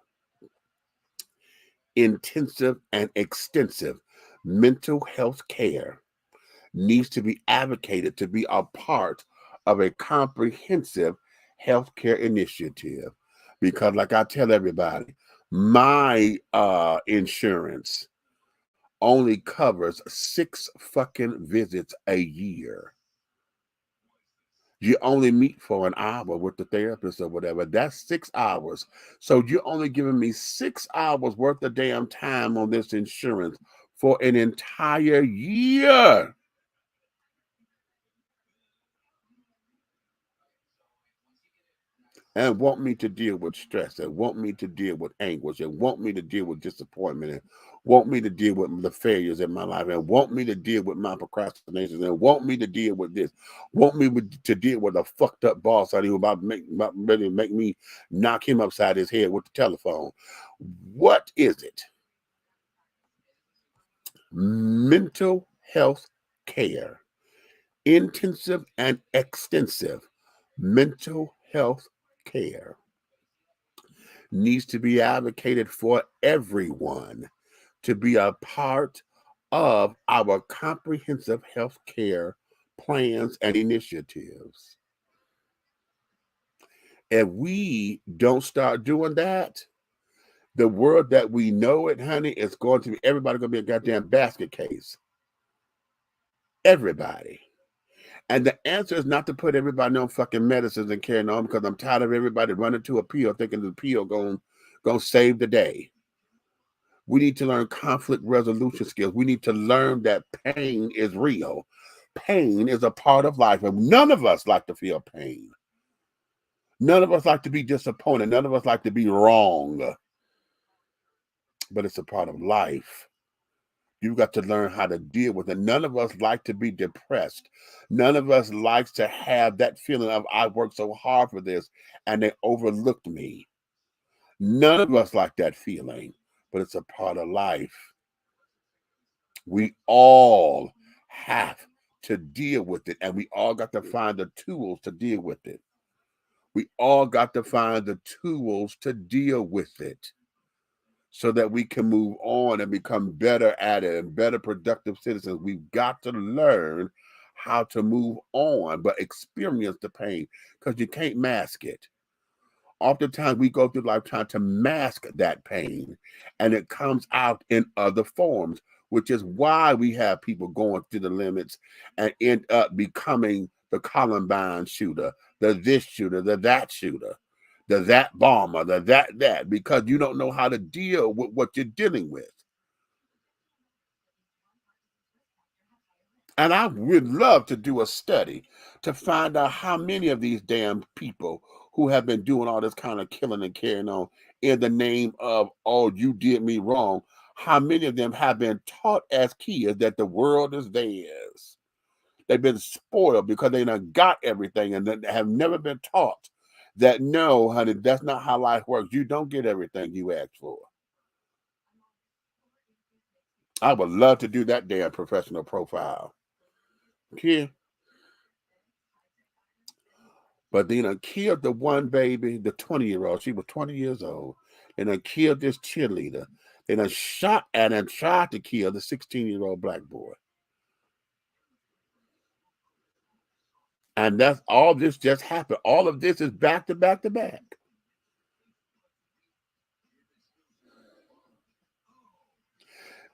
intensive and extensive mental health care needs to be advocated to be a part of a comprehensive healthcare initiative. Because like I tell everybody, my insurance only covers 6 fucking visits a year. You only meet for an hour with the therapist or whatever. That's 6 hours. So you're only giving me 6 hours worth of damn time on this insurance for an entire year. And want me to deal with stress, and want me to deal with anguish, and want me to deal with disappointment, and want me to deal with the failures in my life, and want me to deal with my procrastinations, and want me to deal with this, want me to deal with a fucked up boss who about ready to make me knock him upside his head with the telephone. What is it? Mental health care, intensive and extensive mental health care needs to be advocated for everyone to be a part of our comprehensive health care plans and initiatives. If we don't start doing that, the world that we know it, honey, is going to be, everybody going to be a goddamn basket case. Everybody. And the answer is not to put everybody on fucking medicines and carrying on, because I'm tired of everybody running to a pill thinking the pill going to save the day. We need to learn conflict resolution skills. We need to learn that pain is real. Pain is a part of life, and none of us like to feel pain. None of us like to be disappointed. None of us like to be wrong. But it's a part of life. You've got to learn how to deal with it. None of us like to be depressed. None of us likes to have that feeling of, I worked so hard for this and they overlooked me. None of us like that feeling, but it's a part of life. We all have to deal with it, and we all got to find the tools to deal with it. We all got to find the tools to deal with it so that we can move on and become better at it and better productive citizens. We've got to learn how to move on, but experience the pain, because you can't mask it. Oftentimes we go through life trying to mask that pain, and it comes out in other forms, which is why we have people going to the limits and end up becoming the Columbine shooter, the this shooter, the that shooter, the that bomber, the that, because you don't know how to deal with what you're dealing with. And I would love to do a study to find out how many of these damn people who have been doing all this kind of killing and carrying on in the name of, oh, you did me wrong, how many of them have been taught as kids that the world is theirs. They've been spoiled because they done got everything, and then have never been taught that, no, honey, that's not how life works. You don't get everything you ask for. I would love to do that damn professional profile. Okay. But they done killed the one baby, the 20-year-old. She was 20 years old. They done killed this cheerleader. They done shot at and tried to kill the 16-year-old black boy. And that's all this just happened. All of this is back to back to back.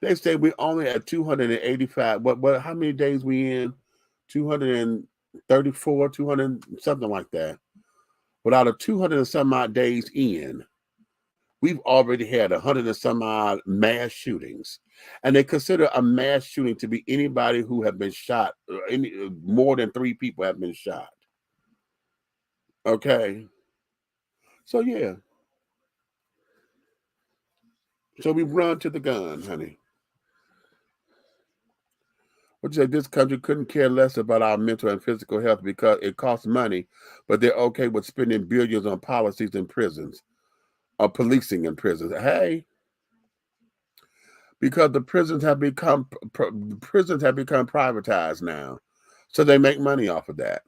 They say we only at 285. What? How many days we in? 234, 200, something like that. But out of 200 and some odd days in, we've already had 100 and some odd mass shootings. And they consider a mass shooting to be anybody who have been shot. More than 3 people have been shot. Okay. So, yeah. So we run to the gun, honey. What you say, this country couldn't care less about our mental and physical health because it costs money, but they're okay with spending billions on policies in prisons, or policing in prisons. Hey, because the prisons have become privatized now, so they make money off of that.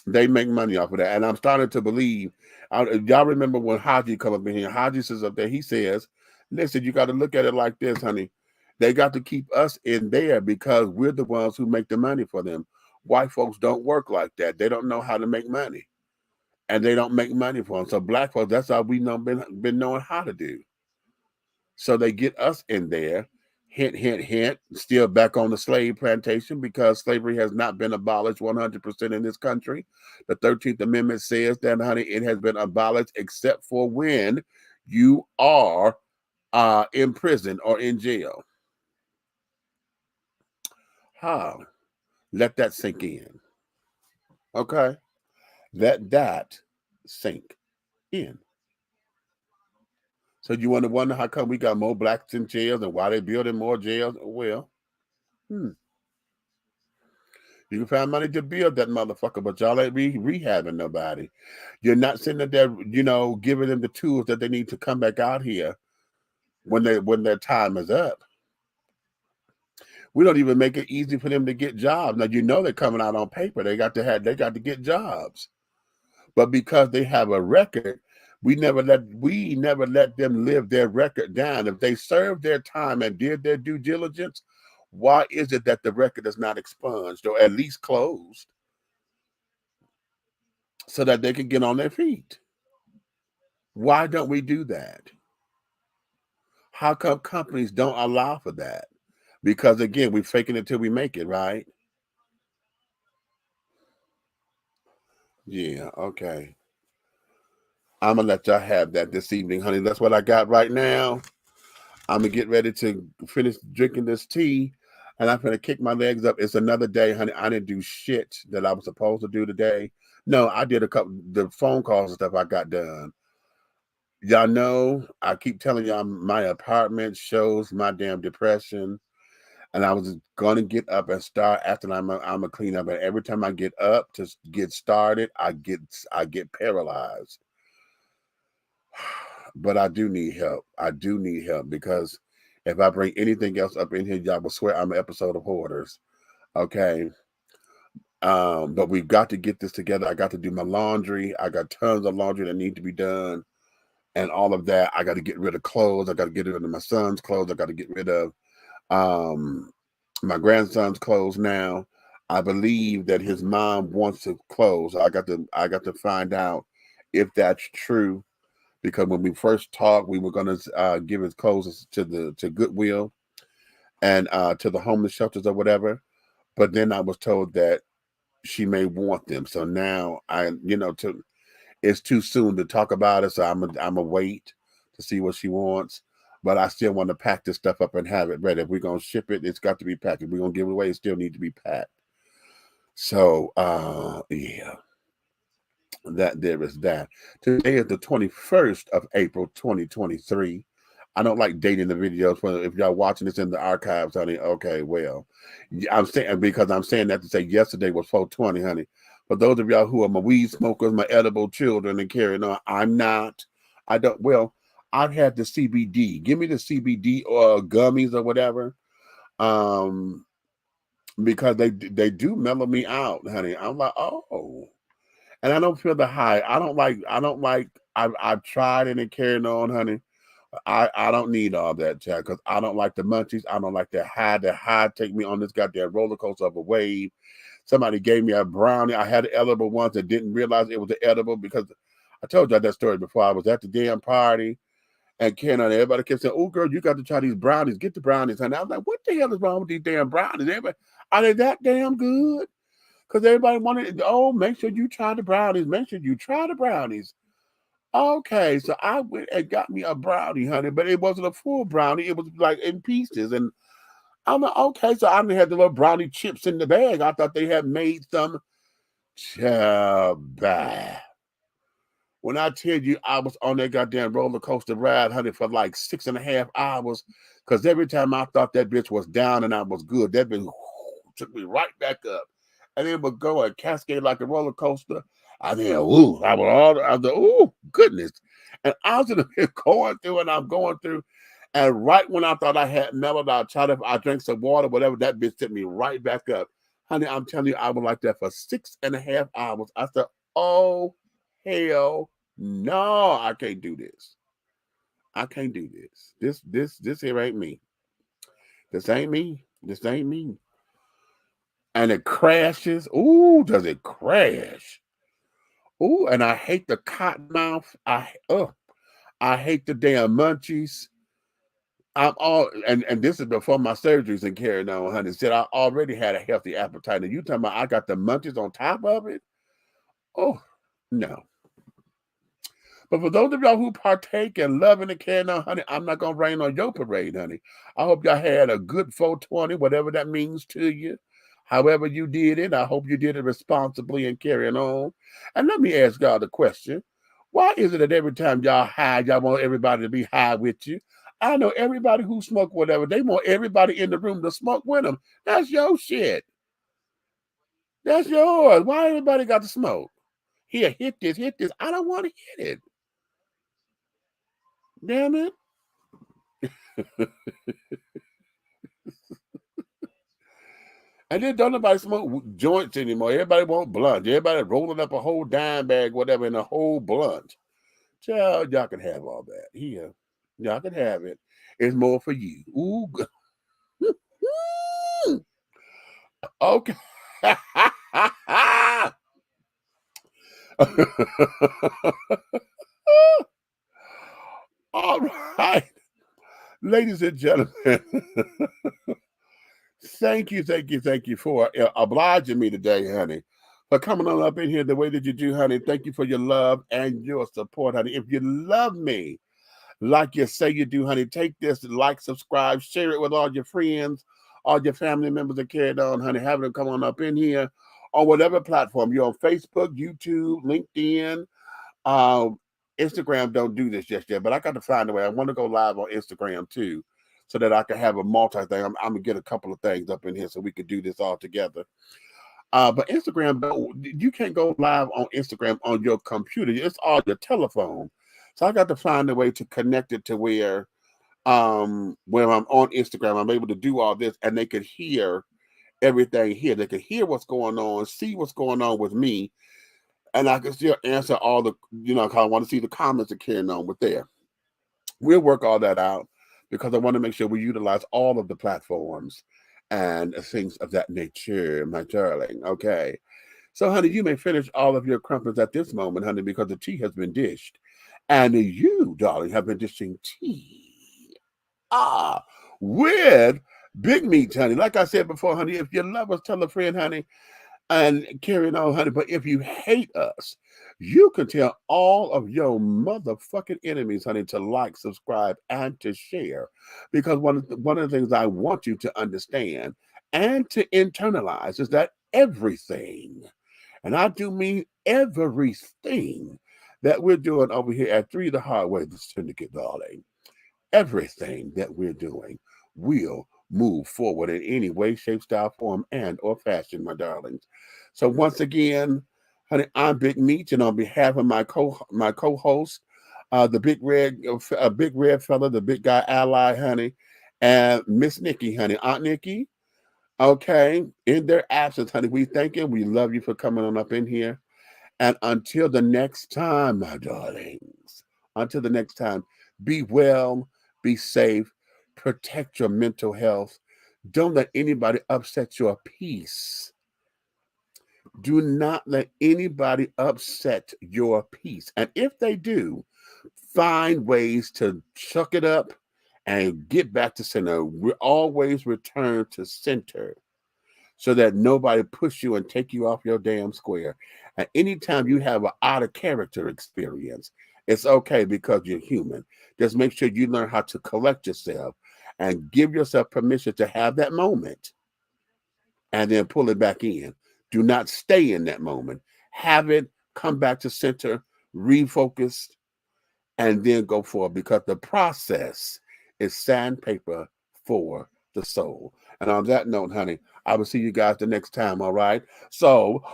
They make money off of that, and I'm starting to believe. Y'all remember when Haji come up in here? Haji says up there, he says, "Listen, you got to look at it like this, honey. They got to keep us in there because we're the ones who make the money for them. White folks don't work like that. They don't know how to make money, and they don't make money for them. So black folks, that's all we know been knowing how to do. So they get us in there. Hint, hint, hint. Still back on the slave plantation because slavery has not been abolished 100% in this country. The 13th Amendment says that, honey, it has been abolished except for when you are in prison or in jail. How? Let that sink in. Okay? Let that sink in. So you want to wonder how come we got more blacks in jails and why they building more jails? Well, you can find money to build that motherfucker, but y'all ain't rehabbing nobody. You're not sitting there, giving them the tools that they need to come back out here when their time is up. We don't even make it easy for them to get jobs. Now they're coming out on paper. They got to get jobs. But because they have a record, we never let them live their record down. If they served their time and did their due diligence, why is it that the record is not expunged or at least closed so that they can get on their feet? Why don't we do that? How come companies don't allow for that? Because again, we're faking it till we make it, right? Yeah, okay. I'm going to let y'all have that this evening, honey. That's what I got right now. I'm going to get ready to finish drinking this tea, and I'm going to kick my legs up. It's another day, honey. I didn't do shit that I was supposed to do today. No, I did the phone calls and stuff I got done. Y'all know, I keep telling y'all my apartment shows my damn depression, and I was going to get up and start after I'm a clean up, and every time I get up to get started, I get paralyzed. But I do need help. I do need help because if I bring anything else up in here, y'all will swear I'm an episode of Hoarders. Okay. But we've got to get this together. I got to do my laundry. I got tons of laundry that need to be done. And all of that, I got to get rid of clothes. I got to get rid of my son's clothes. I got to get rid of my grandson's clothes now. I believe that his mom wants his clothes. I got to find out if that's true, because when we first talked, we were going to give his clothes to Goodwill and to the homeless shelters or whatever. But then I was told that she may want them. So now it's too soon to talk about it. So I'm a wait to see what she wants. But I still want to pack this stuff up and have it ready. If we're going to ship it, it's got to be packed. If we're going to give it away, it still needs to be packed. So, yeah, there is that. Today is the 21st of April, 2023. I don't like dating the videos. If y'all watching this in the archives, honey, okay, well, I'm saying, because I'm saying that to say yesterday was 420, honey. For those of y'all who are my weed smokers, my edible children and carrying on, I'm not. I've had the CBD. Give me the CBD or gummies or whatever. Because they do mellow me out, honey. I'm like, oh. And I don't feel the high. I've tried it and carrying on, honey. I don't need all that, child, because I don't like the munchies. I don't like the high. The high take me on this goddamn roller coaster of a wave. Somebody gave me a brownie. I had an edible once and didn't realize it was an edible, because I told y'all that story before. I was at the damn party and everybody kept saying, oh, girl, you got to try these brownies. Get the brownies. And I was like, what the hell is wrong with these damn brownies? Everybody, are they that damn good? Because everybody wanted, make sure you try the brownies. Make sure you try the brownies. Okay, so I went and got me a brownie, honey, but it wasn't a full brownie. It was like in pieces. And I'm like, okay, so I didn't have the little brownie chips in the bag. I thought they had made some. When I tell you I was on that goddamn roller coaster ride, honey, for like 6.5 hours, because every time I thought that bitch was down and I was good, that bitch took me right back up. And it would go and cascade like a roller coaster. I mean, I was like, goodness. And I was in the going through, and I'm going through. And right when I thought I had mellowed out, I drank some water, whatever, that bitch took me right back up. Honey, I'm telling you, I was like that for 6.5 hours. I said, oh, hell no, I can't do this. I can't do this. This here ain't me. This ain't me. This ain't me. And it crashes. Ooh, does it crash? Ooh, and I hate the cotton mouth. I hate the damn munchies. And this is before my surgeries and carrying on, honey. Said I already had a healthy appetite. And you talking about I got the munchies on top of it? Oh, no. But for those of y'all who partake and loving and carrying on, honey, I'm not going to rain on your parade, honey. I hope y'all had a good 420, whatever that means to you. However you did it, I hope you did it responsibly and carrying on. And let me ask y'all the question. Why is it that every time y'all high, y'all want everybody to be high with you? I know everybody who smoke whatever, they want everybody in the room to smoke with them. That's your shit. That's yours. Why everybody got to smoke? Here, hit this. I don't want to hit it. Damn it. And then don't nobody smoke joints anymore. Everybody want blunt. Everybody rolling up a whole dime bag, whatever, in a whole blunt. Child, y'all can have all that. Here. Y'all can have it. It's more for you. Ooh. Okay. All right. Ladies and gentlemen. Thank you for obliging me today, honey, for coming on up in here the way that you do, honey. Thank you for your love and your support, honey. If you love me like you say you do, honey, take this, like, subscribe, share it with all your friends, all your family members that carried on, honey. Have them come on up in here on whatever platform. You're on Facebook, YouTube, LinkedIn, Instagram. Don't do this just yet, but I got to find a way. I want to go live on Instagram too, so that I can have a multi thing. I'm gonna get a couple of things up in here so we could do this all together. But Instagram, you can't go live on Instagram on your computer. It's all your telephone. So I got to find a way to connect it to where I'm on Instagram, I'm able to do all this, and they could hear everything here. They can hear what's going on, see what's going on with me, and I can still answer all the, I want to see the comments that carrying on with there. We'll work all that out because I want to make sure we utilize all of the platforms and things of that nature, my darling. Okay. So, honey, you may finish all of your crumpets at this moment, honey, because the tea has been dished. And you, darling, have been dishing tea. With big meat, honey. Like I said before, honey, if you love us, tell a friend, honey, and carrying on, honey. But if you hate us, you can tell all of your motherfucking enemies, honey, to like, subscribe, and to share. Because one of the things I want you to understand and to internalize is that everything, and I do mean everything, that we're doing over here at 3 the Hard Way, the Syndicate, darling, everything that we're doing will move forward in any way, shape, style, form, and or fashion, my darlings. So once again, honey, I'm Big Meech, and on behalf of my co-host, the big red fella, the big guy ally, honey, and Miss Nikki, honey, Aunt Nikki. Okay, in their absence, honey, we thank you. We love you for coming on up in here. And until the next time, my darlings, until the next time, be well, be safe, protect your mental health. Don't let anybody upset your peace. Do not let anybody upset your peace. And if they do, find ways to chuck it up and get back to center. We always return to center so that nobody push you and take you off your damn square. And anytime you have an out of character experience, it's okay because you're human. Just make sure you learn how to collect yourself and give yourself permission to have that moment and then pull it back in. Do not stay in that moment. Have it, come back to center, refocus, and then go forward, because the process is sandpaper for the soul. And on that note, honey, I will see you guys the next time, all right? So,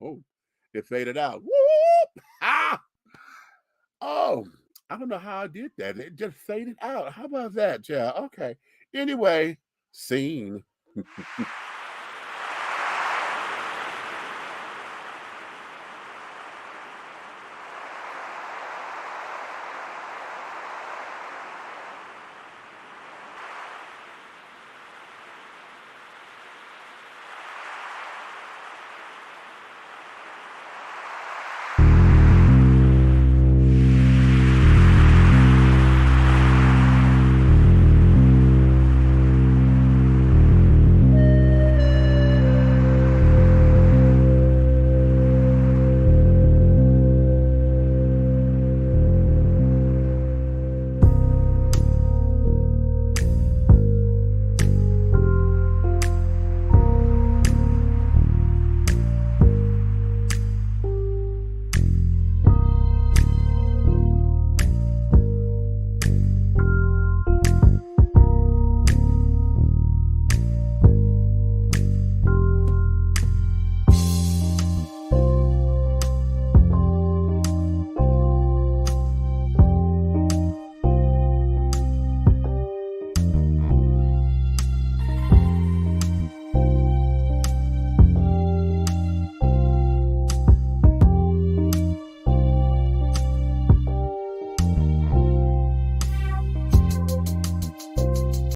oh, it faded out. Whoop! Ah! Oh, I don't know how I did that. It just faded out. How about that, child? Okay. Anyway, scene.